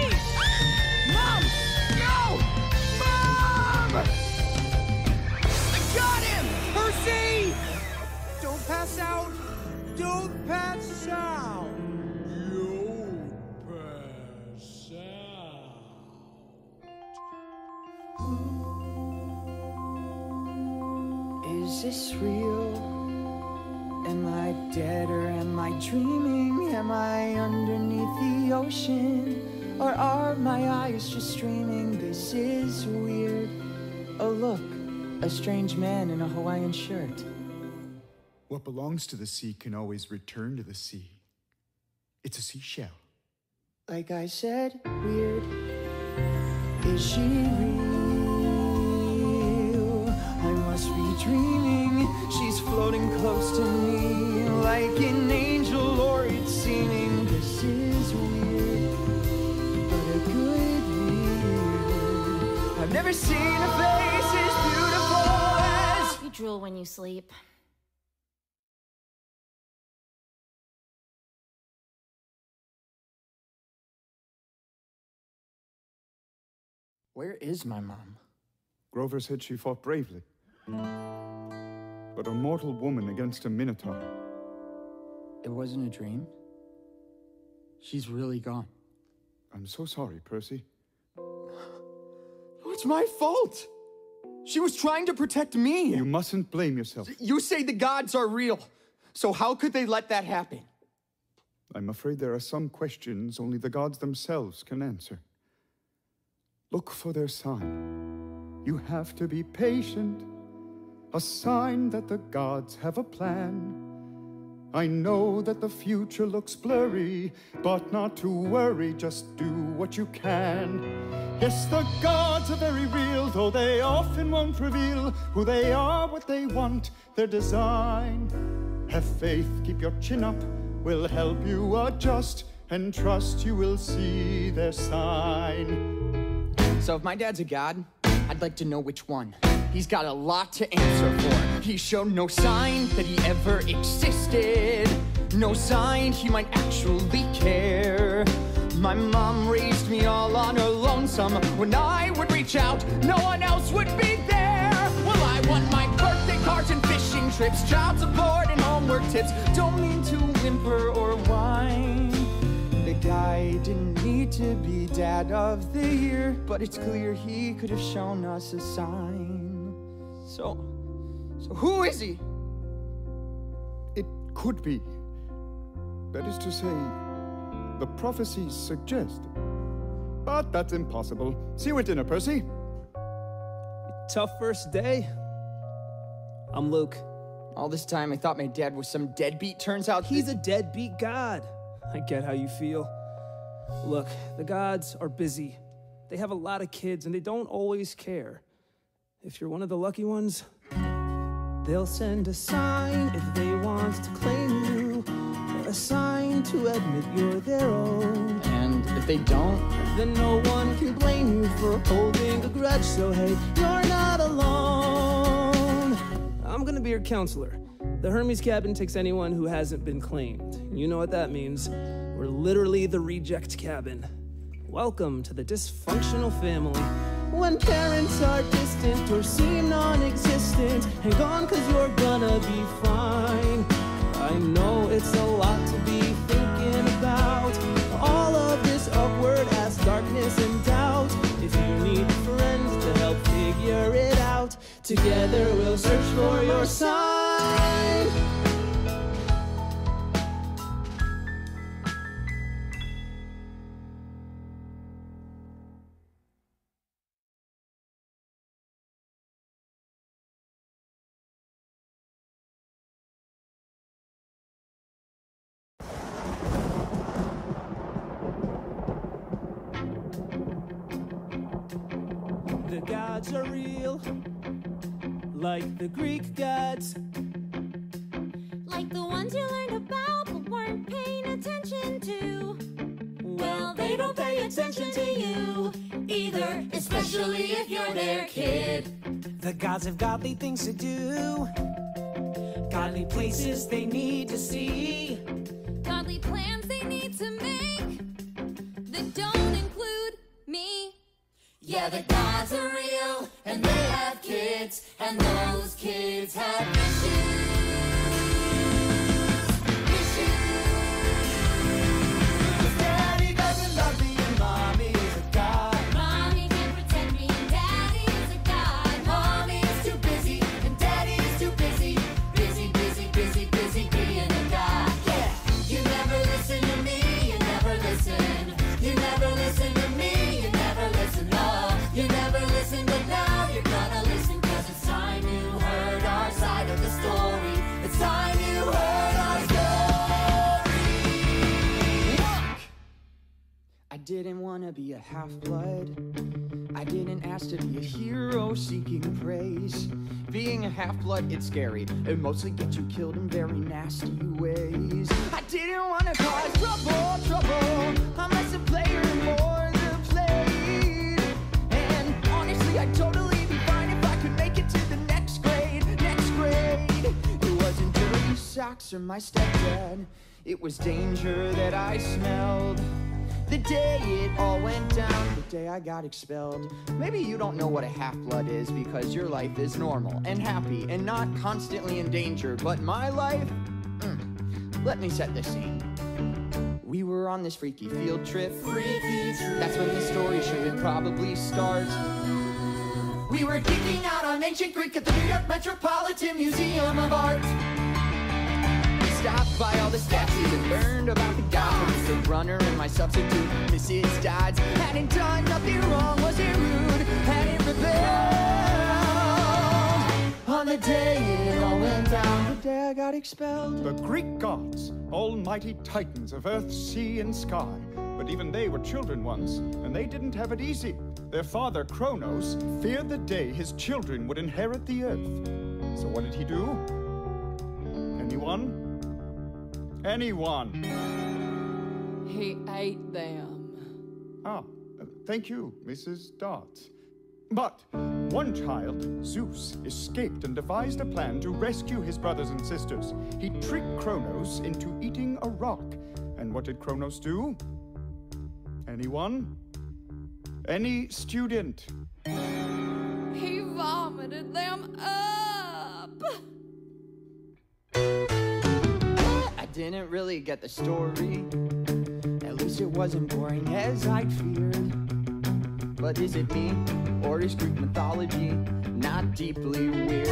Mom! No! Mom! I got him! Percy! Don't pass out! Don't pass out! Is this real? Am I dead or am I dreaming? Am I underneath the ocean? Or are my eyes just dreaming? This is weird. Oh look, a strange man in a Hawaiian shirt. What belongs to the sea can always return to the sea. It's a seashell. Like I said, weird. Is she real? I must be dreaming. She's floating close to me, like an angel or it's seeming. This is weird, but a good weird. I've never seen a face as beautiful as... You drool when you sleep. Where is my mom? Grover said she fought bravely. But a mortal woman against a minotaur. It wasn't a dream. She's really gone. I'm so sorry, Percy. It's my fault! She was trying to protect me! You mustn't blame yourself. You say the gods are real, so how could they let that happen? I'm afraid there are some questions only the gods themselves can answer. Look for their sign. You have to be patient. A sign that the gods have a plan. I know that the future looks blurry, but not to worry, just do what you can. Yes, the gods are very real, though they often won't reveal who they are, what they want, their design. Have faith, keep your chin up, we'll help you adjust, and trust you will see their sign. So if my dad's a god, I'd like to know which one. He's got a lot to answer for. He showed no sign that he ever existed. No sign he might actually care. My mom raised me all on her lonesome. When I would reach out, no one else would be there. Well, I want my birthday cards and fishing trips, child support and homework tips. Don't mean to whimper or whine. The guy didn't need to be dad of the year, but it's clear he could have shown us a sign. So who is he? It could be. That is to say, the prophecies suggest. But that's impossible. See you at dinner, Percy. Tough first day. I'm Luke. All this time I thought my dad was some deadbeat. Turns out he's a deadbeat god. I get how you feel. Look, the gods are busy. They have a lot of kids and they don't always care. If you're one of the lucky ones, they'll send a sign if they want to claim you, or a sign to admit you're their own. And if they don't, then no one can blame you for holding a grudge, so hey, you're not alone. I'm gonna be your counselor. The Hermes cabin takes anyone who hasn't been claimed. You know what that means. We're literally the reject cabin. Welcome to the dysfunctional family. When parents are distant or seem non-existent, hang on cause you're gonna be fine. I know it's a lot to be thinking about, all of this awkward-ass darkness and doubt. If you need friends to help figure it out, together we'll search for your sign. The gods are real, like the Greek gods. Like the ones you learned about but weren't paying attention to. Well, they don't pay attention to you either, especially if you're their kid. The gods have godly things to do, godly places they need to see, Godly plans they need to make that don't include me. Yeah, the gods are real, and they have kids, and those kids have issues. Daddy doesn't love me and mommy is a god. Mommy can't protect me, and daddy is a god. Mommy is too busy, and daddy is too busy. Busy, busy, busy, busy being a god. Yeah, you never listen to me, you never listen. You never listen to me, you never listen. No, you never listen, but now you're gonna listen. 'Cause it's time you heard our side of the story. It's time you heard our story. I didn't want to be a half-blood. I didn't ask to be a hero seeking praise. Being a half-blood, it's scary. It mostly gets you killed in very nasty ways. I didn't want to cause trouble. I'm less a player and more the played. And honestly, I'd totally be fine if I could make it to the next grade. It wasn't dirty socks or my stepdad. It was danger that I smelled. The day it all went down, the day I got expelled. Maybe you don't know what a half-blood is because your life is normal and happy and not constantly in danger. But my life, let me set the scene. We were on this freaky field trip. That's when the story should probably start. We were geeking out on ancient Greek at the New York Metropolitan Museum of Art. Stopped by all the statues and learned about the gods. The runner and my substitute, Mrs. Dodds. Hadn't done nothing wrong, wasn't rude, hadn't rebelled. On the day it all went down, the day I got expelled. The Greek gods, almighty titans of earth, sea, and sky. But even they were children once, and they didn't have it easy. Their father, Kronos, feared the day his children would inherit the earth. So what did he do? Anyone? Anyone? He ate them. Thank you, Mrs. Dodds. But one child, Zeus, escaped and devised a plan to rescue his brothers and sisters. He tricked Kronos into eating a rock. And what did Kronos do? Anyone? Any student? He vomited them up. I didn't really get the story. At least it wasn't boring as I'd feared. But is it me, or is Greek mythology not deeply weird?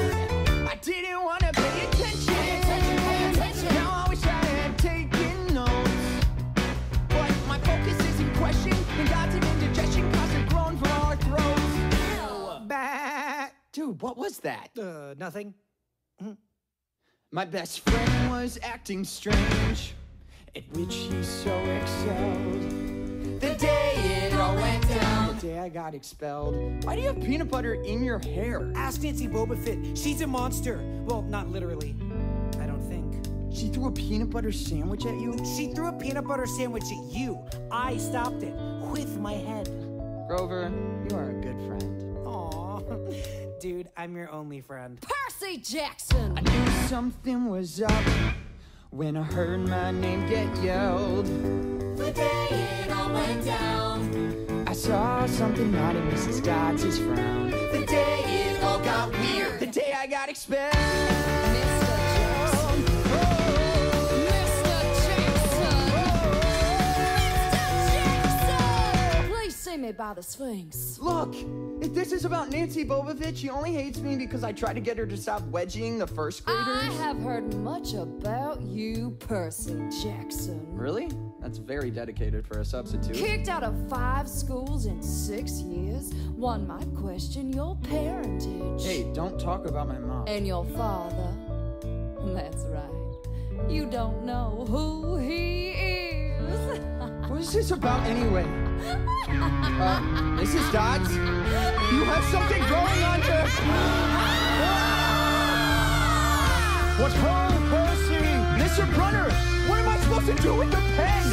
I didn't want to pay attention. Now I wish I had taken notes. But my focus is in question, and God's an indigestion causing groan from our throats. Bah. Dude, what was that? Nothing. My best friend was acting strange, at which he so excelled. The day it all went down, the day I got expelled. Why do you have peanut butter in your hair? Ask Nancy Boba Fett. She's a monster. Well, not literally. I don't think. She threw a peanut butter sandwich at you? She threw a peanut butter sandwich at you. I stopped it with my head. Grover, you are a good friend. Aw. Dude, I'm your only friend. Percy Jackson! I knew something was up when I heard my name get yelled. The day it all went down, I saw something out of Mrs. Dodds' frown. the day it all got weird. The day I got expelled. Mr. Jackson. Mr. Jackson! Please see me by the Sphinx. Look, if this is about Nancy Bobovich, she only hates me because I tried to get her to stop wedging the first graders. I have heard much about you, Percy Jackson. Really? That's very dedicated for a substitute. Kicked out of 5 schools in 6 years. One might question your parentage. Hey, don't talk about my mom. And your father. That's right. You don't know who he is. What is this about anyway? Mrs. Dodds, you have something going on there. What's wrong, Percy? Mr. Brunner, what am I supposed to do with the pen?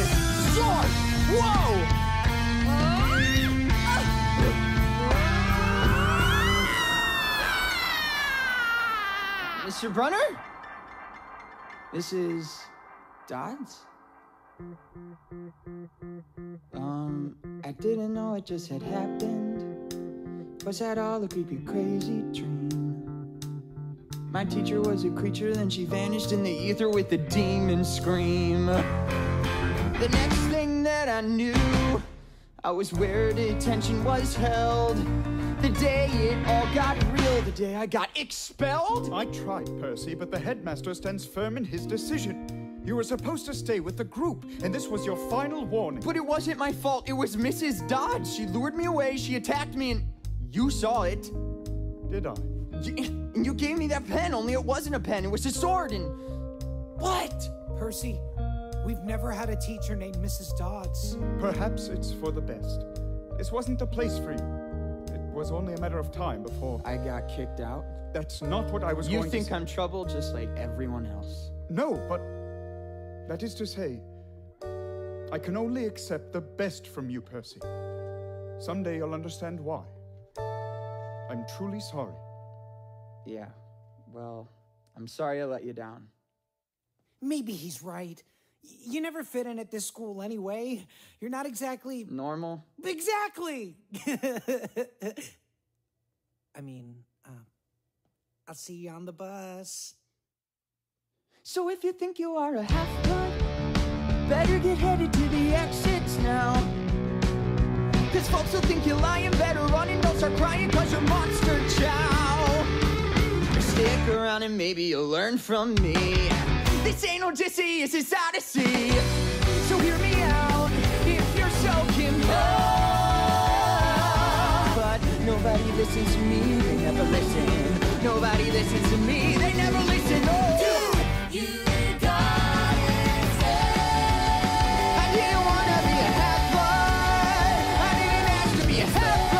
Sword! Whoa! Mr. Brunner? Mrs. Dodds? I didn't know it just had happened. Was that all a creepy, crazy dream? My teacher was a creature, then she vanished in the ether with a demon scream. The next thing that I knew, I was where detention was held. The day it all got real, the day I got expelled. I tried, Percy, but the headmaster stands firm in his decision. You were supposed to stay with the group, and this was your final warning. But it wasn't my fault, it was Mrs. Dodds. She lured me away, she attacked me, and you saw it. Did I? And you gave me that pen, only it wasn't a pen, it was a sword, and... What? Percy, we've never had a teacher named Mrs. Dodds. Perhaps it's for the best. This wasn't the place for you. It was only a matter of time before... I got kicked out? That's not what I was going to say. You think I'm trouble just like everyone else? No, but... that is to say, I can only accept the best from you, Percy. Someday you'll understand why. I'm truly sorry. Yeah, well, I'm sorry I let you down. Maybe he's right. You never fit in at this school anyway. You're not exactly... normal? Exactly! I mean, I'll see you on the bus. So if you think you are a half-blood, better get headed to the exits now. Cause folks will think you're lying, better run and don't start crying cause you're monster chow. Or stick around and maybe you'll learn from me. This ain't Odysseus, it's Odyssey. So hear me out if you're so compelled. But nobody listens to me, they never listen. Nobody listens to me, they never listen. Oh. You got it. I didn't want to be a half-blood. I didn't ask to be a half-blood.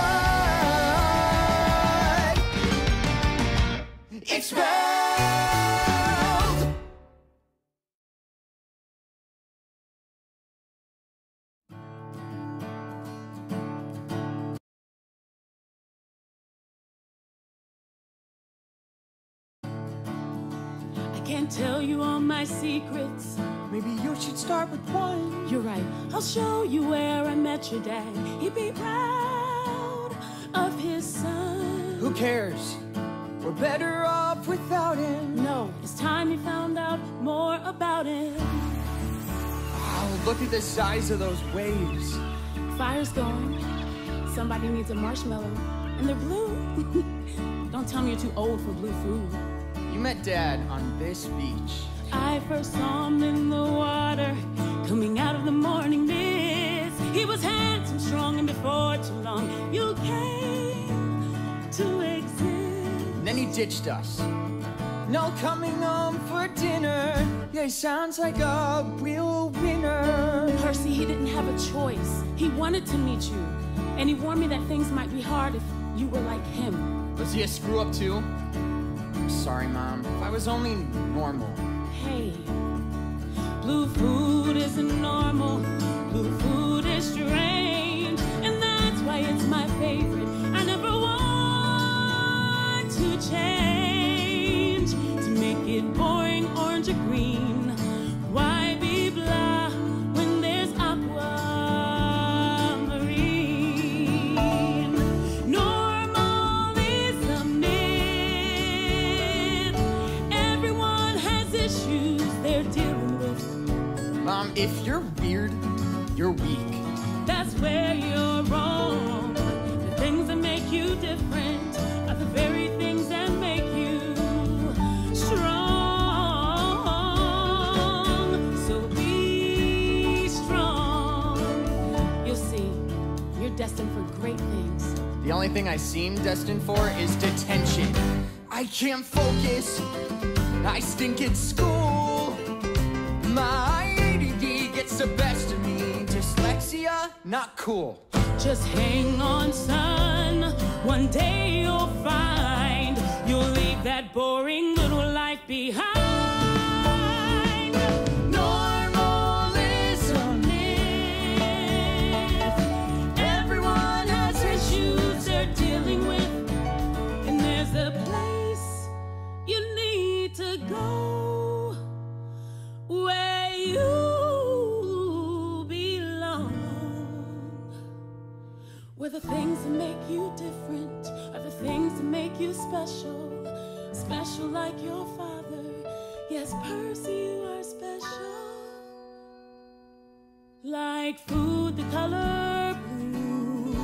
Expelled. Can't tell you all my secrets. Maybe you should start with one. You're right. I'll show you where I met your dad. He'd be proud of his son. Who cares? We're better off without him. No, it's time you found out more about him. Oh, look at the size of those waves. Fire's going. Somebody needs a marshmallow. And they're blue. Don't tell me you're too old for blue food. You met Dad on this beach. I first saw him in the water, coming out of the morning mist. He was handsome, strong, and before too long, you came to exist. And then he ditched us. No coming home for dinner. Yeah, he sounds like a real winner. Percy, he didn't have a choice. He wanted to meet you. And he warned me that things might be hard if you were like him. Was he a screw-up too? Sorry, Mom. If I was only normal. Hey, blue food isn't normal. Blue food is strange. And that's why it's my favorite. I never want to change. To make it boring, orange or green. Why be blah when there's aquamarine? Normal is a myth. Everyone has issues they're dealing with. Mom, if you're weird, you're weak. That's where you're wrong. The things that make you different are the very things that make you strong. So be strong. You'll see, you're destined for great things. The only thing I seem destined for is detention. I can't focus. I stink at school. My ADD gets the best of me. Dyslexia Not cool. Just hang on, son. One day you'll find you'll leave that boring little life behind. Normal is a myth. Everyone has issues they're dealing with, and there's a place you need to go where you belong. Where the things that make you different are the things that make you special. Special like your father. Yes, Percy, you are special. Like food, the color blue.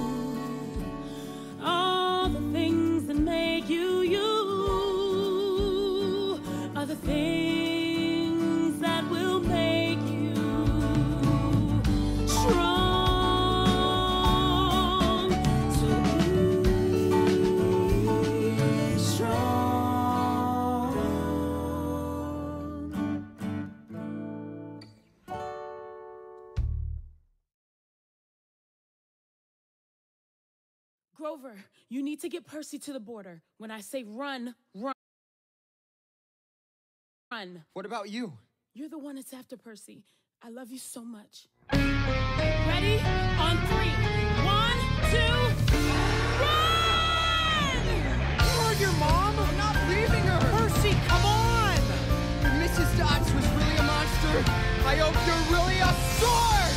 All the things that make you you are the things that will make you strong. So be strong. Grover, you need to get Percy to the border. When I say run, run. Run. What about you? You're the one that's after Percy. I love you so much. Ready? On 3. 1, 2, run! You heard your mom? I'm not leaving her. Percy, come on! If Mrs. Dodds was really a monster, I hope you're really a sword!